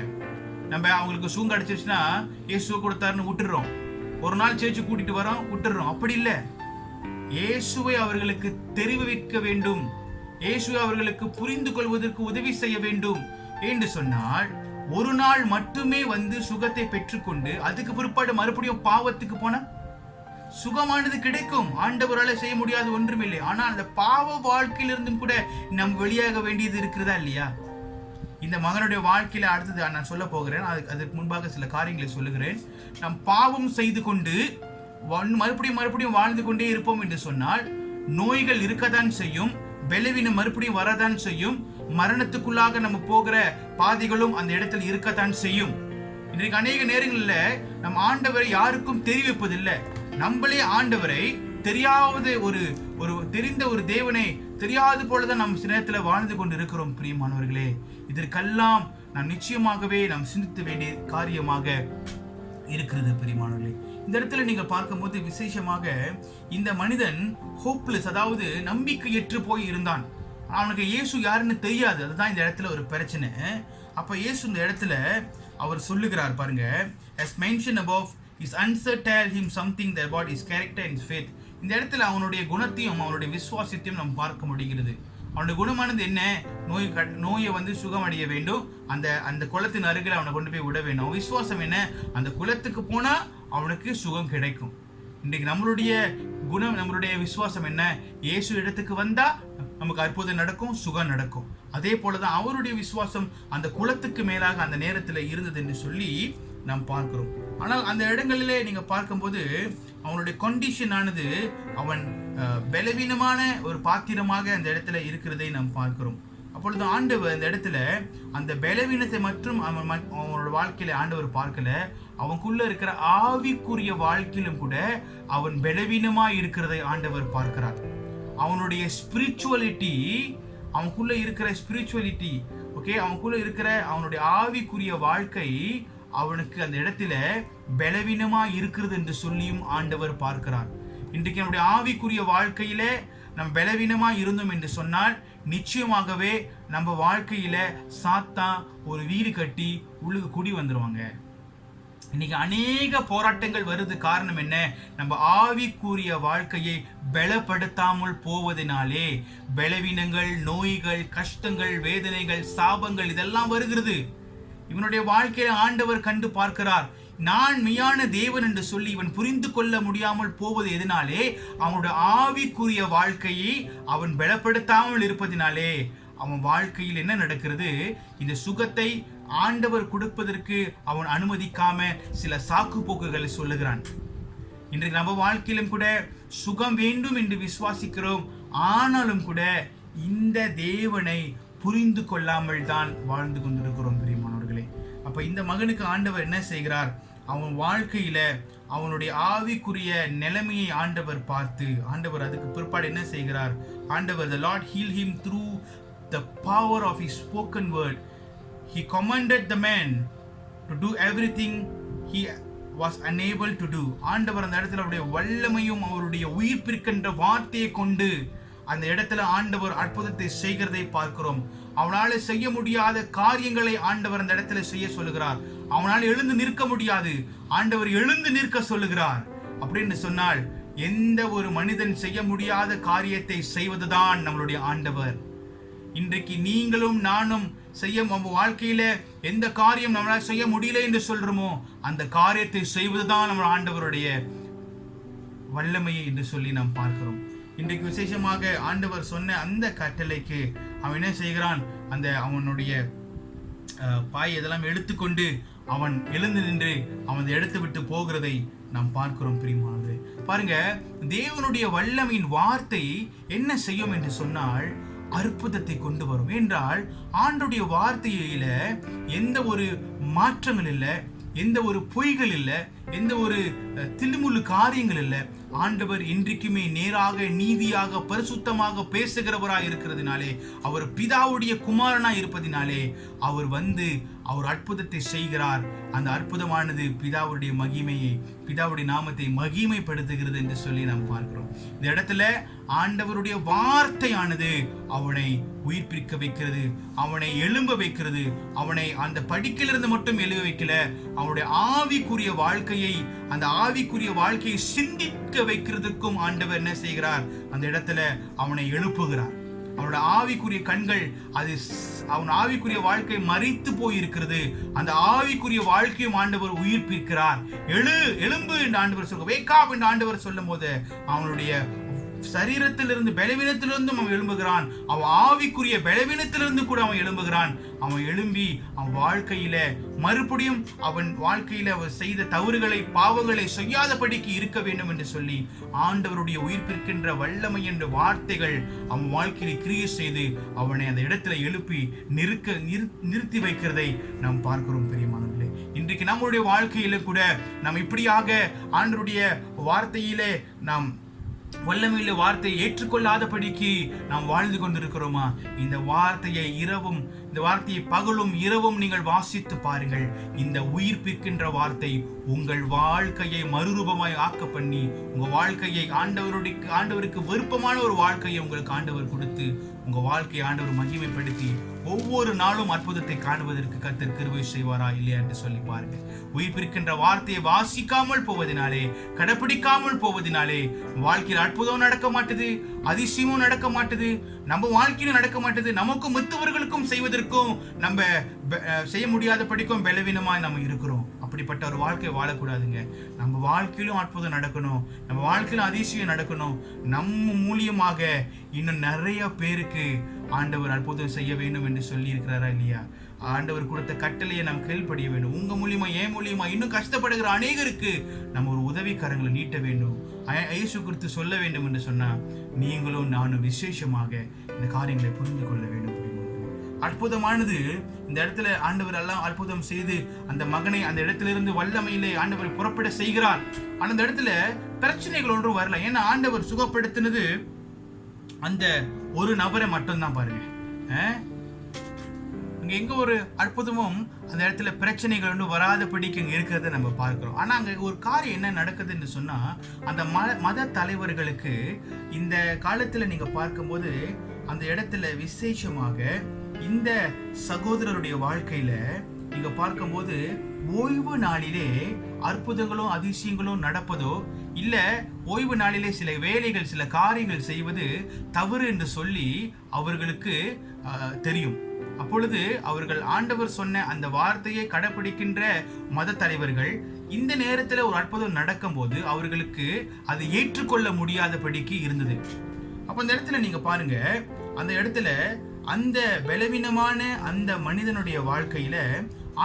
நம்ம அவங்களுக்கு சுகம் கிடைச்சிருச்சுன்னா இயேசு கொடுத்தாருன்னு விட்டுடுறோம், ஒரு நாள் சேர்ச்சு கூட்டிட்டு வரோம், விட்டுடுறோம். அப்படி இல்லை. இயேசுவை அவர்களுக்கு தெரிவிக்க வேண்டும், இயேசுவை அவர்களுக்கு புரிந்து கொள்வதற்கு உதவி செய்ய வேண்டும் என்று சொன்னால், ஒரு நாள் மட்டுமே வந்து சுகத்தை பெற்றுக்கொண்டு அதுக்கு பிற்பாடு மறுபடியும் பாவத்துக்கு போன சுகமானது கிடைக்கும். ஆண்டவரால செய்ய முடியாது ஒன்றுமில்லை. ஆனால் அந்த பாவ வாழ்க்கையிலிருந்தும் கூட நம் வெளியாக வேண்டியது இருக்கிறதா இல்லையா? இந்த மகனுடைய வாழ்க்கையில அடுத்தது நான் சொல்ல போகிறேன். அதுக்கு முன்பாக சில காரியங்களை சொல்லுகிறேன். நாம் பாவம் செய்து கொண்டு மறுபடியும் வாழ்ந்து கொண்டே இருப்போம் என்று சொன்னால் நோய்கள் இருக்கத்தான் செய்யும், பலவீனம் மறுபடியும் வரதான் செய்யும், மரணத்துக்குள்ளாக நம்ம போகிற பாதைகளும் அந்த இடத்தில் இருக்கத்தான் செய்யும். இன்றைக்கு அநேக நேரங்களில் நம் ஆண்டவரை யாருக்கும் தெரிவிப்பதில்லை. நம்மளே ஆண்டவரை தெரியாத ஒரு தெரிந்த ஒரு தேவனை தெரியாது போலதான் நாம் சில நேரத்தில் வாழ்ந்து கொண்டு இருக்கிறோம். பிரியமானவர்களே, இதற்கெல்லாம் நாம் நிச்சயமாகவே நாம் சிந்திக்க வேண்டிய காரியமாக இருக்கிறது. பிரியமானவர்களே, இந்த இடத்துல நீங்க பார்க்கும்போது விசேஷமாக இந்த மனிதன் ஹோப்லெஸ், அதாவது நம்பிக்கையற்று போய் இருந்தான். அவனுக்கு இயேசு யாருன்னு தெரியாது. அதுதான் இந்த இடத்துல ஒரு பிரச்சனை. அப்ப இயேசு இந்த இடத்துல அவர் சொல்லுகிறார் பாருங்க, as mentioned above, his answer tell him something about his character and faith. இந்த இடத்துல அவனுடைய குணத்தையும் அவனுடைய விசுவாசத்தையும் நாம் பார்க்க முடிகிறது. அவனுடைய குணமானது என்ன? நோயை வந்து சுகமடைய வேண்டும், அந்த குளத்தின் அருகில் அவனை கொண்டு போய் விட வேண்டும். விசுவாசம் என்ன? அந்த குளத்துக்கு போனா அவனுக்கு சுகம் கிடைக்கும். இன்றைக்கு நம்மளுடைய குணம், நம்மளுடைய விசுவாசம் என்ன? இயேசு இடத்துக்கு வந்தா நமக்கு அற்புதம் நடக்கும், சுகம் நடக்கும். அதே போலதான் அவருடைய விசுவாசம் அந்த குளத்துக்கு மேலாக அந்த நேரத்தில் இருந்தது என்று சொல்லி நாம் பார்க்கிறோம். ஆனால் அந்த இடங்களிலே நீங்க பார்க்கும்போது அவனுடைய கண்டிஷன் ஆனது அவன் பலவீனமான ஒரு பாத்திரமாக அந்த இடத்துல இருக்கிறதை நாம் பார்க்கிறோம். அப்பொழுது ஆண்டவர் அந்த இடத்துல அந்த பலவீனத்தை மற்றும் அவனோட வாழ்க்கையில ஆண்டவர் பார்க்கல, அவனுக்குள்ள இருக்கிற ஆவிக்குரிய வாழ்க்கையிலும் கூட அவன் பலவீனமா இருக்கிறதை ஆண்டவர் பார்க்கிறார். அவனுடைய ஸ்பிரிச்சுவலிட்டி அவனுக்குள்ள இருக்கிற ஸ்பிரிச்சுவலிட்டி, ஓகே, அவனுக்குள்ள இருக்கிற அவனுடைய ஆவிக்குரிய வாழ்க்கை அவனுக்கு அந்த இடத்துல பலவீனமா இருக்கிறது என்று சொல்லியும் ஆண்டவர் பார்க்கிறார். இன்றைக்கு நம்முடைய ஆவிக்குரிய வாழ்க்கையில நம்ம பலவீனமா இருந்தோம் என்று சொன்னால் நிச்சயமாகவே நம்ம வாழ்க்கையில சாத்தான் ஒரு வீடு கட்டி உள்ளுக்கு குடி வந்துருவாங்க. இன்னைக்கு அநேக போராட்டங்கள் வருது. காரணம் என்ன? நம்ம ஆவிக்குரிய வாழ்க்கையை பலப்படுத்தாமல் போவதனாலே பலவீனங்கள், நோய்கள், கஷ்டங்கள், வேதனைகள், சாபங்கள் இதெல்லாம் வருகிறது. இவனுடைய வாழ்க்கையில ஆண்டவர் கண்டு பார்க்கிறார். நான் மெய்யான தேவன் என்று சொல்லி இவன் புரிந்து கொள்ள முடியாமல் போவது எதனாலே? அவனுடைய ஆவிக்குரிய வாழ்க்கையை அவன் பலப்படுத்தாமல் இருப்பதினாலே. அவன் வாழ்க்கையில் என்ன நடக்கிறது? இந்த சுகத்தை ஆண்டவர் கொடுப்பதற்கு அவன் அனுமதிக்காம சில சாக்கு போக்குகளை சொல்லுகிறான். இன்றைக்கு நம்ம வாழ்க்கையிலும் கூட சுகம் வேண்டும் என்று விசுவாசிக்கிறோம். ஆனாலும் கூட இந்த தேவனை புரிந்து கொள்ளாமல் தான் வாழ்ந்து கொண்டிருக்கிறோம் பிரியமானவர்களே. அப்ப இந்த மகனுக்கு ஆண்டவர் என்ன செய்கிறார்? அவன் வாழ்க்கையில அவனுடைய ஆவிக்குரிய நிலைமையை ஆண்டவர் பார்த்து, ஆண்டவர் அதுக்கு பிற்பாடு என்ன செய்கிறார்? ஆண்டவர் the Lord healed him through the power of his spoken word. He commanded the man to do everything he was unable to do. ஆண்டவர் அந்த இடத்துல அவருடைய வல்லமையும் அவருடைய உயிர்ப்பிற்கின்ற வார்த்தையை கொண்டு அந்த இடத்துல ஆண்டவர் அற்புதத்தை செய்கிறதை பார்க்கிறோம். அவனால செய்ய முடியாத காரியங்களை ஆண்டவர் அந்த இடத்துல செய்ய சொல்லுகிறார். அவனால் எழுந்து நிற்க முடியாது, ஆண்டவர் எழுந்து நிற்க சொல்லுகிறார். அப்படின்னு சொன்னால் எந்த ஒரு மனிதன் செய்ய முடியாத காரியத்தை செய்வதுதான் நம்மளுடைய ஆண்டவர். இன்றைக்கு நீங்களும் நானும் செய்ய நம்ம வாழ்க்கையில எந்த காரியம் நம்மளால செய்ய முடியல என்று சொல்றோமோ அந்த காரியத்தை செய்வதுதான் நம்ம ஆண்டவருடைய வல்லமையை என்று சொல்லி நாம் பார்க்கிறோம். இன்றைக்கு விசேஷமாக ஆண்டவர் சொன்ன அந்த கட்டளைக்கு அவன் என்ன செய்கிறான்? அந்த அவனுடைய பாய் இதெல்லாம் எடுத்துக்கொண்டு அவன் எழுந்து நின்று அவன் எடுத்து விட்டு போகிறதை நாம் பார்க்கிறோம். பிரியமானது பாருங்க, தேவனுடைய வல்லமையின் வார்த்தை என்ன செய்யும் என்று சொன்னால் அற்புதத்தை கொண்டு வரும். என்றால் ஆண்டுடைய வார்த்தையில எந்த ஒரு மாற்றங்கள் இல்லை, எந்த ஒரு பொய்கள் இல்லை, எந்த ஒரு தில்முள்ளு காரியங்கள் இல்லை. ஆண்டவர் இன்றைக்குமே நேராக, நீதியாக, பரிசுத்தமாக பேசுகிறவராய் இருக்கிறதுனாலே, அவர் பிதாவுடைய குமாரனாய் இருப்பதினாலே அவர் வந்து அவர் அற்புதத்தை செய்கிறார். அந்த அற்புதமானது பிதாவுடைய மகிமையை, பிதாவுடைய நாமத்தை மகிமைப்படுத்துகிறது என்று சொல்லி நாம் பார்க்கிறோம். இந்த இடத்துல ஆண்டவருடைய வார்த்தையானது அவனை உயிர்ப்பிக்க வைக்கிறது, அவனை எழும்ப வைக்கிறது. அவனை அந்த படிக்கிலிருந்து மட்டும் எழுத வைக்கல, அவனுடைய ஆவிக்குரிய வாழ்க்கையை, அந்த ஆவிக்குரிய வாழ்க்கையை சிந்திக்க வைக்கிறதுக்கும் ஆண்டவர் என்ன செய்கிறார்? அந்த இடத்துல அவனை எழுப்புகிறார். அவனோட ஆவிக்குரிய கண்கள், அது அவன் ஆவிக்குரிய வாழ்க்கை மறைத்து போயிருக்கிறது. அந்த ஆவிக்குரிய வாழ்க்கையும் ஆண்டவர் உயிர்ப்பிக்கிறார். எழும்பு என்று ஆண்டவர் சொல்ல, வேக்காப் என்று ஆண்டவர் சொல்லும் போது அவனுடைய சரீரத்திலிருந்து, பலவீனத்திலிருந்தும் அவன் எழும்புகிறான். அவன் ஆவிக்குரிய பலவீனத்திலிருந்து கூட அவன் எழும்புகிறான். அவன் எழும்பி அவன் வாழ்க்கையில மறுபடியும் அவன் வாழ்க்கையில அவர் செய்த தவறுகளை, பாவங்களை செய்யாதபடிக்கு இருக்க வேண்டும் என்று சொல்லி ஆண்டவருடைய உயிர்ப்பிற்கின்ற வல்லமை என்ற வார்த்தைகள் அவன் வாழ்க்கையில கிரியை செய்து அவனை அந்த இடத்துல எழுப்பி நிறுத்தி வைக்கிறதை நாம் பார்க்கிறோம். பிரியமானவர்களே, இன்றைக்கு நம்முடைய வாழ்க்கையில கூட நாம் இப்படியாக ஆண்டவருடைய வார்த்தையிலே நாம் வல்லமையுள்ள வார்த்தையை ஏற்றுக்கொள்ளாதபடிக்கு நாம் வாழ்ந்து கொண்டிருக்கிறோமா? இந்த வார்த்தையை இரவும், இந்த வார்த்தையை பகலும் இரவும் நீங்கள் வாசித்து பாருங்கள். இந்த உயிர்ப்பிக்கின்ற வார்த்தை உங்கள் வாழ்க்கையை மறுரூபமாய் ஆக்க பண்ணி, உங்க வாழ்க்கையை ஆண்டவருக்கு விருப்பமான ஒரு வாழ்க்கையை உங்களுக்கு ஆண்டவர் கொடுத்து, உங்க வாழ்க்கையை ஆண்டவர் மகிமைப்படுத்தி ஒவ்வொரு நாளும் அற்புதத்தை காணுவதற்கு கர்த்தர் கிருபை செய்வாரா இல்லையா என்று சொல்லி பாருங்க. உயிர்ப்பிருக்கின்ற வார்த்தையை வாசிக்காமல் போவதனாலே, கடைபிடிக்காமல் போவதனாலே வாழ்க்கையில் அற்புதம் நடக்க மாட்டுது, அதிசயமும் நடக்க மாட்டுது, நம்ம வாழ்க்கையிலும் நடக்க மாட்டுது. நமக்கும் மற்றவர்களுக்கும் செய்வதற்கும் நம்ம செய்ய முடியாத படிக்கும் பலவீனமாய் நம்ம இருக்கிறோம். அப்படிப்பட்ட ஒரு வாழ்க்கையை வாழக்கூடாதுங்க. நம்ம வாழ்க்கையிலும் அற்புதம் நடக்கணும், நம்ம வாழ்க்கையிலும் அதிசயம் நடக்கணும். நம்ம மூலியமாக இன்னும் நிறைய பேருக்கு ஆண்டவர் அற்புதம் செய்ய வேண்டும் என்று சொல்லி இருக்கிறாரா இல்லையா? ஆண்டவர் கொடுத்த கட்டளையை நாம் கீழ்ப்படிய வேண்டும். உங்க மூலியமா, என் மூலியமா இன்னும் கஷ்டப்படுகிற அநேகருக்கு நம்ம ஒரு உதவிக்கரங்களை நீட்ட வேண்டும். இயேசு கிறிஸ்து சொல்ல வேண்டும் என்று சொன்னா நீங்களும் நானும் விசேஷமாக இந்த காரியங்களை புரிந்து கொள்ள வேண்டும். அற்புதமானது இந்த இடத்துல ஆண்டவர் எல்லாம் அற்புதம் செய்து அந்த மகனை அந்த இடத்திலிருந்து வல்லமையிலே ஆண்டவர் புறப்பட செய்கிறார். ஆனா அந்த இடத்துல பிரச்சனைகள் ஒன்றும் வரல. ஏன்னா ஆண்டவர் சுகப்படுத்தினது அந்த ஒரு நபரை மட்டும்தான். பாருங்க, அங்க எங்க ஒரு அற்புதமும் அந்த இடத்துல பிரச்சனைகள் ஒன்று வராதபடிக்கு இங்க இருக்கிறத நம்ம பார்க்கிறோம். ஆனா அங்க ஒரு காரியம் என்ன நடக்குதுன்னு சொன்னா, அந்த மத தலைவர்களுக்கு இந்த காலத்துல நீங்க பார்க்கும்போது அந்த இடத்துல விசேஷமாக இந்த சகோதரருடைய வாழ்க்கையில நீங்க பார்க்கும்போது ஓய்வு நாளிலே அற்புதங்களும் அதிசயங்களும் நடப்பதோ இல்ல ஓய்வு நாளிலே சில வேலைகள் சில காரியங்கள் செய்வது தவறு என்று சொல்லி அவர்களுக்கு தெரியும். அப்பொழுது அவர்கள் ஆண்டவர் சொன்ன அந்த வார்த்தையை கடைபிடிக்கின்ற மத தலைவர்கள் இந்த நேரத்துல ஒரு அற்புதம் நடக்கும் போது அவர்களுக்கு அது ஏற்றுக்கொள்ள முடியாதபடிக்கு இருந்தது. அப்ப அந்த இடத்துல நீங்க பாருங்க, அந்த இடத்துல அந்த பலவீனமான அந்த மனிதனுடைய வாழ்க்கையில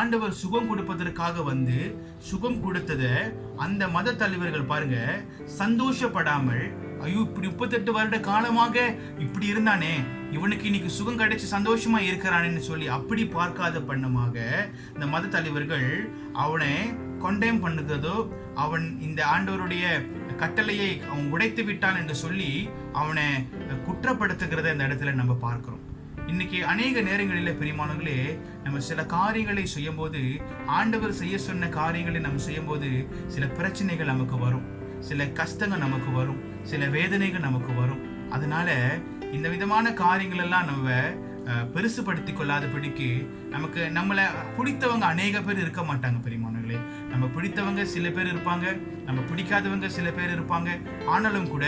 ஆண்டவர் சுகம் கொடுப்பதற்காக வந்து சுகம் கொடுத்தத அந்த மத தலைவர்கள் பாருங்க சந்தோஷப்படாமல், ஐயோ இப்படி 38 வருட காலமாக இப்படி இருந்தானே, இவனுக்கு இன்னைக்கு சுகம் கிடைச்சு சந்தோஷமா இருக்கிறானேன்னு சொல்லி அப்படி பார்க்காத பண்ணமாக இந்த மத தலைவர்கள் அவனை கொண்டேம் பண்ணுகிறதோ, அவன் இந்த ஆண்டவருடைய கட்டளையை அவன் உடைத்து விட்டான் என்று சொல்லி அவனை குற்றப்படுத்துகிறத இந்த இடத்துல நம்ம பார்க்கிறோம். இன்னைக்கு அநேக நேரங்களில் பெரியமானவர்களே, நம்ம சில காரியங்களை செய்யும் போது, ஆண்டவர் செய்ய சொன்ன காரியங்களை நம்ம செய்யும் போது சில பிரச்சனைகள் நமக்கு வரும், சில கஷ்டங்கள் நமக்கு வரும், சில வேதனைகள் நமக்கு வரும். அதனால இந்த விதமான காரியங்கள் எல்லாம் நம்ம பெருசுபடுத்தி கொள்ளாதபடிக்கு, நமக்கு நம்மளை பிடித்தவங்க அநேக பேர் இருக்க மாட்டாங்க பெரியமானவர்களே. நம்ம பிடித்தவங்க சில பேர் இருப்பாங்க, நம்ம பிடிக்காதவங்க சில பேர் இருப்பாங்க. ஆனாலும் கூட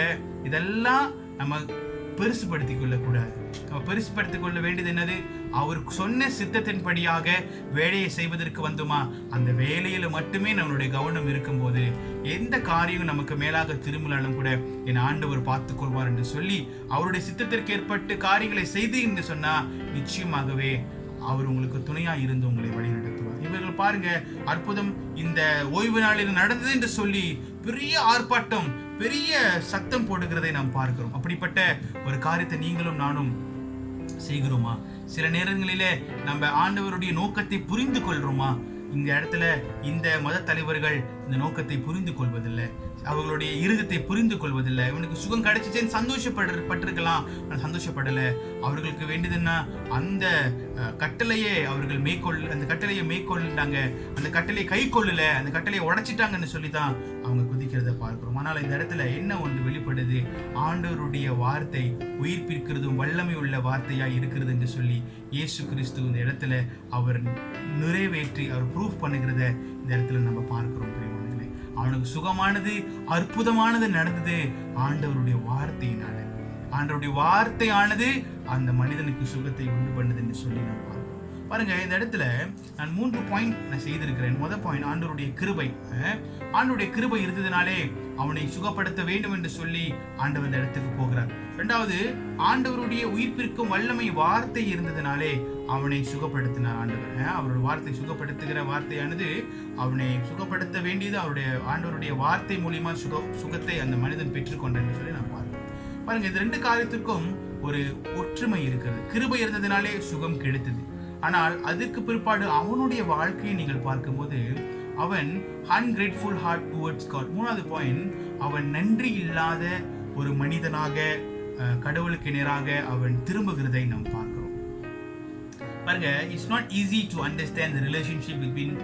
இதெல்லாம் நம்ம பெருசுபடுத்திக் கொள்ளக்கூடாது. நம்ம பெருசுபடுத்திக் கொள்ள வேண்டியது என்னது? அவர் சொன்ன சித்தத்தின்படியாக வேலையை செய்வதற்கு வந்துமா, அந்த வேலையில மட்டுமே நம்மளுடைய கவனம் இருக்கும்போது எந்த காரியம் நமக்கு மேலாக திரும்பினாலும் கூட என் ஆண்டவர் பார்த்துக் கொள்வார் என்று சொல்லி அவருடைய சித்தத்திற்கு ஏற்பட்டு காரியங்களை செய்து என்று சொன்னா நிச்சயமாகவே அவர் உங்களுக்கு துணையா இருந்து உங்களை வழி நடத்துவார். இவர்கள் பாருங்க, அற்புதம் இந்த ஓய்வு நாளில் நடந்தது என்று சொல்லி பெரிய ஆர்ப்பாட்டம், பெரிய சத்தம் போடுகிறதை நாம் பார்க்கிறோம். அப்படிப்பட்ட ஒரு காரியத்தை நீங்களும் நானும் செய்கிறோமா? சில நேரங்களிலே நம்ம ஆண்டவருடைய நோக்கத்தை புரிந்து கொள்றோமா? இந்த இடத்துல இந்த மத தலைவர்கள் இந்த நோக்கத்தை புரிந்து கொள்வதில்லை, அவர்களுடைய இருதயத்தை புரிந்து கொள்வதில்லை. இவனுக்கு சுகம் கிடைச்சிச்சேன்னு சந்தோஷப்பட்டிருக்கலாம், சந்தோஷப்படலை. அவர்களுக்கு வேண்டியதுன்னா அந்த கட்டளையே அவர்கள் அந்த கட்டளையை மேற்கொள்ளாங்க, அந்த கட்டளையை கை கொள்ளல, அந்த கட்டளையை உடைச்சிட்டாங்கன்னு சொல்லிதான் அவங்க குதிக்கிறத பார்க்கிறோம். ஆனால் இந்த இடத்துல என்ன ஒன்று வெளிப்படுது? ஆண்டவருடைய வார்த்தை உயிர்ப்பிக்கிறதும் வல்லமை உள்ள வார்த்தையா இருக்கிறது என்று சொல்லி இயேசு கிறிஸ்து இந்த இடத்துல அவர் நிறைவேற்றி அவர் ப்ரூஃப் பண்ணுகிறத இந்த இடத்துல நம்ம பார்க்கிறோம். பிரியமானவர்களே, அவனுக்கு சுகமானது அற்புதமானது நடந்தது ஆண்டவருடைய வார்த்தையினால. ஆண்டவருடைய வார்த்தையானது அந்த மனிதனுக்கு சுகத்தை உண்டு பண்ணது என்று சொல்லி நான் பார்க்கிறோம். பாருங்க, இந்த இடத்துல நான் 3 பாயிண்ட் நான் செய்திருக்கிறேன். முதல் பாயிண்ட் ஆண்டவருடைய கிருபை. ஆண்டவருடைய கிருபை இருந்ததுனாலே அவனை சுகப்படுத்த வேண்டும் என்று சொல்லி ஆண்டவர் இந்த இடத்துக்கு போகிறார். இரண்டாவது, ஆண்டவருடைய உயிர்ப்பிற்கும் வல்லமை வார்த்தை இருந்ததுனாலே அவனை சுகப்படுத்தினார் ஆண்டவர். அவருடைய வார்த்தை சுகப்படுத்துகிற வார்த்தையானது அவனை சுகப்படுத்த வேண்டியது அவருடைய ஆண்டவருடைய வார்த்தை மூலியமா சுகத்தை அந்த மனிதன் பெற்றுக்கொண்டான் என்று சொல்லி நான் பார்க்கிறேன். பாருங்க, இந்த 2 காரியத்திற்கும் ஒரு ஒற்றுமை இருக்கிறது. கிருபை இருந்ததுனாலே சுகம் கிடைத்தது. ஆனால் அதுக்கு பிற்பாடு அவனுடைய வாழ்க்கையை நீங்கள் பார்க்கும்போது அவன் அன்கிரேட்ஃபுல் ஹார்ட் டுவர்ட்ஸ் காட். 3வது பாயிண்ட், அவன் நன்றி இல்லாத ஒரு மனிதனாக கடவுளுக்கு நேராக அவன் திரும்புகிறதை நாம் பார்க்கிறோம். பாருங்க, it's not easy to understand the relationship between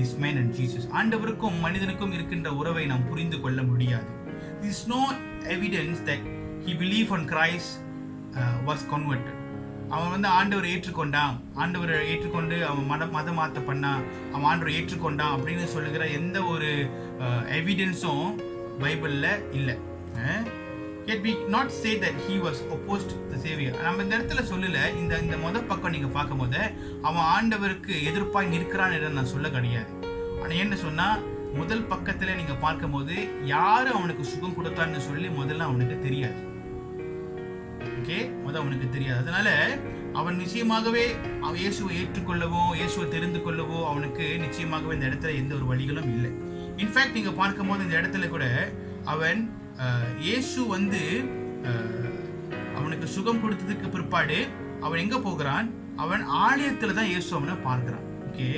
this man and Jesus. ஆண்டவருக்கும் மனிதனுக்கும் இருக்கின்ற உறவை நாம் புரிந்து கொள்ள முடியாது. There is no evidence that he believed on Christ was converted. அவன் ஆண்டவரை ஏற்றுக்கொண்டான், ஆண்டவரை ஏற்றுக்கொண்டு அவன் மதம் மாற்ற பண்ணான், அவன் ஆண்டவரை ஏற்றுக்கொண்டான் அப்படின்னு சொல்லுகிற எந்த ஒரு எவிடன்ஸும் பைபிளில் இல்லை. Yet we not say that he was opposed to the Savior. நம்ம இந்த இடத்துல சொல்லல, இந்த முதல் பக்கம் நீங்க பார்க்கும்போது அவன் ஆண்டவருக்கு எதிர்ப்பாய் நிற்கிறான் என்று நான் சொல்ல கிடையாது. ஆனால் என்ன சொன்னா, முதல் பக்கத்துல நீங்க பார்க்கும்போது யாரு அவனுக்கு சுகம் கொடுத்தான்னு சொல்லி முதல்ல அவனுக்கு தெரியாது. அவனுக்கு தெரியாது. அதனால அவன் நிச்சயமாகவே அவன் இயேசுவை ஏற்றுக்கொள்ளவோ இயேசுவை தெரிந்து கொள்ளவோ அவனுக்கு நிச்சயமாகவே இந்த இடத்துல எந்த ஒரு வழிகளும் இல்லை. இன்ஃபேக்ட் நீங்க பார்க்கும்போது இந்த இடத்துல கூட அவன் இயேசு அவனுக்கு சுகம் கொடுத்ததுக்கு பிற்பாடு அவன் எங்க போகிறான்? அவன் ஆலயத்துல தான் இயேசு அவனை பார்க்கிறான். Okay,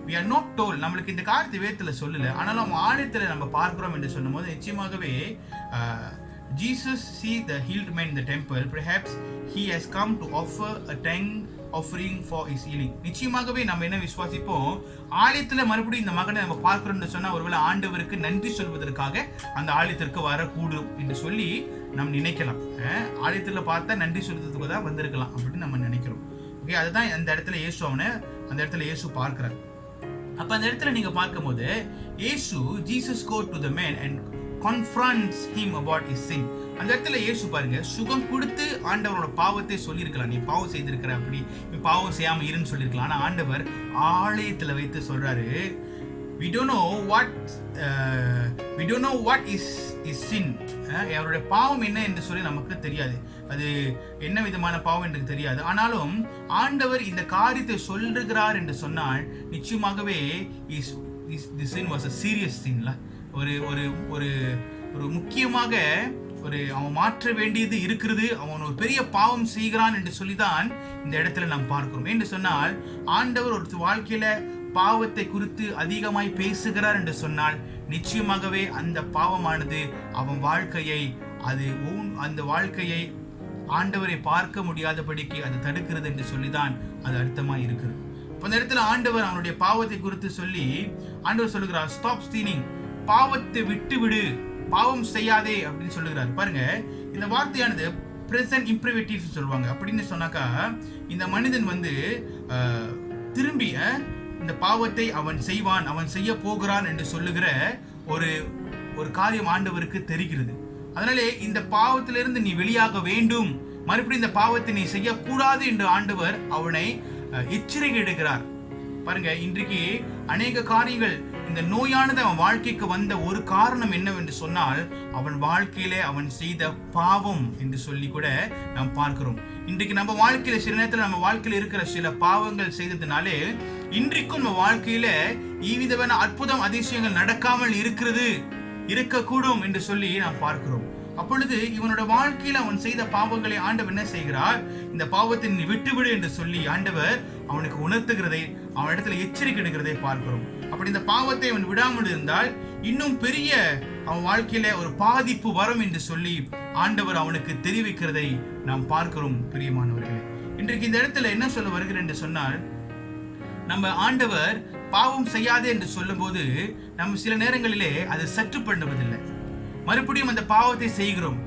we are not told, நம்மளுக்கு இந்த காரியத்தை வேதத்துல சொல்லல, ஆனாலும் அவன் ஆலயத்துல நம்ம பார்க்கிறோம் என்று சொல்லும் போது நிச்சயமாகவே Jesus see the healed man in the temple. Perhaps he has come to offer a thank offering for his healing. நிச்சயமாகவே நம்ம என்ன விசுவாசிப்போம், ஆலயத்துல மறுபடியும் இந்த மகனை நம்ம பார்க்கிறோம்னு சொன்னா ஒருவேளை ஆண்டவருக்கு நன்றி சொல்வதற்காக அந்த ஆலயத்திற்கு வரக்கூடும் என்று சொல்லி நாம் நினைக்கலாம். ஆலயத்துல பார்த்தா நன்றி சொல்றதுக்கு தான் வந்திருக்கலாம் அப்படின்னு நம்ம நினைக்கிறோம். ஓகே, அதுதான் அந்த இடத்துல இயேசு அந்த இடத்துல இயேசு பார்க்கிறார். அப்ப அந்த இடத்துல நீங்க பார்க்கும்போது இயேசு Jesus go to the man and confronts him about his sin. அந்த இடத்துல இயேசு பாருங்க சுகம் கொடுத்து ஆண்டவரோட பாவத்தை சொல்லியிருக்கலாம். நீ பாவம் செய்திருக்கிற, அப்படி நீ பாவம் செய்யாம இருன்னு சொல்லியிருக்கலாம். ஆனா ஆண்டவர் ஆலயத்துல வைத்து சொல்றாரு, we don't know what is sin. அவருடைய பாவம் என்ன என்று சொல்லி நமக்கு தெரியாது, அது என்ன விதமான பாவம் என்று தெரியாது. ஆனாலும் ஆண்டவர் இந்த காரியத்தை சொல்லுகிறார் என்று சொன்னால் நிச்சயமாகவே this sin was a serious sin. ஒரு ஒரு ஒரு ஒரு முக்கியமாக அவன் மாற்ற வேண்டியது இருக்கிறது, அவன் ஒரு பெரிய பாவம் செய்கிறான் என்று சொல்லிதான் இந்த இடத்துல நாம் பார்க்கிறோம். என்று சொன்னால் ஆண்டவர் ஒரு வாழ்க்கையில பாவத்தை குறித்து அதிகமாய் பேசுகிறார் என்று சொன்னால் நிச்சயமாகவே அந்த பாவமானது அவன் வாழ்க்கையை அந்த வாழ்க்கையை ஆண்டவரை பார்க்க முடியாதபடிக்கு அது தடுக்கிறது என்று சொல்லிதான் அது அர்த்தமாய் இருக்கிறது. அந்த இடத்துல ஆண்டவர் அவனுடைய பாவத்தை குறித்து சொல்லி ஆண்டவர் சொல்லுகிறார், ஸ்டாப் ஸ்டீனிங், பாவத்தை விட்டு விடு, பாவம் செய்யாதே அப்படின்னு சொல்லுகிறார். பாருங்க, இந்த வார்த்தையானது பிரசன்ட் இம்ப்ரவேட்டிவ் சொல்லுவாங்க. அப்படின்னு சொன்னாக்கா இந்த மனிதன் திரும்பி இந்த பாவத்தை அவன் செய்வான், அவன் செய்ய போகிறான் என்று சொல்லுகிற ஒரு காரியம் ஆண்டவருக்கு தெரிகிறது. அதனாலே இந்த பாவத்திலிருந்து நீ வெளியாக வேண்டும், மறுபடியும் இந்த பாவத்தை நீ செய்யக்கூடாது என்று ஆண்டவர் அவனை எச்சரிக்கை எடுக்கிறார். பாருங்க, இன்றைக்கு அநேக காரியங்கள், இந்த நோயானது அவன் வாழ்க்கைக்கு வந்த ஒரு காரணம் என்னவென்று சொன்னால் அவன் வாழ்க்கையிலே அவன் செய்த பாவம் என்று சொல்லி கூட நாம் பார்க்கிறோம். இன்றைக்கு நம்ம வாழ்க்கையில சில நேரத்தில் நம்ம வாழ்க்கையில இருக்கிற சில பாவங்கள் செய்ததுனாலே இன்றைக்கும் நம்ம வாழ்க்கையில இவ்விதமான அற்புதம் அதிசயங்கள் நடக்காமல் இருக்கக்கூடும் என்று சொல்லி நாம் பார்க்கிறோம். அப்பொழுது இவனோட வாழ்க்கையில அவன் செய்த பாவங்களை ஆண்டவர் என்ன செய்கிறார், இந்த பாவத்தை நீ விட்டுவிடு என்று சொல்லி ஆண்டவர் அவனுக்கு உணர்த்துகிறதை, அவன் இடத்துல எச்சரிக்கை எடுக்கிறதை பார்க்கிறோம். அப்படி இந்த பாவத்தை அவன் விடாமல் இருந்தால் இன்னும் பெரிய அவன் வாழ்க்கையில ஒரு பாதிப்பு வரும் என்று சொல்லி ஆண்டவர் அவனுக்கு தெரிவிக்கிறதை நாம் பார்க்கிறோம். பிரியமானவர்களே, இன்றைக்கு இந்த இடத்துல என்ன சொல்ல வருகிறேன் என்று சொன்னால், நம்ம ஆண்டவர் பாவம் செய்யாதே என்று சொல்லும் போது நம்ம சில நேரங்களிலே அதை சற்று பண்ணுவதில்லை, மறுபடியும் அந்த பாவத்தை செய்கிறோம்.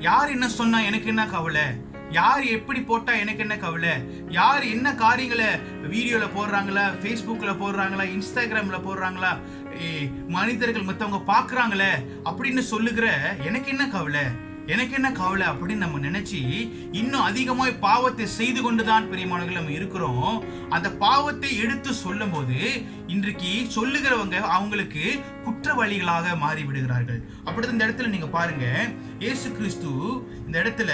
யார் என்ன சொன்னா எனக்கு என்ன கவலை, யார் எப்படி போட்டா எனக்கு என்ன கவலை, யார் என்ன காரியங்களை வீடியோல போடுறாங்களா, ஃபேஸ்புக்ல போடுறாங்களா, இன்ஸ்டாகிராம்ல போடுறாங்களா, மனிதர்கள் மற்றவங்க பாக்குறாங்களே அப்படின்னு சொல்லுகிற எனக்கு என்ன கவலை அப்படின்னு நம்ம நினைச்சு இன்னும் அதிகமாய் பாவத்தை செய்து கொண்டுதான் பிரியமானவர்கள் நம்ம இருக்கிறோம். அந்த பாவத்தை எடுத்து சொல்லும் போது இன்றைக்கு சொல்லுகிறவங்க அவங்களுக்கு குற்றவாளிகளாக மாறி விடுகிறார்கள். அப்படிதான் இந்த இடத்துல நீங்க பாருங்க, இயேசு கிறிஸ்து இந்த இடத்துல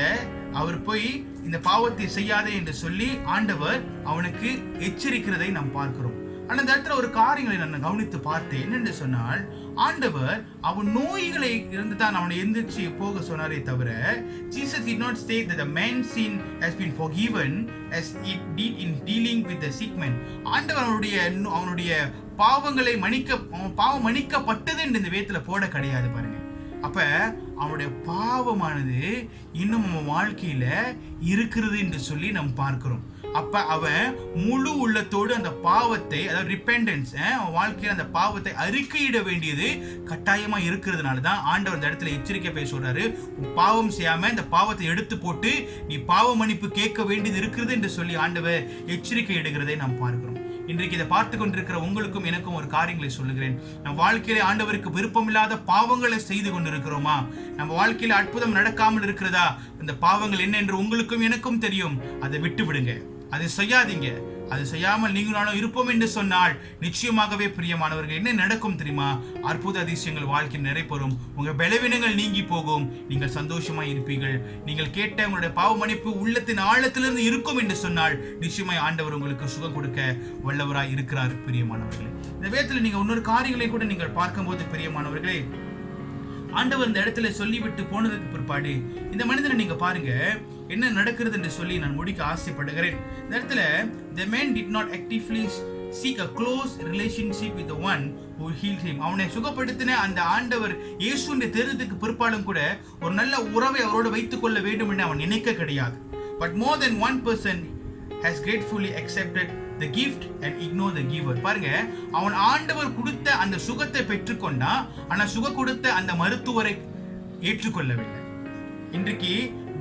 அவர் போய் இந்த பாவத்தை செய்யாதே என்று சொல்லி ஆண்டவர் அவனுக்கு எச்சரிக்கிறதை நாம் பார்க்கிறோம். ஆனா இந்த இடத்துல ஒரு காரியங்களை நான் கவனித்து பார்த்தேன். என்னென்று சொன்னால், ஆண்டவர் அவன் நோய்களை இருந்து தான் அவனை எந்திரிச்சு போக சொன்னாரே தவிர Jesus did not say that the man's sin has been forgiven as it did in dealing with the sick man. ஆண்டவர் அவனுடைய பாவங்களை பாவம் மன்னிக்கப்பட்டது என்று இந்த வேதத்துல போட கிடையாது. பாருங்க, அப்ப அவனுடைய பாவமானது இன்னும் நம்ம வாழ்க்கையில இருக்கிறது என்று சொல்லி நாம் பார்க்கிறோம். அப்ப அவன் முழு உள்ளத்தோடு அந்த பாவத்தை, அதாவது ரிப்பெண்டன்ஸ், அவன் வாழ்க்கையில அந்த பாவத்தை அறிக்கையிட வேண்டியது கட்டாயமா இருக்கிறதுனால தான் ஆண்டவர் இந்த இடத்துல எச்சரிக்கை பேச சொல்றாரு. பாவம் செய்யாம இந்த பாவத்தை எடுத்து போட்டு நீ பாவ மன்னிப்பு கேட்க வேண்டியது இருக்கிறது என்று சொல்லி ஆண்டவர் எச்சரிக்கை எடுக்கிறதை நாம் பார்க்கிறோம். இன்றைக்கு இதை பார்த்து கொண்டிருக்கிற உங்களுக்கும் எனக்கும் ஒரு காரியங்களை சொல்லுகிறேன். நம்ம வாழ்க்கையில ஆண்டவருக்கு விருப்பமில்லாத பாவங்களை செய்து கொண்டிருக்கிறோமா? நம்ம வாழ்க்கையில அற்புதம் நடக்காமல் இருக்கிறதா? இந்த பாவங்கள் என்ன என்று உங்களுக்கும் எனக்கும் தெரியும். அதை விட்டு விடுங்க, அதை செய்யாதீங்க. அது செய்யாமல் நீங்களும் இருப்போம் என்று சொன்னால் நிச்சயமாகவே பிரியமானவர்கள் என்ன நடக்கும் தெரியுமா? அற்புத அதிசயங்கள் வாழ்க்கையில் நிறைப்பெறும். உங்க பலவீனங்கள் நீங்கி போகும். நீங்கள் சந்தோஷமாய் இருப்பீர்கள். நீங்கள் கேட்ட உங்களுடைய பாவ மன்னிப்பு உள்ளத்தின் ஆழத்திலிருந்து இருக்கும் என்று சொன்னால் நிச்சயமாய் ஆண்டவர் உங்களுக்கு சுகம் கொடுக்க வல்லவராய் இருக்கிறார். பிரியமானவர்களே, இந்த வேதத்தில் நீங்க இன்னொரு காரியங்களை கூட நீங்கள் பார்க்கும்போது பிரியமானவர்களே, ஆண்டவர் இந்த இடத்துல சொல்லிவிட்டு போனதுக்கு பிற்பாடு இந்த மனிதனை நீங்க பாருங்க என்ன நடக்கிறது என்று சொல்லி நான் முடிக்க ஆசைப்படுகிறேன். இந்த இடத்துல the man did not actively seek a close relationship with the one who healed him. அவனை சுகப்படுத்தின அந்த ஆண்டவர் இயேசுவின் தெரிந்ததுக்கு பிற்பாடும் கூட ஒரு நல்ல உறவை அவரோடு வைத்துக் கொள்ள வேண்டும் என்று அவன் நினைக்க கிடையாது. But more than one person has gratefully accepted the gift and ignore the giver. பாருங்க, அவன் ஆண்டவர் கொடுத்த அந்த சுகத்தை பெற்றுக்கொண்டா, ஆனா சுக கொடுத்த அந்த மருத்துவரை ஏற்றுக்கொள்ளவில்லை. இன்றைக்கு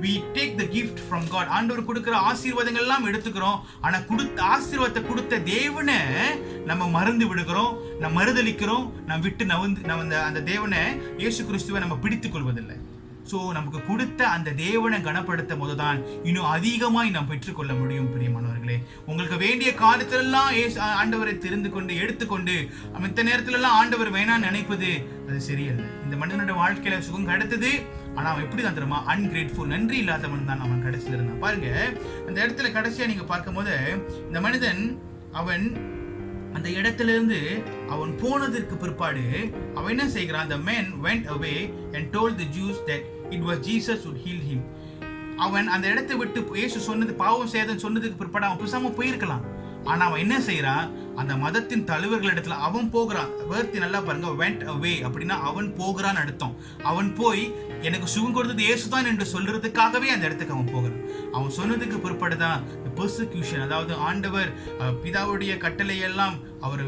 we take the gift from God. ஆண்டவர் கொடுக்கிற ஆசீர்வாதங்கள் எல்லாம் எடுத்துக்கிறோம், ஆனா கொடுத்த ஆசீர்வாதத்தை கொடுத்த தேவனை நம்ம மறந்து விடுகிறோம், நம்ம மறுதலிக்கிறோம், நம்ம விட்டு நம்ம அந்த தேவனை இயேசு கிறிஸ்துவை நம்ம பிடித்துக் கொள்வதில்லை. ஸோ நமக்கு கொடுத்த அந்த தேவனை கனப்படுத்தும் போதுதான் இன்னும் அதிகமாய் நாம் பெற்றுக்கொள்ள முடியும். பிரியமானவர்களே, உங்களுக்கு வேண்டிய காரியத்திலெல்லாம் ஆண்டவரை தெரிந்து கொண்டு எடுத்துக்கொண்டு மித்த நேரத்திலெல்லாம் ஆண்டவர் வேணான்னு நினைப்பது அது சரியல்ல. இந்த மனிதனுடைய வாழ்க்கையில சுகம் கிடைத்தது, ஆனா அவன் எப்படி தான் தெரியுமா? அன்கிரேட்ஃபுல், நன்றி இல்லாதவன் தான் அவன் கடைசியில் இருந்தான். பாருங்க, அந்த இடத்துல கடைசியா நீங்க பார்க்கும் போது இந்த மனிதன் அவன் அந்த இடத்திலிருந்து அவன் போனதற்கு பிற்பாடு அவன் என்ன செய்கிறான்? The man went away and told the Jews that it was Jesus who healed him. அவன் அந்த இடத்தை விட்டு இயேசு சொன்னது பாவம் செய்தன்னு சொன்னதுக்கு பிற்பாடு அவன் பேசாம போயிருக்கலாம். ஆனா அவன் என்ன செய்யறான்? அந்த மதத்தின் தலைவர்கள் இடத்துல அவன் போகிறான். வேர்த்தி நல்லா பாருங்க, went away அப்படின்னா அவன் போகிறான் அர்த்தம். அவன் போய் எனக்கு சுகம் கொடுத்தது இயேசுதான் என்று சொல்றதுக்காகவே அந்த இடத்துக்கு அவன் போகிறான். அவன் சொன்னதுக்கு பிற்பாடுதான் பெர்சிக்யூஷன், அதாவது ஆண்டவர் பிதாவுடைய கட்டளையெல்லாம் அவர்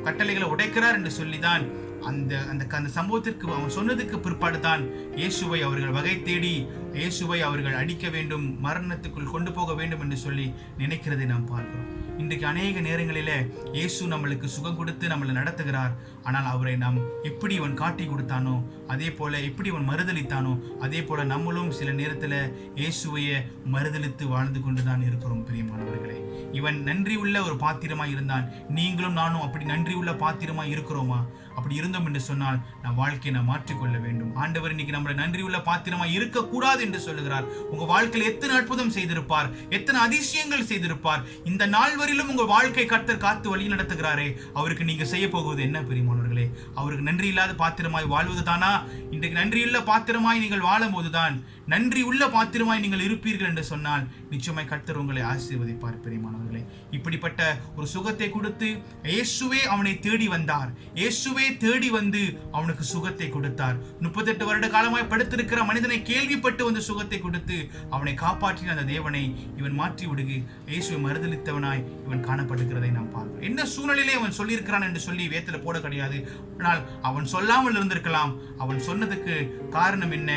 கட்டளைகளை உடைக்கிறார் என்று சொல்லிதான் அந்த சம்பவத்திற்கு அவன் சொன்னதுக்கு பிற்பாடு தான் இயேசுவை அவர்கள் வகை தேடி இயேசுவை அவர்கள் அடிக்க வேண்டும், மரணத்துக்குள் கொண்டு போக வேண்டும் என்று சொல்லி நினைக்கிறதை நாம் பார்க்கிறோம். இன்றைக்கு அநேக நேரங்களிலே இயேசு நம்மளுக்கு சுகம் கொடுத்து நம்மளை நடத்துகிறார். ஆனால் அவரை நாம் எப்படி இவன் காட்டி கொடுத்தானோ, அதே போல எப்படி இவன் மறுதளித்தானோ, அதே போல நம்மளும் சில நேரத்தில் இயேசுவைய மறுதளித்து வாழ்ந்து கொண்டுதான் இருக்கிறோம். பிரியமானவர்களே, இவன் நன்றி உள்ள ஒரு பாத்திரமாய் இருந்தான். நீங்களும் நானும் அப்படி நன்றி உள்ள பாத்திரமாய் இருக்கிறோமா? அப்படி இருந்தோம் என்று சொன்னால் நம் வாழ்க்கையை நாம் மாற்றிக்கொள்ள வேண்டும். ஆண்டவர் இன்னைக்கு நம்மளை நன்றி உள்ள பாத்திரமாய் இருக்கக்கூடாது என்று சொல்லுகிறார். உங்க வாழ்க்கையில் எத்தனை அற்புதம் செய்திருப்பார், எத்தனை அதிசயங்கள் செய்திருப்பார். இந்த நாள் வரையிலும் உங்கள் வாழ்க்கை கர்த்தர் காத்து வழி நடத்துகிறாரே, அவருக்கு நீங்க செய்ய போகுவது என்ன? பிரியமானவர்களே, அவருக்கு நன்றி இல்லாத பாத்திரமாய் வாழ்வது தானா? இன்றைக்கு நன்றியுள்ள பாத்திரமாய் நீங்கள் வாழும் போதுதான், நன்றி உள்ள பாத்திரமாய் நீங்கள் இருப்பீர்கள் என்று சொன்னால் நிச்சயமாய் கர்த்தர் உங்களை ஆசீர்வதிப்பார். பிரியமானவர்களே, இப்படிப்பட்ட ஒரு சுகத்தை கொடுத்து இயேசுவே அவனை தேடி வந்தார். இயேசுவே தேடி வந்து அவனுக்கு சுகத்தை கொடுத்தார். 38 வருட காலமாய் படுத்திருக்கிற மனிதனை கேள்விப்பட்டு வந்து சுகத்தை கொடுத்து அவனை காப்பாற்றின அந்த தேவனை இவன் மாற்றி விடுகு இயேசுவை மறுதளித்தவனாய் இவன் காணப்படுகிறதை நாம் பார்க்கிறோம். என்ன சூழ்நிலையிலே அவன் சொல்லியிருக்கிறான் என்று சொல்லி வேத்துல போட கிடையாது. ஆனால் அவன் சொல்லாமல் இருந்திருக்கலாம். அவன் சொன்னதுக்கு காரணம் என்ன?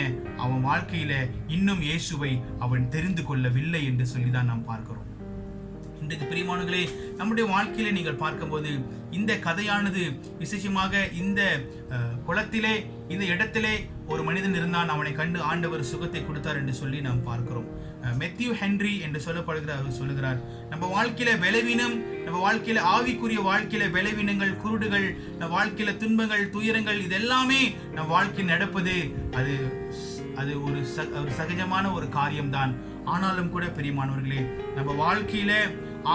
அவன் வாழ்க்கையில இன்னும் இயேசுவை அவன் தெரிந்து கொள்ளவில்லை என்று சொல்லிதான் நாம் பார்க்கிறோம். இன்றைக்கு பிரியமானவர்களே, நம்முடைய வாழ்க்கையில நீங்கள் பார்க்கும்போது இந்த கதையானது விசேஷமாக இந்த குளத்திலே இந்த இடத்திலே ஒரு மனிதன் இருந்தான். அவனை கண்டு ஆண்டவர் சுகத்தை கொடுத்தார் என்று சொல்லி நாம் பார்க்கிறோம். மெத்யூ ஹென்றி என்று சொல்லப்படுகிறார் சொல்லுகிறார், நம்ம வாழ்க்கையில பலவீனம், நம்ம வாழ்க்கையில ஆவிக்குரிய வாழ்க்கையில பலவீனங்கள், குருடுகள், நம்ம வாழ்க்கையில துன்பங்கள், துயரங்கள், இதெல்லாமே நம் வாழ்க்கையில் நடப்பது அது ஒரு சகஜமான ஒரு காரியம்தான். ஆனாலும் கூட பிரியமானவர்களே, நம்ம வாழ்க்கையில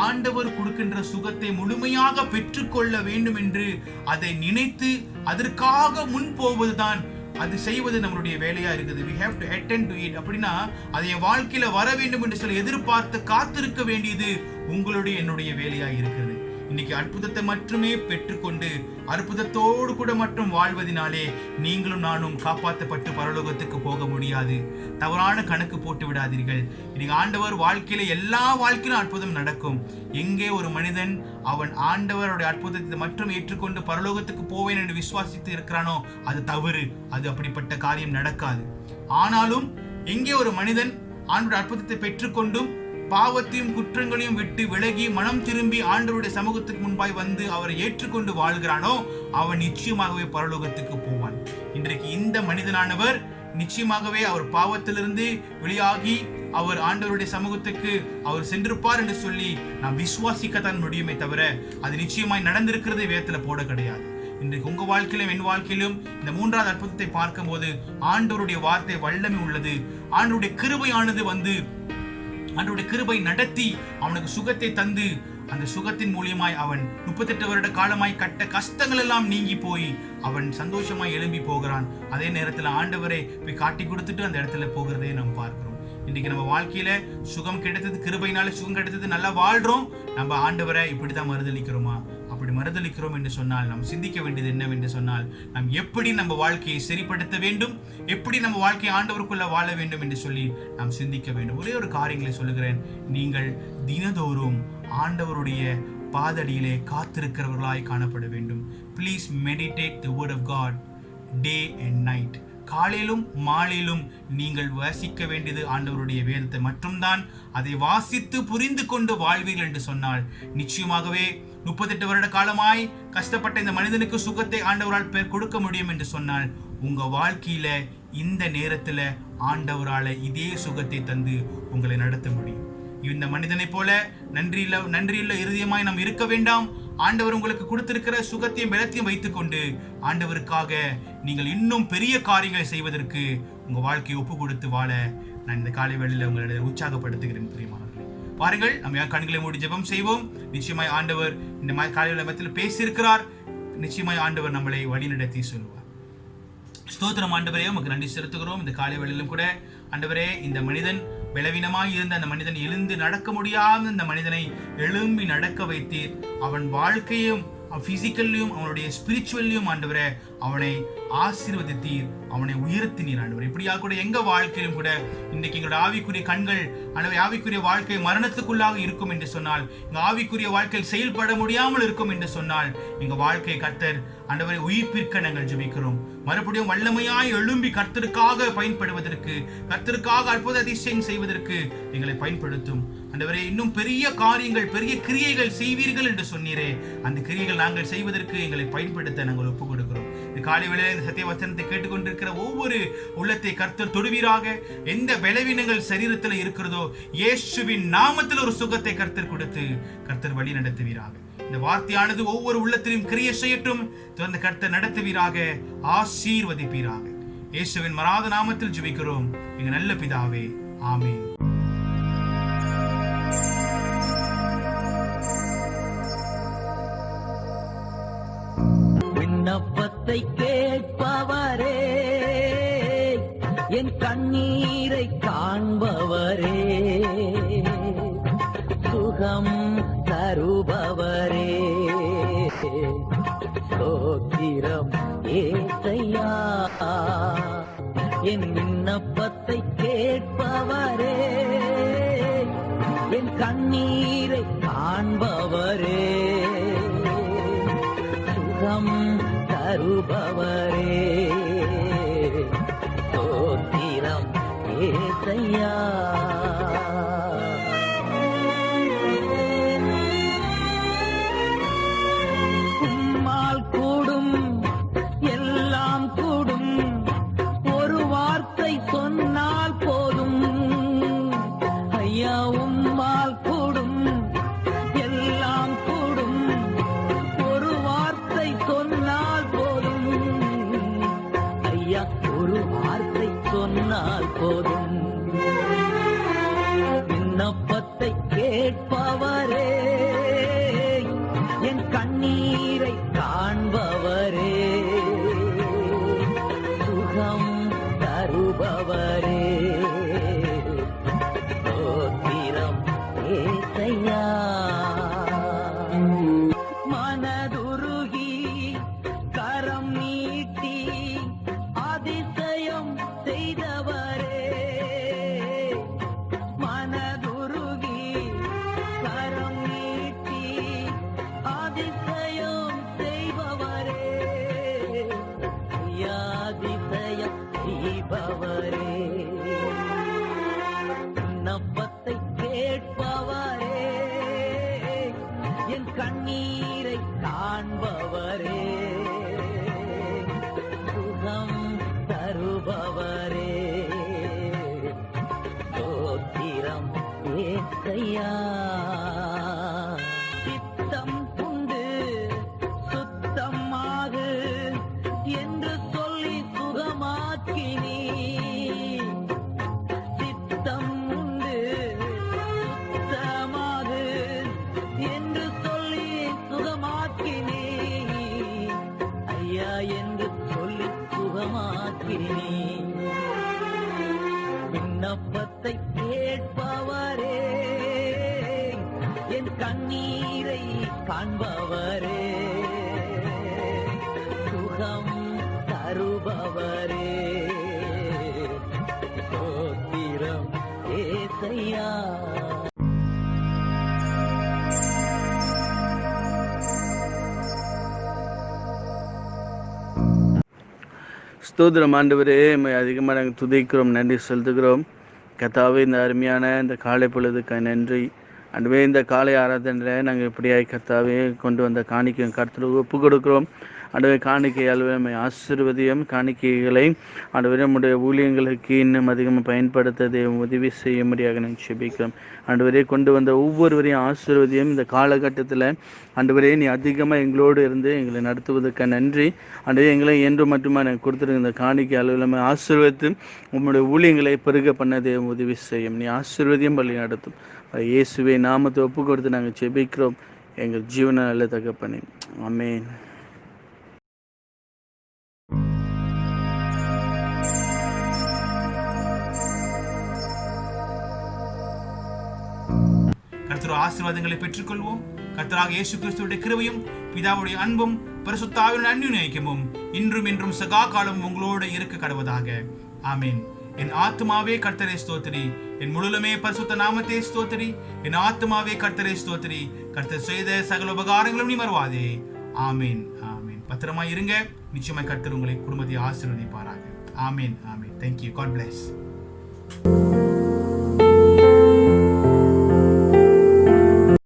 ஆண்டவர் கொடுக்கின்ற சுகத்தை முழுமையாக பெற்றுக்கொள்ள வேண்டும் என்று அதை நினைத்து அதற்காக முன் போவதுதான், அது செய்வது நம்மளுடைய வேலையா இருக்குது. we have to attend to it. அப்படின்னா அதை என் வாழ்க்கையில வர வேண்டும் என்று சொல்லி எதிர்பார்த்து காத்திருக்க வேண்டியது உங்களுடைய என்னுடைய வேலையா இருக்கிறது. இன்னைக்கு அற்புதத்தை மட்டுமே பெற்றுக்கொண்டு அற்புதத்தோடு கூட மட்டும் வாழ்வதனாலே நீங்களும் நானும் காப்பாற்றப்பட்டு பரலோகத்துக்கு போக முடியாது. தவறான கணக்கு போட்டு விடாதீர்கள். இன்னைக்கு ஆண்டவர் வாழ்க்கையில எல்லா வாழ்க்கையிலும் அற்புதம் நடக்கும். எங்கே ஒரு மனிதன் அவன் ஆண்டவருடைய அற்புதத்தை மட்டும் ஏற்றுக்கொண்டு பரலோகத்துக்கு போவேன் என்று விசுவாசித்து இருக்கிறானோ அது தவறு. அது அப்படிப்பட்ட காரியம் நடக்காது. ஆனாலும் எங்கே ஒரு மனிதன் ஆண்டவருடைய அற்புதத்தை பெற்றுக்கொண்டும் பாவத்தையும் குற்றங்களையும் விட்டு விலகி மனம் திரும்பி ஆண்டவருடைய சமூகத்துக்கு முன்பாய் வந்து அவரை ஏற்றுக்கொண்டு வாழ்கிறானோ அவன் நிச்சயமாகவே பரலோகத்துக்கு போவான். இன்றைக்கு இந்த மனிதனானவர் நிச்சயமாகவே அவர் பாவத்திலிருந்து வெளியாகி அவர் ஆண்டவருடைய சமூகத்துக்கு அவர் சென்றிருப்பார் என்று சொல்லி நாம் விசுவாசிக்கத்தான் முடியுமே தவிர அது நிச்சயமாய் நடந்திருக்கிறதே வேதத்துல போட கிடையாது. இன்றைக்கு உங்க வாழ்க்கையிலும் என் வாழ்க்கையிலும் இந்த மூன்றாவது அற்புதத்தை பார்க்கும் போது ஆண்டவருடைய வார்த்தை வல்லமை உள்ளது. ஆண்டவருடைய கிருபையானது வந்து ஆண்டவருடைய கிருபை நடத்தி அவனுக்கு சுகத்தை தந்து அந்த சுகத்தின் மூலியமாய் அவன் 38 வருட காலமாய் கட்ட கஷ்டங்கள் எல்லாம் நீங்கி போய் அவன் சந்தோஷமாய் எழும்பி போகிறான். அதே நேரத்தில் ஆண்டவரை போய் காட்டி கொடுத்துட்டு அந்த இடத்துல போகிறதே நாம் பார்க்கிறோம். இன்னைக்கு நம்ம வாழ்க்கையில சுகம் கிடைத்தது, கிருபையினால சுகம் கிடைத்தது, நல்லா வாழ்றோம். நம்ம ஆண்டவரை இப்படிதான் மறுதலிக்கிறோமா? அப்படி மறுதலிக்கிறோம் என்று சொன்னால் நாம் சிந்திக்க வேண்டியது என்னவென்று சொன்னால், நாம் எப்படி நம்ம வாழ்க்கையை சரிப்படுத்த வேண்டும், எப்படி நம்ம வாழ்க்கையை ஆண்டவருக்குள்ள வாழ வேண்டும் என்று சொல்லி நாம் சிந்திக்க வேண்டும். ஒரே ஒரு காரியங்களை சொல்லுகிறேன். நீங்கள் தினதோறும் ஆண்டவருடைய பாதடியிலே காத்திருக்கிறவர்களாய் காணப்பட வேண்டும். Please meditate the word of God day and night. காலையிலும் மாலையிலும் நீங்கள் வாசிக்க வேண்டியது ஆண்டவருடைய வேதத்தை மட்டும்தான். அதை வாசித்து புரிந்து கொண்டு வாழ்வீர்கள் என்று சொன்னால் நிச்சயமாகவே 38 வருட காலமாய் கஷ்டப்பட்ட இந்த மனிதனுக்கு சுகத்தை ஆண்டவரால் கொடுக்க முடியும் என்று சொன்னால், உங்க வாழ்க்கையில இந்த நேரத்துல ஆண்டவரால இதே சுகத்தை தந்து உங்களை நடத்த முடியும். இந்த மனிதனை போல நன்றியுள்ள இருதயமாய் நாம் இருக்க வேண்டாம். ஆண்டவர் உங்களுக்கு கொடுத்திருக்கிற சுகத்தையும் பலத்தையும் வைத்துக்கொண்டு ஆண்டவருக்காக நீங்கள் இன்னும் பெரிய காரியங்களை செய்வதற்கு உங்க வாழ்க்கையை ஒப்பு கொடுத்து வாழ நான் இந்த காலை வேளையில உங்களை உற்சாகப்படுத்துகிறேன். பிரியமானவர்களே, பாருங்கள், நம்ம கண்களை மூடி ஜெபம் செய்வோம். நிச்சயமாய் ஆண்டவர் இந்த காலை வேளையில் பேசியிருக்கிறார். நிச்சயமாய் ஆண்டவர் நம்மளை வழிநடத்தி சொல்லுவார். ஸ்தோத்திரம் ஆண்டவரே, உமக்கு நன்றி செலுத்துகிறோம். இந்த காலை வேளையிலும் கூட ஆண்டவரே, இந்த மனிதன் பலவீனமாய் இருந்த அந்த மனிதன் எழுந்து நடக்க முடியாத இந்த மனிதனை எழும்பி நடக்க வைத்தீர். அவன் வாழ்க்கையும் பிசிக்கல்லையும் அவனுடைய ஸ்பிரிச்சுவல்லையும் ஆண்டவரே அவனை ஆசீர்வதித்தீர், அவனை உயர்த்தினீர் ஆண்டவர். இப்படியாக கூட எங்க வாழ்க்கையிலும் கூட இன்றைக்கு எங்களுடைய ஆவிக்குரிய கண்கள் ஆண்டவரே, ஆவிக்குரிய வாழ்க்கை மரணத்துக்குள்ளாக இருக்கும் என்று சொன்னால், எங்க ஆவிக்குரிய வாழ்க்கையில் செயல்பட முடியாமல் இருக்கும் என்று சொன்னால், எங்க வாழ்க்கையை கர்த்தர் ஆண்டவரை உயிர்ப்பிற்க நாங்கள் ஜெபிக்கிறோம். மறுபடியும் வல்லமையாய் எழும்பி கர்த்தருக்காக பயன்படுவதற்கு, கர்த்தருக்காக அற்புத அதிசயம் செய்வதற்கு எங்களை பயன்படுத்தும் ஆண்டவரே. இன்னும் பெரிய காரியங்கள், பெரிய கிரியைகள் செய்வீர்கள் என்று சொன்னீரே, அந்த கிரியைகள் நாங்கள் செய்வதற்கு எங்களை பயன்படுத்த நாங்கள் ஒப்புக் கொடுக்கிறோம். இந்த காலை வேளையில இந்த சத்திய வசனத்தை கேட்டுக்கொண்டிருக்கிற ஒவ்வொரு உள்ளத்தை கர்த்தர் தொடுவீராக. எந்த பலவீனங்கள் சரீரத்தில் இருக்கிறதோ இயேசுவின் நாமத்தில் ஒரு சுகத்தை கர்த்தர் கொடுத்து கர்த்தர் வழி நடத்துவீராக. இந்த வார்த்தையானது ஒவ்வொரு உள்ளத்திலும் கிரியை செய்யட்டும். தொடர்ந்து கர்த்தர் நடத்துவீராக, ஆசீர்வதிப்பீராக. இயேசுவின் மராத நாமத்தில் ஜெபிக்கிறோம் எங்க நல்ல பிதாவே, ஆமென். விண்ணப்பத்தை கேட்பவரே, என் கண்ணீரை காண்பவரே, சுகம் தருபவரே, ஸ்தோத்திரம் ஏசையா. என் விண்ணப்பத்தை கேட்பவரே, என் கண்ணீரை காண்பவரே, சுகம் தருபவரே, ஸ்தோத்திரம் ஏசையா. உம்மால் கூடும், எல்லாம் கூடும், ஒரு வார்த்தை சொன்னால் போதும். ஐயா, உம்மால் கூடும், எல்லாம் கூடும், ஒரு வார்த்தை சொன்னால் போதும். ஐயா, ஒரு வார்த்தை சொன்னால் போதும். விண்ணப்பத்தை கேட்பவரே, என் கண்ணீரை காண்பவரே, சுகம் தருபவரே, ஸ்தோத்திரம் ஏசையா. மனதுருகி கரம் நீட்டி அதிசயம் செய்தவரே, மனதுருகி கரம் நீட்டி அதிசயம் செய்பவரே, அதிசயம் செய்பவரே, விண்ணப்பத்தை கேட்பவரே, என் கண்ணீரை காண்பவரே, சுகம் தருபவரே, ஸ்தோத்திரம் ஏசையா. சித்தம் உண்டு சுத்தமாகு என்று சொல்லி சுகமாக்கினீ, சித்தம் உண்டு சுத்தமாகு என்று சொல்லி சுகமாக்கினீ, ஐயா என்று சொல்லி சுகமாக்கினீ. விண்ணப்பத்தை ஜெபத்தை கேட்பவரே, என் கண்ணீரை காண்பவரே, சுகம் தருபவரே, ஸ்தோத்திரம் ஏசையா. ஸ்தோத்திரம் ஆண்டவரே, அதிகமாக நாங்கள் துதிக்கிறோம், நன்றி செலுத்துகிறோம். கர்த்தாவே, இந்த அருமையான இந்த காலை பொழுதுக்கு நன்றி ஆண்டவரே. இந்த காலை ஆராதனையில் நாங்கள் இப்படியாய் கர்த்தாவே கொண்டு வந்த காணிக்கை கர்த்தருக்கு ஒப்பு கொடுக்கிறோம் ஆண்டவரே. காணிக்கையால் ஆசீர்வதியும் காணிக்கைகளை ஆண்டவரே நம்முடைய ஊழியங்களுக்கு இன்னும் அதிகமாக பயன்படுத்த உதவி செய்யும்படியாக நாங்கள் ஜெபிக்கிறோம் ஆண்டவரே. கொண்டு வந்த ஒவ்வொருவரையும் ஆசீர்வதியும். இந்த காலகட்டத்தில் ஆண்டவரே நீ அதிகமாக எங்களோடு இருந்து எங்களை நடத்துவதற்கு நன்றி ஆண்டவரே. எங்களை என்று மட்டுமா எனக்கு கொடுத்துருங்க இந்த காணிக்கை அளவில் ஆசீர்வதித்து உங்களுடைய ஊழியங்களை பெருக பண்ணதே உதவி செய்யும். நீ ஆசீர்வதியும் வழி நடத்தும். இயேசுவை நாமத்தை ஒப்பு கொடுத்து நாங்கள் ஜெபிக்கிறோம் எங்கள் ஜீவன நல்ல தகப்பனே, ஆமென். கர்த்தருடைய ஆசீர்வாதங்களை பெற்றுக்கொள்வோம். கர்த்தராக இயேசு கிறிஸ்துவுடைய கிருபையும் பிதாவுடைய அன்பும் பரிசுத்த ஆவியின் அந்யோன்யமும் இன்றும் என்றும் சதா காலம் உங்களோடு இருக்க கடவதாக. ஆமென். என் ஆத்துமாவே கர்த்தரை ஸ்தோத்திரி, என் முழுமே பரிசுத்த நாமத்தை ஸ்தோத்திரி. என் ஆத்துமாவே கர்த்தரை ஸ்தோத்திரி, கர்த்தர் செய்த சகல உபகாரங்களும் நீ மறவாதே. ஆமென், ஆமென். பத்திரமா இருங்க. நிச்சயமாய் கர்த்தர் உங்களை குடும்பத்தை ஆசீர்வதிப்பாராக. ஆமென், ஆமென். Thank you. God bless.